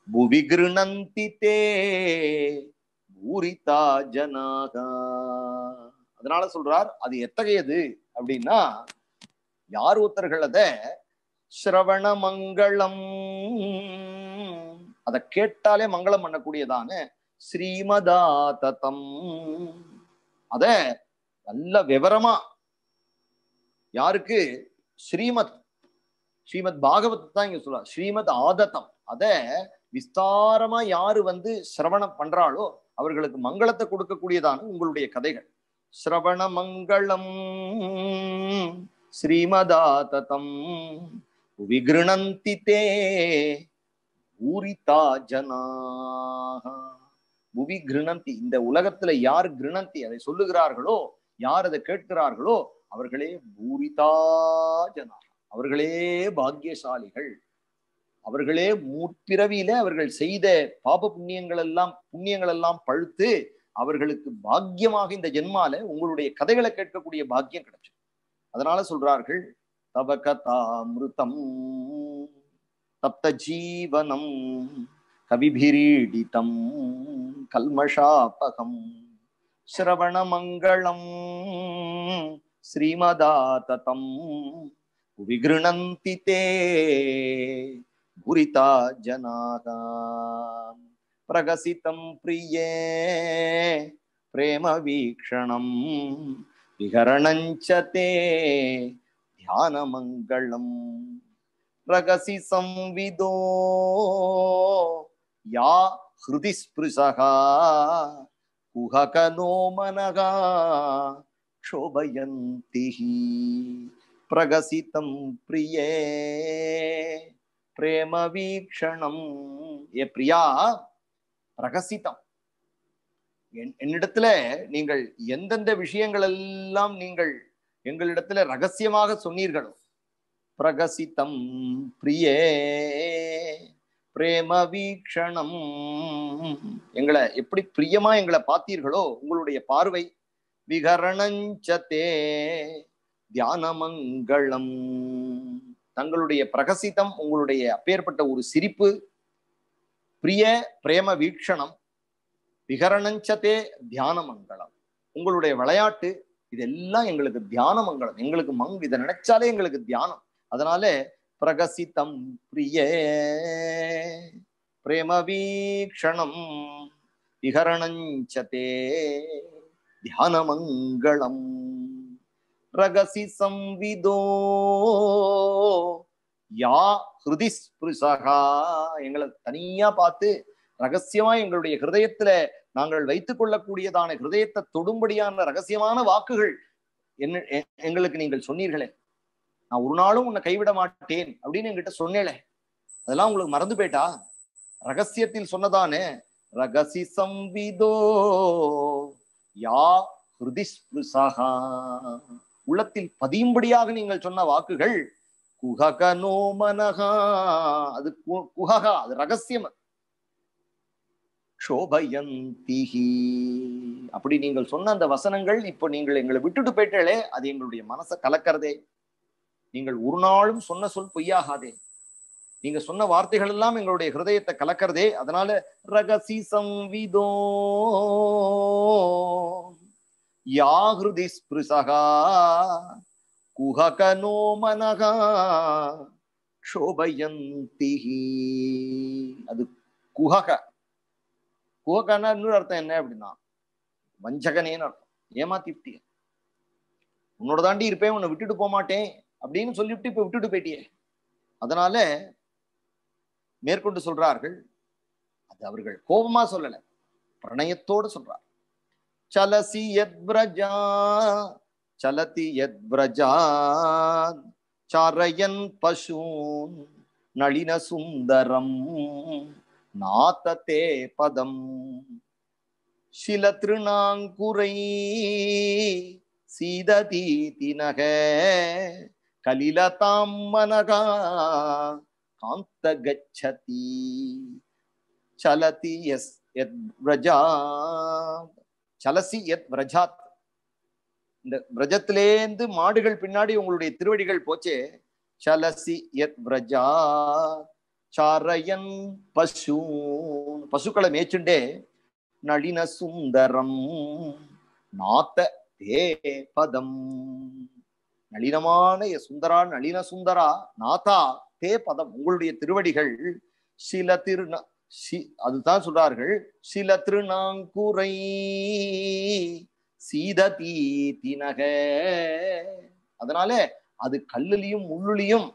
புவி கிருணந்தி தே பூரிதா ஜனாகா. அதனால சொல்றார் அது எத்தகையது அப்படின்னா, யார் ஒருத்தர்கள் அத ஸ்ரவண மங்களம், அதை கேட்டாலே மங்களம் பண்ணக்கூடியதான ஸ்ரீமதாததம், அத நல்ல விவரமா யாருக்கு, ஸ்ரீமத் பாகவத் தான் இங்க சொல்ற, ஸ்ரீமத் ஆததம், அத விஸ்தாரமா யாரு சிரவணம் பண்றாளோ அவர்களுக்கு மங்களத்தை கொடுக்கக்கூடியதான உங்களுடைய கதைகள். ஸ்ரவண மங்களம் ஸ்ரீமதாததம் விகிருணந்தி தே பூரிதா ஜனாஹ. புவி கிருணந்தி, இந்த உலகத்துல யார் கிருணந்தி, அதை சொல்லுகிறார்களோ, யார் அதை கேட்கிறார்களோ அவர்களே பூரிதா ஜனா, அவர்களே பாக்கியசாலிகள், அவர்களே முற்பிறவியில அவர்கள் செய்த பாப புண்ணியங்கள் எல்லாம் பழுத்து அவர்களுக்கு பாக்கியமாக இந்த ஜென்மால உங்களுடைய கதைகளை கேட்கக்கூடிய பாக்கியம் கிடைச்சு. அதனால சொல்றார்கள் தவ கதாமிருதம் தப்த ஜீவனம் கவிபிரீடிதம் கல்மஷாபகம் ஸ்ரவண மங்களம் ஸ்ரீமதாததம் விகிருணந்தி தே பூரிதா ஜனாகா. பிரகசிதம் பிரியே பிரேம வீக்ஷணம் விகரணஞ்ச தே தியான மங்களம் பிரகசி சம்விதோ யா ஹ்ருதி ஸ்பிருஷகா குஹகனோ மனகா க்ஷோபயந்தி பிரகசிதம் பிரியே பிரேம வீக்ஷணம். ஏ பிரியா, பிரகசிதம், என்னிடத்துல நீங்கள் எந்தெந்த விஷயங்கள் எல்லாம் நீங்கள் எங்களிடத்துல ரகசியமாக சொன்னீர்களோ, பிரகசிதம் பிரியே பிரேம வீக்ஷணம். எங்களை எப்படி பிரியமா எங்களை பார்த்தீர்களோ உங்களுடைய பார்வை, விகரணஞ்சதே தியானமங்களம். தங்களுடைய பிரகசிதம், உங்களுடைய அப்பேற்பட்ட ஒரு சிரிப்பு, பிரிய பிரேம வீக்ஷணம், விகரணஞ்சதே தியானமங்களம், உங்களுடைய விளையாட்டு, இதெல்லாம் எங்களுக்கு தியான மங்களம். எங்களுக்கு இதை நினைச்சாலே எங்களுக்கு தியானம். அதனால பிரகசிதம் பிரிய பிரேம வீக்ஷணம் விஹரணஞ்சதே தியானமங்களம். ரகசி சம்விதோ யா ஹிருதி ஸ்பிருஷகா. எங்களை தனியா பார்த்து ரகசியமா எங்களுடைய ஹிருதயத்துல நாங்கள் வைத்துக் கொள்ளக்கூடியதான ஹிருதயத்தை தொடும்படியான ரகசியமான வாக்குகள் எங்களுக்கு நீங்கள் சொன்னீர்களே. நான் ஒரு நாளும் உன்னை கைவிட மாட்டேன் அப்படின்னு என்கிட்ட சொன்னேளே, அதெல்லாம் உங்களுக்கு மறந்து போயிட்டா? ரகசியத்தில் சொன்னதானே ரகசி சம்விதோ யா ஹிருதி ஸ்பிருஷகா, உள்ளத்தில் பதியும்படியாக நீங்கள் சொன்ன வாக்குகள் குஹகனோ மனஹா, அது குஹகா, அது ரகசியம். க்ஷோபயந்திஹி, அப்படி நீங்கள் சொன்ன அந்த வசனங்கள் இப்போ நீங்கள் எங்களை விட்டுட்டு போயிட்டாலே அது எங்களுடைய மனசை கலக்கிறதே. நீங்கள் ஒரு நாளும் சொன்ன சொல் பொய்யாகாதே. நீங்க சொன்ன வார்த்தைகள் எல்லாம் எங்களுடைய ஹிருதயத்தை கலக்கிறதே. அதனால ரகசி சம்விதோ யா ஹிருதி ஸ்பிருஷகா குஹகனோ மனஹா க்ஷோபயந்திஹி. அது குஹக. குஹகனா இன்னொரு அர்த்தம் என்ன அப்படின்னா வஞ்சகனேன்னு அர்த்தம். ஏமாத்திட்டிய, உன்னோட தாண்டி இருப்பேன், உன்னை விட்டுட்டு போக மாட்டேன் அப்படின்னு சொல்லிவிட்டு இப்ப விட்டுட்டு போயிட்டியே. அதனால மேற்கொண்டு சொல்றார்கள், அது அவர்கள் கோபமா சொல்லல, பிரணயத்தோடு சொல்றார். சலசி யத் வ்ரஜா சலதி யத் வ்ரஜா சாரயன் பசூன் நளின சுந்தரம் நாததே பதம் ஷிலத்ருணாங்குரை சீததீதினக கலிலதாம் மனகா காந்த கச்சதி சலதி யத் வ்ரஜாத். சலசி யத் வ்ரஜாத், இந்த விரஜத்திலேந்து மாடுகள் பின்னாடி உங்களுடைய திருவடிகள் போச்சே. சலசி யத் வ்ரஜாத் சாரயன் பசூன், பசுக்களை மேய்ச்சுண்டே நளின சுந்தரம் நாத தே பதம், நளினமான சுந்தரா நளின சுந்தரா நாதா தே பதம், உங்களுடைய திருவடிகள். சில அதுதான் சொல்றார்கள், சில திருநாங்குரை சீததீதினக. அதனால அது கல்லுலையும் முள்ளுலையும்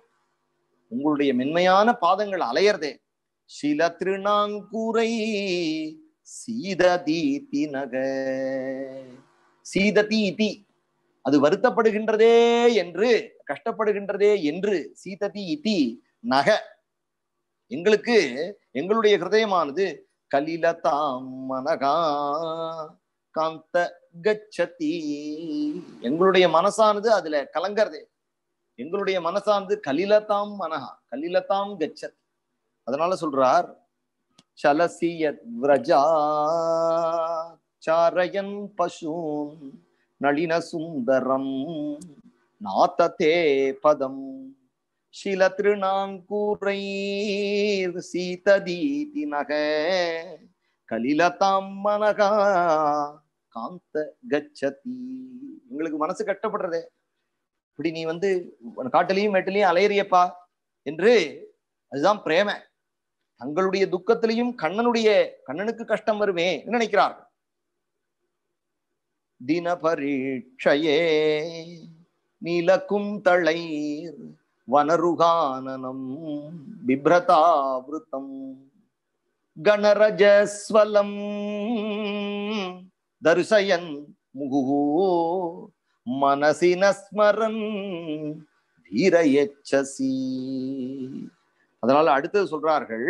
உங்களுடைய மென்மையான பாதங்கள் அலையறதே. சில திருநாங்குரை சீததீதினக. சீததீதி, அது வருத்தப்படுகின்றதே என்று, கஷ்டப்படுகின்றதே என்று. சீததி இதி நக, எங்களுக்கு எங்களுடைய ஹிருதயமானது கலிலதாம் மனகா காந்த கச்சதி, எங்களுடைய மனசானது அதுல கலங்கறதே. எங்களுடைய மனசானது கலிலதாம் மனகா கலிலதாம் கச்சதி. அதனால சொல்றார், சலசி யத் வ்ரஜா சாரயன் பசூன் நளின சுந்தரம் நாததே பதம் ஷிலத்ருணாங்குரை சீததீதினக கலிலதாம் மனகா காந்த கச்சதி. எங்களுக்கு மனசு கஷ்டப்படுறதே, இப்படி நீ காட்டிலையும் மேட்டிலையும் அலையறியப்பா என்று. அதுதான் பிரேம. தங்களுடைய துக்கத்திலையும் கண்ணனுக்கு கஷ்டம் வருமே நினைக்கிறார்கள். தின பரீட்சையே நீலக்கும் தளைர் வனருகானனம் பிப்ரதாவிருத்தம் கணரஜஸ்வலம் தர்சயன் முகு மனசினஸ்மரன் தீரயச்சசி. அதனால அடுத்தது சொல்றார்கள்,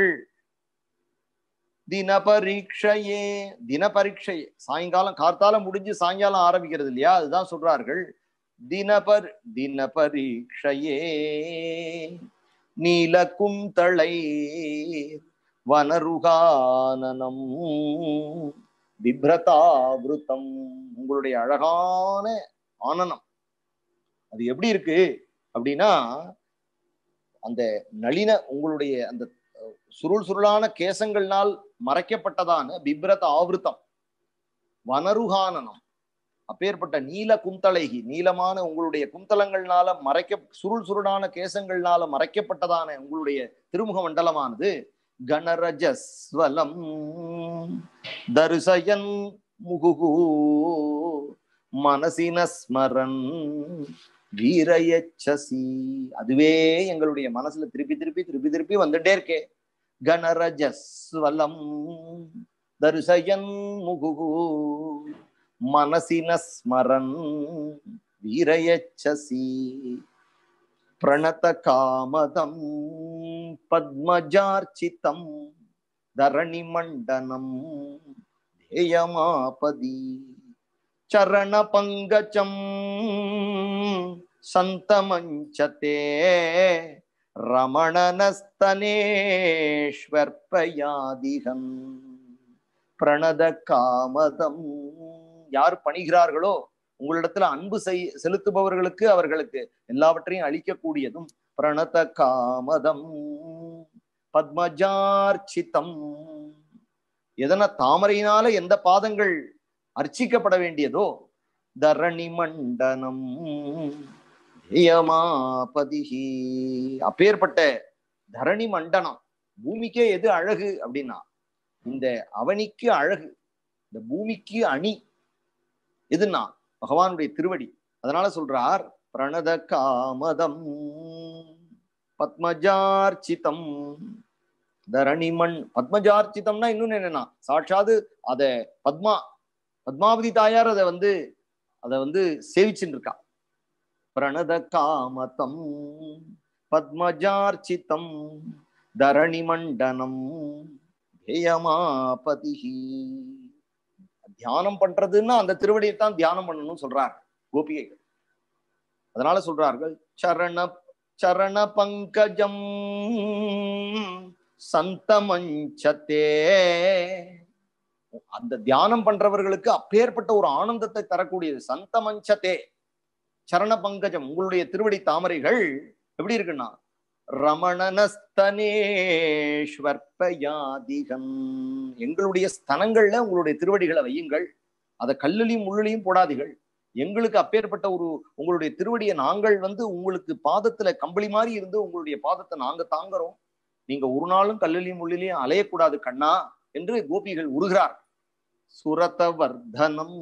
தின பரீட்சையே. தின பரீட்சை சாயங்காலம், கார்த்தாலம் முடிஞ்சு சாயங்காலம் ஆரம்பிக்கிறது இல்லையா, அதுதான் சொல்றார்கள். தினபரீக்ஷயே நீலகுந்தளை வனருகானனம் பிப்ரதாவிருத்தம். உங்களுடைய அழகான ஆனனம் அது எப்படி இருக்கு அப்படின்னா, அந்த நளின உங்களுடைய அந்த சுருளான கேசங்கள்னால் மறைக்கப்பட்டதான பிப்ரத ஆவிருத்தம் வனருகானனம், அப்பேற்பட்ட நீல குந்தளைகி, நீளமான உங்களுடைய குந்தலங்கள்னால சுருளான கேசங்கள்னால மறைக்கப்பட்டதான உங்களுடைய திருமுக மண்டலமானது கணரஜஸ்வலம் தரிசயன் முகுகு மனசினஸ்மரன் வீரயச்சசி. அதுவே எங்களுடைய மனசுல திருப்பி திருப்பி திருப்பி திருப்பி வந்துட்டே இருக்கே. கணரஜஸ்வலம் தரிசயன் முகுகு மனசினஸ்மரன் வீரயச்சசி. பிரணத காமதம் பத்மஜார்ச்சிதம் தரணி மண்டனம் தேயமாபதி. சரண பங்கஜம் சந்தமஞ்சதே ரமணனஸ்தனேஷ்வர்பயாதிகம். பிரணத காமதம், யார் பணிகிறார்களோ உங்களிடத்துல அன்பு செலுத்துபவர்களுக்கு அவர்களுக்கு எல்லாவற்றையும் அளிக்கக்கூடியதும் பிரணத காமதம் பத்மஜார்ச்சிதம். எதன தாமரையினால எந்த பாதங்கள் அர்ச்சிக்கப்பட வேண்டியதோ தரணி மண்டனம் தேயமாபதிஹி. அப்பேற்பட்ட தரணி மண்டனம், பூமிக்கே எது அழகு அப்படின்னா இந்த அவனிக்கு அழகு, இந்த பூமிக்கு அணி எதுன்னா பகவானுடைய திருவடி. அதனால சொல்றார் பிரணத காமதம் பத்மஜார்ச்சிதம் தரணிமண். பத்மஜார்ச்சிதம்னா இன்னொன்னு என்னன்னா, சாட்சாது அத பத்மாவதி தாயார் அதை வந்து சேவிச்சுட்டு இருக்கா. பிரணத காமதம் பத்மஜார்ச்சிதம் தரணி மண்டனம் தேயமாபதிஹி. தியானம் பண்றதுன்னா அந்த திருவடியைத்தான் தியானம் பண்ணணும்னு சொல்றார் கோபிகைகள். அதனால சொல்றார்கள் சரண பங்கஜம் சந்தமஞ்சதே. அந்த தியானம் பண்றவர்களுக்கு அப்பேற்பட்ட ஒரு ஆனந்தத்தை தரக்கூடியது. சந்தமஞ்சதே சரண பங்கஜம், உங்களுடைய திருவடி தாமரைகள் எப்படி இருக்குன்னா ரமணனஸ்தனேஷ்வர்பயாதிகம். எங்களுடைய ஸ்தனங்கள்ல உங்களுடைய திருவடிகளை வையுங்கள், அதை கல்லுலையும் முள்ளிலையும் போடாதீர்கள். எங்களுக்கு அப்பேற்பட்ட ஒரு உங்களுடைய திருவடியை நாங்கள் உங்களுக்கு பாதத்துல கம்பளி மாதிரி இருந்து உங்களுடைய பாதத்தை நாங்க தாங்குறோம். நீங்க ஒரு நாளும் கல்லுலையும் முள்ளிலையும் அலையக்கூடாது கண்ணா என்று கோபிகள் உருகிறார். சுரதவர்தனம்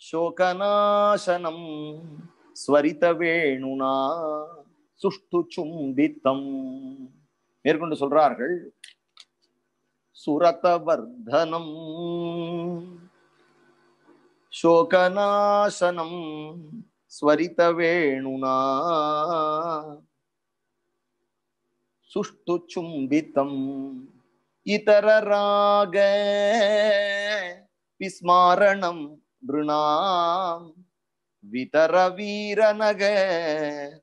சோகநாசனம் ஸ்வரித வேணுனா சுஷ்டு சும்பித்தம். மேற்கொண்டு சொல்றார்கள் சுரதவர்தனம் சோகநாசனம் ஸ்வரித வேணுனா சுஷ்டு சும்பித்தம் இதர ராக விஸ்மாரணம் ருணாம் விதர வீரநக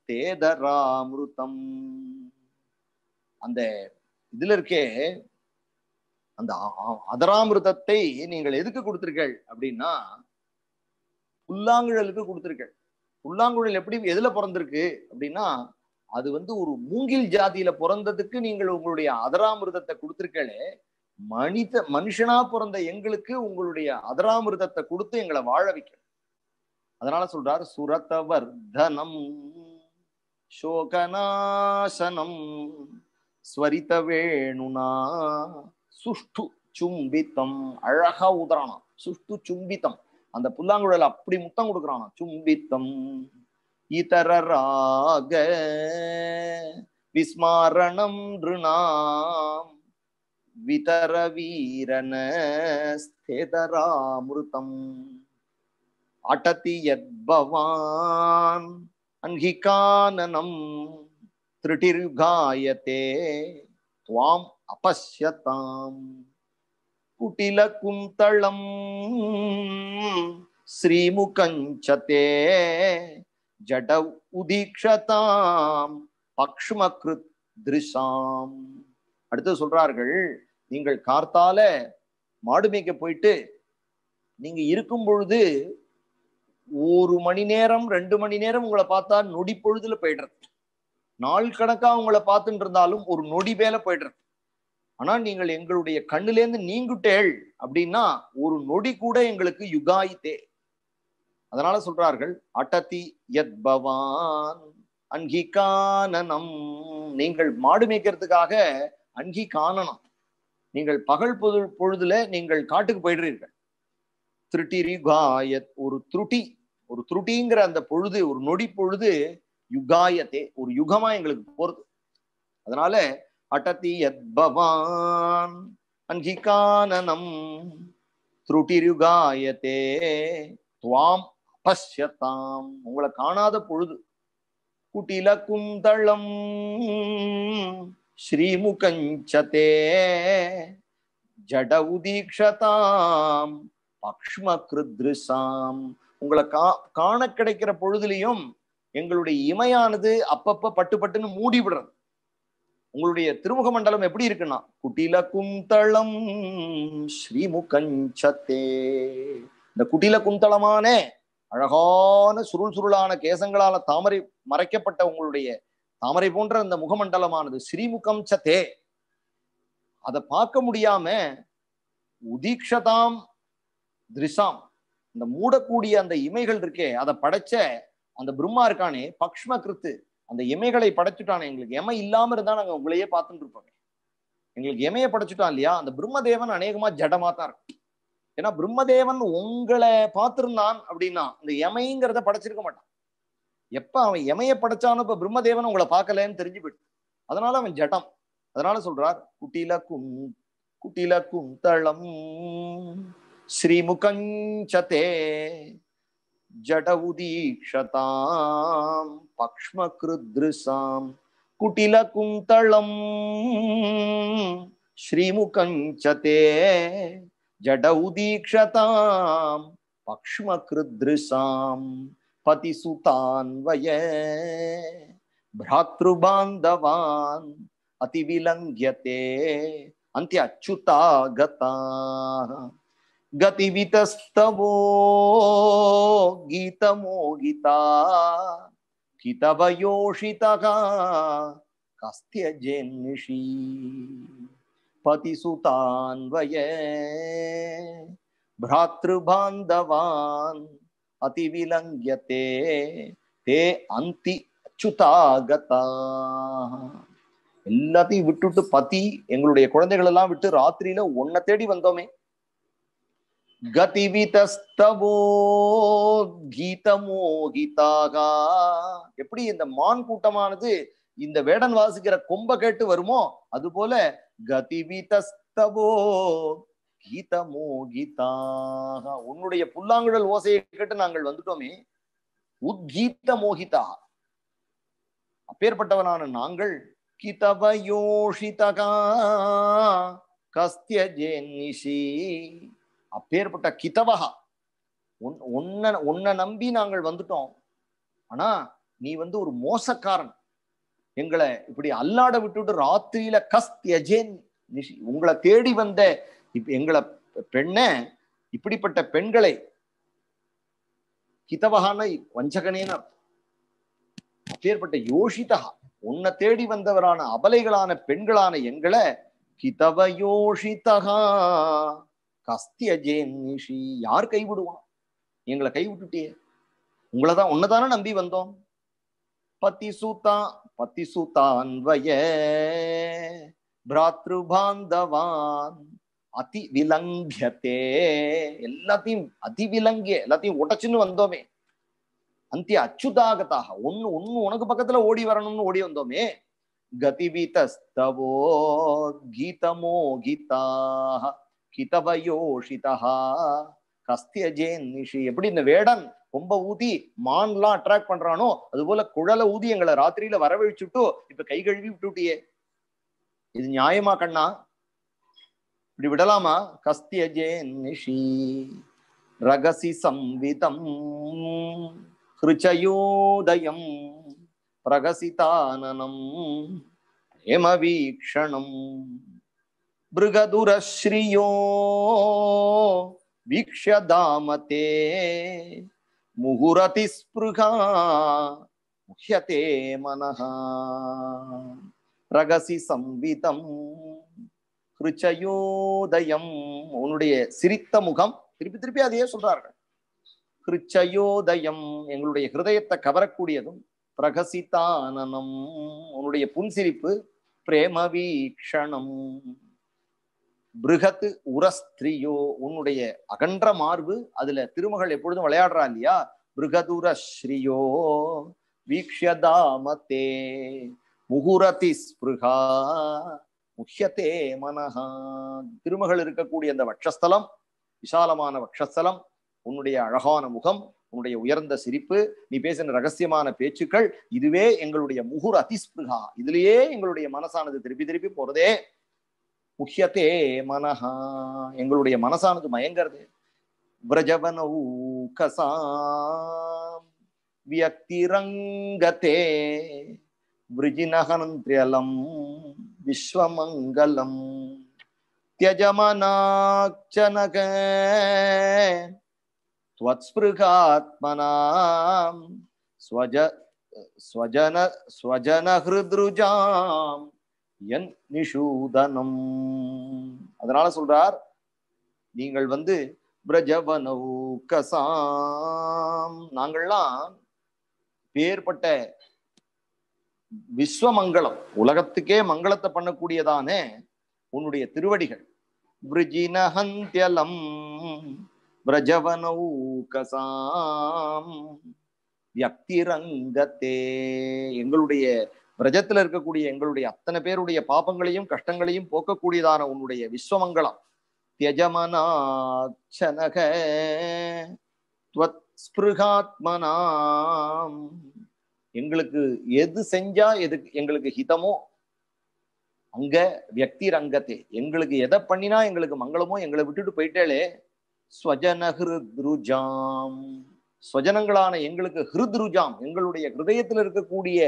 தேதராமிருதம். அந்த இதுல இருக்கே அந்த அதராமிருதத்தை நீங்கள் எதுக்கு கொடுத்திருக்கள் அப்படின்னா புல்லாங்குழலுக்கு கொடுத்திருக்கள். புல்லாங்குழல் எப்படி எதுல பிறந்திருக்கு அப்படின்னா அது ஒரு மூங்கில் ஜாதியில பிறந்ததுக்கு நீங்கள் உங்களுடைய அதராமிருதத்தை கொடுத்திருக்களே. மனுஷனா பிறந்த எங்களுக்கு உங்களுடைய அதராமிருதத்தை கொடுத்து எங்களை வாழ வைக்க. அதனால சொல்றார் சுரதவர்தனம் சோகநாசனம் ஸ்வரித வேணுனா சுஷ்டு சும்பித்தம். அழகா உதறானா சுஷ்டு சும்பித்தம். அந்த புல்லாங்குழல் அப்படி முத்தம் கொடுக்குறானா சும்பித்தம். இதர ராக விஸ்மாரணம் ருணாம் விதர வீரன ஸ்தேதராமிருதம். அடதி யத்பவான் அன்ஹிகானனம் திருட்டிர்காயதே துவாம் அபஷ்யதாம் குட்டில குந்தளம் ஸ்ரீமுகஞ்சதே ஜட உதீக்ஷதாம் பக்ஷ்மக்ருத் திருஷாம். அடுத்து சொல்றார்கள், நீங்கள் கார்த்தால மாடு மேய்க்க போயிட்டு நீங்க இருக்கும் பொழுது 1 மணி நேரம் 2 மணி நேரம் உங்களை பார்த்தா நொடி பொழுதுல போயிடுறது. நாள் கணக்கா உங்களை பார்த்துட்டு இருந்தாலும் ஒரு நொடி மேல போயிடுறது. ஆனா நீங்கள் எங்களுடைய கண்ணுலேருந்து நீங்குட்டேள் அப்படின்னா ஒரு நொடி கூட எங்களுக்கு யுகாயித்தே. அதனால சொல்றார்கள், அடதி யத் பவான் அன்கி கானனம். நீங்கள் மாடு மேய்க்கிறதுக்காக அன்கி கானனம், நீங்கள் பகல் பொழுதுல நீங்கள் காட்டுக்கு போயிடுறீர்கள். திருட்டிரிகாயத், ஒரு துருட்டிங்கிற அந்த பொழுது, ஒரு நொடி பொழுது யுகாயத்தே, ஒரு யுகமா எங்களுக்கு போறது. அதனால அடதி யத் பவான் அன்கி கானனம் திருட்டிருகாயத்தே துவாம் பஷ்யதாம், உங்களை காணாத பொழுது. குட்டில குந்தளம் ஸ்ரீமுகஞ்சதே ஜட உதீக்ஷதாம் பக்ஷ்மக்ருத்ருஷாம். உங்களை காண கிடைக்கிற பொழுதுலையும் எங்களுடைய இமையானது அப்பப்ப பட்டு பட்டுன்னு மூடி விடுறது. உங்களுடைய திருமுக மண்டலம் எப்படி இருக்குன்னா, குட்டில குந்தளம் ஸ்ரீமுகஞ்சதே, இந்த குட்டில குந்தளமான அழகான சுருளான கேசங்களால தாமரை மறைக்கப்பட்ட உங்களுடைய தாமரை போன்ற அந்த முகமண்டலமானது ஸ்ரீமுகம் சத்தே, அதை பார்க்க முடியாம உதீக்ஷதாம் திருஷாம், இந்த மூடக்கூடிய அந்த இமைகள் இருக்கே, அதை படைச்ச அந்த பிரம்மா இருக்கானே பக்ஷ்மகிருத்து, அந்த இமைகளை படைச்சுட்டானே. எங்களுக்கு எமை இல்லாம இருந்தா நாங்க உங்களையே பார்த்துட்டு இருப்போம். எங்களுக்கு எமையை படைச்சுட்டான் இல்லையா, அந்த பிரம்மதேவன் அநேகமா ஜடமா தான் இருக்கு. ஏன்னா பிரம்மதேவன் உங்களை பார்த்திருந்தான் அப்படின்னா அந்த எமைங்கிறத படைச்சிருக்க மாட்டான். எப்ப அவன் எமையை படைச்சானோ இப்ப பிரம்மதேவன் உங்களை பார்க்கலன்னு தெரிஞ்சு போயிட்டு, அதனால அவன் ஜடம். அதனால சொல்றார், குட்டில குந்தளம் ஸ்ரீமுகஞ்சதே ஜட உதீக்ஷதாம் பக்ஷ்மக்ருத்ருஷாம். குட்டில குந்தளம் ஸ்ரீமுகஞ்சதே ஜட உதீக்ஷதாம் பக்ஷ்மக்ருத்ருஷாம். பதிசுதான்வய பிராத்ருபாந்தவான் அதிவிலங்யதே அந்த்ய அச்சுதா கதா கதிவிதஸ்தவோ கீதமோகிதா கிதவயோஷிதகா கஸ்த்யஜேன்னிஷி. பதிசுதான்வய பிராத்ருபாந்தவான் அதிவிலங்யதே தே அந்தி அச்சுதாகதா. எல்லாத்தையும் விட்டுட்டு பதி, எங்களுடைய குழந்தைகள் எல்லாம் விட்டு ராத்திரியில உன்னை தேடி வந்தோமே. கதிவிதஸ்தவோ கீதமோகிதாகா, எப்படி இந்த மான் கூட்டமானது இந்த வேடன் வாசிக்கிற கொம்ப கேட்டு வருமோ அது போல கதிவிதஸ்தவோ கீதமோகிதாக, உன்னுடைய புல்லாங்குழல் ஓசையை கேட்டு நாங்கள் வந்துட்டோமே. உத்கீத மோகிதா, அப்பேற்பட்டவனான நாங்கள் கிதவயோஷிதகா கஸ்த்யஜேன்னிஷி, அப்பேற்பட்ட கிதவகா, உன்னை நம்பி நாங்கள் வந்துட்டோம். ஆனா நீ ஒரு மோசக்காரன், எங்களை இப்படி அல்லாட விட்டுட்டு ராத்திரியில கஸ்த்யஜேன் நிஷி, உங்களை தேடி வந்த எங்களை பெண்ண, இப்படிப்பட்ட பெண்களை கிதவகான வஞ்சகனேன, அப்பேற்பட்ட யோஷிதா, உன்னை தேடி வந்தவரான அபலைகளான பெண்களான எங்களை கிதவயோஷிதகா கஸ்த்யஜேன்னிஷி, யார் கைவிடுவான்? எங்களை கைவிட்டுட்டியே, உன்னைதானே நம்பி வந்தோம். பதிசுதான்வய பிராத்ருபாந்தவான் அதிவிலங்கியதே, எல்லாத்தையும் அதிவிலங்கிய, எல்லாத்தையும் உடைச்சுன்னு வந்தோமே. அந்திய அச்சுதாகதாக, ஒன்னு உனக்கு பக்கத்துல ஓடி வரணும்னு ஓடி வந்தோமே. கதிவிதஸ்தவோ கீதமோகிதாக கிதவயோஷிதா கஸ்த்யஜேன்னிஷி, எப்படி இந்த வேடன் ரொம்ப ஊதி மான்லாம் அட்ராக்ட் பண்றானோ அது போல குழலை ஊதி எங்களை ராத்திரியில வரவழிச்சுட்டு இப்ப கை கழுவி விட்டுட்டியே, இது நியாயமா கண்ணா? இப்படி விடலாமா? கஸ்த்யஜேன்னிஷி ரகசி சம்விதம் ஹ்ருச்சயோதயம் பிரகசிதானனம் ஹேமவீக்ஷணம் பிருகதுரஸ்ரீயோ வீக்ஷ்ய தாமதே முகுரதி ஸ்பிருகா முஹ்யதே மனஹ. ரகசி சம்விதம் ஹ்ருச்சயோதயம், உன்னுடைய சிரித்த முகம். திருப்பி திருப்பி அதையே சொல்றார்கள். ஹ்ருச்சயோதயம், எங்களுடைய ஹிருதயத்தை கவரக்கூடியதும். பிரகசிதானனம், உன்னுடைய புன்சிரிப்பு. பிரேம வீக்ஷணம். பிருகத் உரஸ்திரியோ, உன்னுடைய அகன்ற மார்பு, அதுல திருமகள் எப்பொழுதும் விளையாடுறா இல்லையா. பிருகதுரஸ்ரீயோ வீக்ஷ்யதாமதே முகுரதி ஸ்பிருகா முஹ்யதே மனஹா. திருமகள் இருக்கக்கூடிய அந்த வட்சஸ்தலம், விசாலமான வட்சஸ்தலம், உன்னுடைய அழகான முகம், உன்னுடைய உயர்ந்த சிரிப்பு, நீ பேசின ரகசியமான பேச்சுக்கள், இதுவே எங்களுடைய முகுர் அதிஸ்பிருகா, இதுலயே எங்களுடைய மனசானது திருப்பி திருப்பி போறதே. முஹ்யதே மனஹா, எங்களுடைய மனசானது மயங்கிறது. விரஜவனௌகசாம் வியக்திரங்கதே விருஜினஹனந்த்ரியலம் விஸ்வமங்கலம் த்யஜமனாக்ஷனக த்வத்ஸ்பிருகாத்மனாம் ஸ்வஜன ஹிருத்ருஜாம் என் நிஷூதனம். அதனால சொல்றார், நீங்கள் பிரஜவனௌகசாம், நாங்கள்லாம் பேர்பட்ட விஸ்வமங்கலம், உலகத்துக்கே மங்களத்தை பண்ணக்கூடியதான உன்னுடைய திருவடிகள். விருஜினஹந்த்யலம் பிரஜவனௌகசாம் வியக்திரங்கதே, எங்களுடைய பிரஜத்துல இருக்கக்கூடிய எங்களுடைய அத்தனை பேருடைய பாபங்களையும் கஷ்டங்களையும் போக்கக்கூடியதான உன்னுடைய விஸ்வமங்கலம். தியஜமனாக்ஷனக த்வத்ஸ்பிருகாத்மனாம், எங்களுக்கு எது செஞ்சா எது எங்களுக்கு ஹிதமோ அங்க வியக்தி ரங்கத்தே, எங்களுக்கு எதை பண்ணினா எங்களுக்கு மங்களமோ எங்களை விட்டுட்டு போயிட்டேளே. ஸ்வஜன ஹிருத்ருஜாம், ஸ்வஜனங்களான எங்களுக்கு ஹிருத்ருஜாம், எங்களுடைய ஹிருதயத்தில் இருக்கக்கூடிய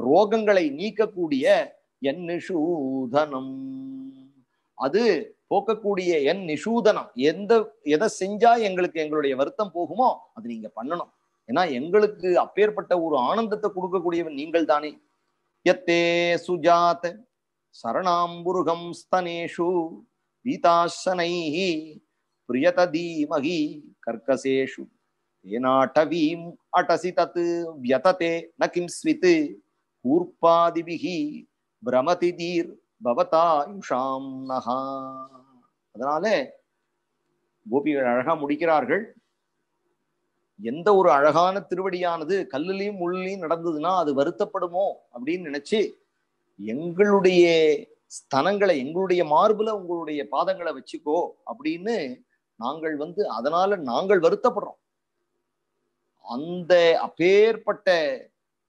ரோகங்களை நீக்கக்கூடிய என் நிஷூதனம், அது போக்கக்கூடிய என் நிஷூதனம், எதை செஞ்சா எங்களுக்கு எங்களுடைய வருத்தம் போகுமோ அது நீங்க பண்ணணும். ஏன்னா எங்களுக்கு அப்பேற்பட்ட ஒரு ஆனந்தத்தை கொடுக்கக்கூடியவன் நீங்கள் தானே. யத்தே சுஜாத சரணாம்புருகம் ஸ்தனேஷு பீதாசனைஹி பிரியத தீமஹி கர்க்கசேஷு ஏனாட்டவீம் அடசி தத் வியததே ந கிம்ஸ்வித் கூர்ப்பாதிபிஹி பிரமதி தீர் பவதாயுஷாம் நஹா. அதனால கோபிகள் அழகா முடிக்கிறார்கள். எந்த ஒரு அழகான திருவடியானது கல்லுலையும் முள்ளிலையும் நடந்ததுன்னா அது வருத்தப்படுமோ அப்படின்னு நினைச்சு, எங்களுடைய ஸ்தனங்களை, எங்களுடைய மார்புல உங்களுடைய பாதங்களை வச்சுக்கோ அப்படின்னு நாங்கள் அதனால நாங்கள் வருத்தப்படுறோம். அந்த அப்பேற்பட்ட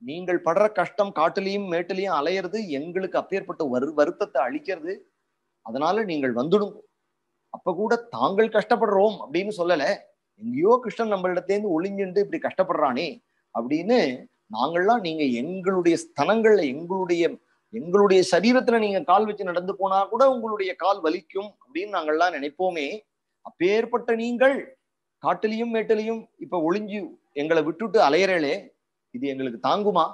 நீங்கள் படுற கஷ்டம், காட்டுலையும் மேட்டிலையும் அலையிறது எங்களுக்கு அப்பேற்பட்ட வருத்தத்தை அளிக்கிறது. அதனால நீங்கள் வந்துடுங்க. அப்ப கூட தாங்கள் கஷ்டப்படுறோம் அப்படின்னு சொல்லல, எங்கேயோ கிருஷ்ணன் நம்மளிடத்தேந்து ஒளிஞ்சுட்டு இப்படி கஷ்டப்படுறானே அப்படின்னு நாங்கள்லாம், நீங்க எங்களுடைய ஸ்தனங்கள்ல எங்களுடைய சரீரத்துல நீங்க கால் வச்சு நடந்து போனா கூட உங்களுடைய கால் வலிக்கும் அப்படின்னு நாங்கள்லாம் நினைப்போமே. அப்பேற்பட்ட நீங்கள் காட்டிலையும் மேட்டிலையும் இப்ப ஒளிஞ்சு எங்களை விட்டுட்டு அலையறே, இது எங்களுக்கு தாங்குமா?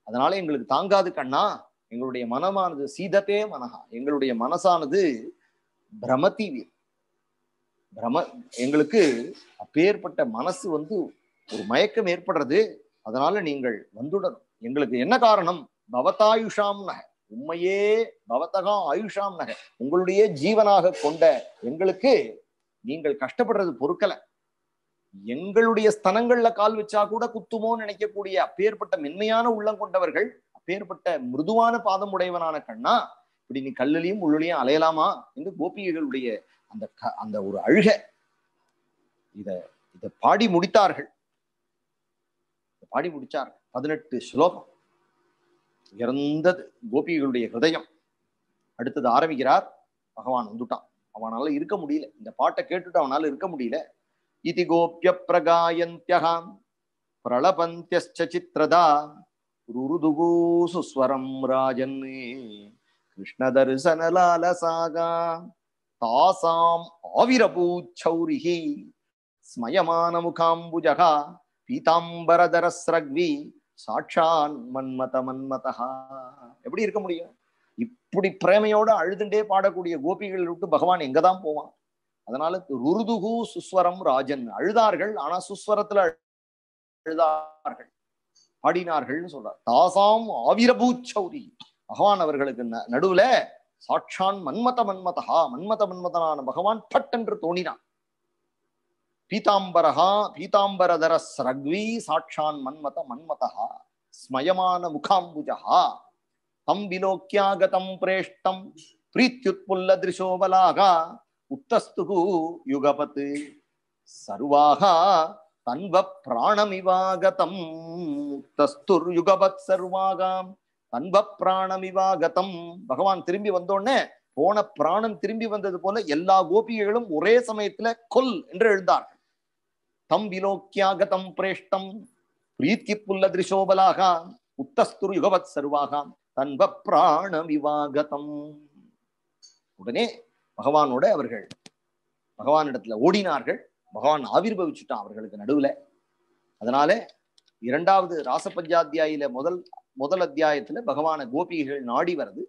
அதனால எங்களுக்கு தாங்காது கண்ணா. எங்களுடைய மனமானது சீதத்தே மனஹா, எங்களுடைய மனசானது பிரமதி எங்களுக்கு அப்பேற்பட்ட மனசு ஒரு மயக்கம் ஏற்படுறது. அதனால நீங்கள் வந்துடணும். எங்களுக்கு என்ன காரணம்? பவதாயுஷாம் நக, உண்மையே பவதகா ஆயுஷாம் நக, உங்களுடைய ஜீவனாக கொண்ட எங்களுக்கு நீங்கள் கஷ்டப்படுறது பொறுக்கல. எங்களுடைய ஸ்தனங்கள்ல கால் வச்சா கூட குத்துமோன்னு நினைக்கக்கூடிய அப்பேற்பட்ட மென்மையான உள்ளம் கொண்டவர்கள், அப்பேற்பட்ட மிருதுவான பாதம் உடையவனான கண்ணா, இப்படி நீ கல்லுலையும் உள்ளுலையும் அலையலாமா என்று கோபிகைகளுடைய அந்த ஒரு அழுக இத பாடி முடித்தார்கள். பாடி முடிச்சார்கள். 18 ஸ்லோகம் உயர்ந்தது கோபிகளுடைய ஹிருதயம். அடுத்தது ஆரம்பிக்கிறார். பகவான் வந்துட்டான். அவனால இருக்க முடியல, இந்த பாட்டை கேட்டுட்டு அவனால இருக்க முடியல. इति गोप्य प्रगायन्त्यः प्रलपन्त्यश्च चित्रदा रुरुदुगु सुस्वरं राजन् कृष्णदर्शनलालसागा तासाम् आविरभूच्छौरिः स्मयमानमुखाम्बुजः பீதாம்பரதரஸ்ரக்வி சாட்சான் மன்மத மன்மதஹா. எப்படி இருக்க முடியும்? இப்படி பிரேமையோட அழுதுண்டே பாடக்கூடிய கோபிகள் விட்டு பகவான் எங்கதான் போவான்? அதனால ருருதுகு சுஸ்வரம் ராஜன், அழுதார்கள், ஆனா சுஸ்வரத்துல அழுதார்கள், பாடினார்கள்னு சொல்றார். தாசாம் ஆவிரபூச்சௌரி, பகவான் அவர்களுக்கு நடுவுல சாட்சான் மன்மத மன்மதஹா, மன்மத மன்மதனான பகவான் பட் என்று தோணினான். பீதாம்பரஹா பீதாம்பரதர ஸ்ரக்வி சாட்சான் மன்மத மன்மதஹா ஸ்மயமான முகாம்புஜஹா தம் விலோக்யாகதம் பிரேஷ்டம் பிரீத்யுத்புல்ல திருஷோபலாகா உத்தஸ்துகு யுகபத் சர்வாகா தன்வ பிராணமிவாகதம் உத்தஸ்துர் யுகபத் சர்வாகாம் தன்வ பிராணமிவாகதம். பகவான் திரும்பி வந்தோடனே போன பிராணம் திரும்பி வந்தது போல எல்லா கோபிகைகளும் ஒரே சமயத்துல கொல் என்று எழுந்தார்கள். தம் விலோக்கியாகதம் பிரேஷ்டம் பிரீத்தி புல்ல திருஷோபலாக உத்தஸ்துர் யுகவத் சர்வாகாம் தன்வ பிராணமிவாகதம். உடனே பகவானோட அவர்கள் பகவானிடத்துல ஓடினார்கள். பகவான் ஆவிர்வவிச்சுட்டான் அவர்களுக்கு நடுவுல. அதனால இரண்டாவது ராசபஞ்சாத்தியாயில முதல் அத்தியாயத்துல பகவான கோபிகைகள் நாடி வருது,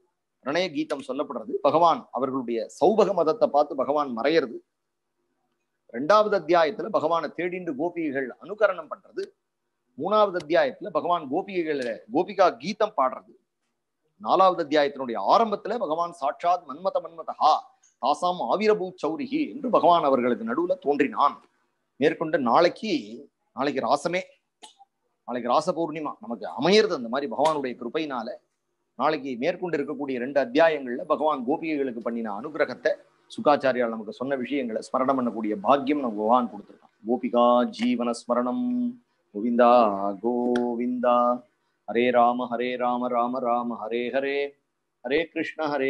பிரணய கீதம் சொல்லப்படுறது, பகவான் அவர்களுடைய சௌபக மதத்தை பார்த்து பகவான் மறையிறது. இரண்டாவது அத்தியாயத்துல பகவானை தேடிண்டு கோபிகைகள் அனுகரணம் பண்றது. மூணாவது அத்தியாயத்துல பகவான் கோபிகா கீதம் பாடுறது. நாலாவது அத்தியாயத்தினுடைய ஆரம்பத்துல பகவான் சாட்சாத் மன்மத மன்மதஹா தாசாம் ஆவிரபூ சௌரிஹி என்று பகவான் அவர்களுக்கு நடுவுல தோன்றினான். மேற்கொண்டு நாளைக்கு ராசமே, நாளைக்கு ராச பௌர்ணிமா நமக்கு அமையிறது அந்த மாதிரி பகவானுடைய கிருபையினால. நாளைக்கு மேற்கொண்டு இருக்கக்கூடிய 2 அத்தியாயங்கள்ல பகவான் கோபிகைகளுக்கு பண்ணின அனுகிரகத்தை, சுகாச்சாரியால் நமக்கு சொன்ன விஷயங்களை ஸ்மரணம் பண்ணக்கூடிய பாக்கியம் நம்ம பகவான் கொடுத்துருக்கான். கோபிகா ஜீவன ஸ்மரணம். கோவிந்தா கோவிந்தா. ஹரே ராம ராம ராம ஹரே ஹரே, ஹரே கிருஷ்ண ஹரே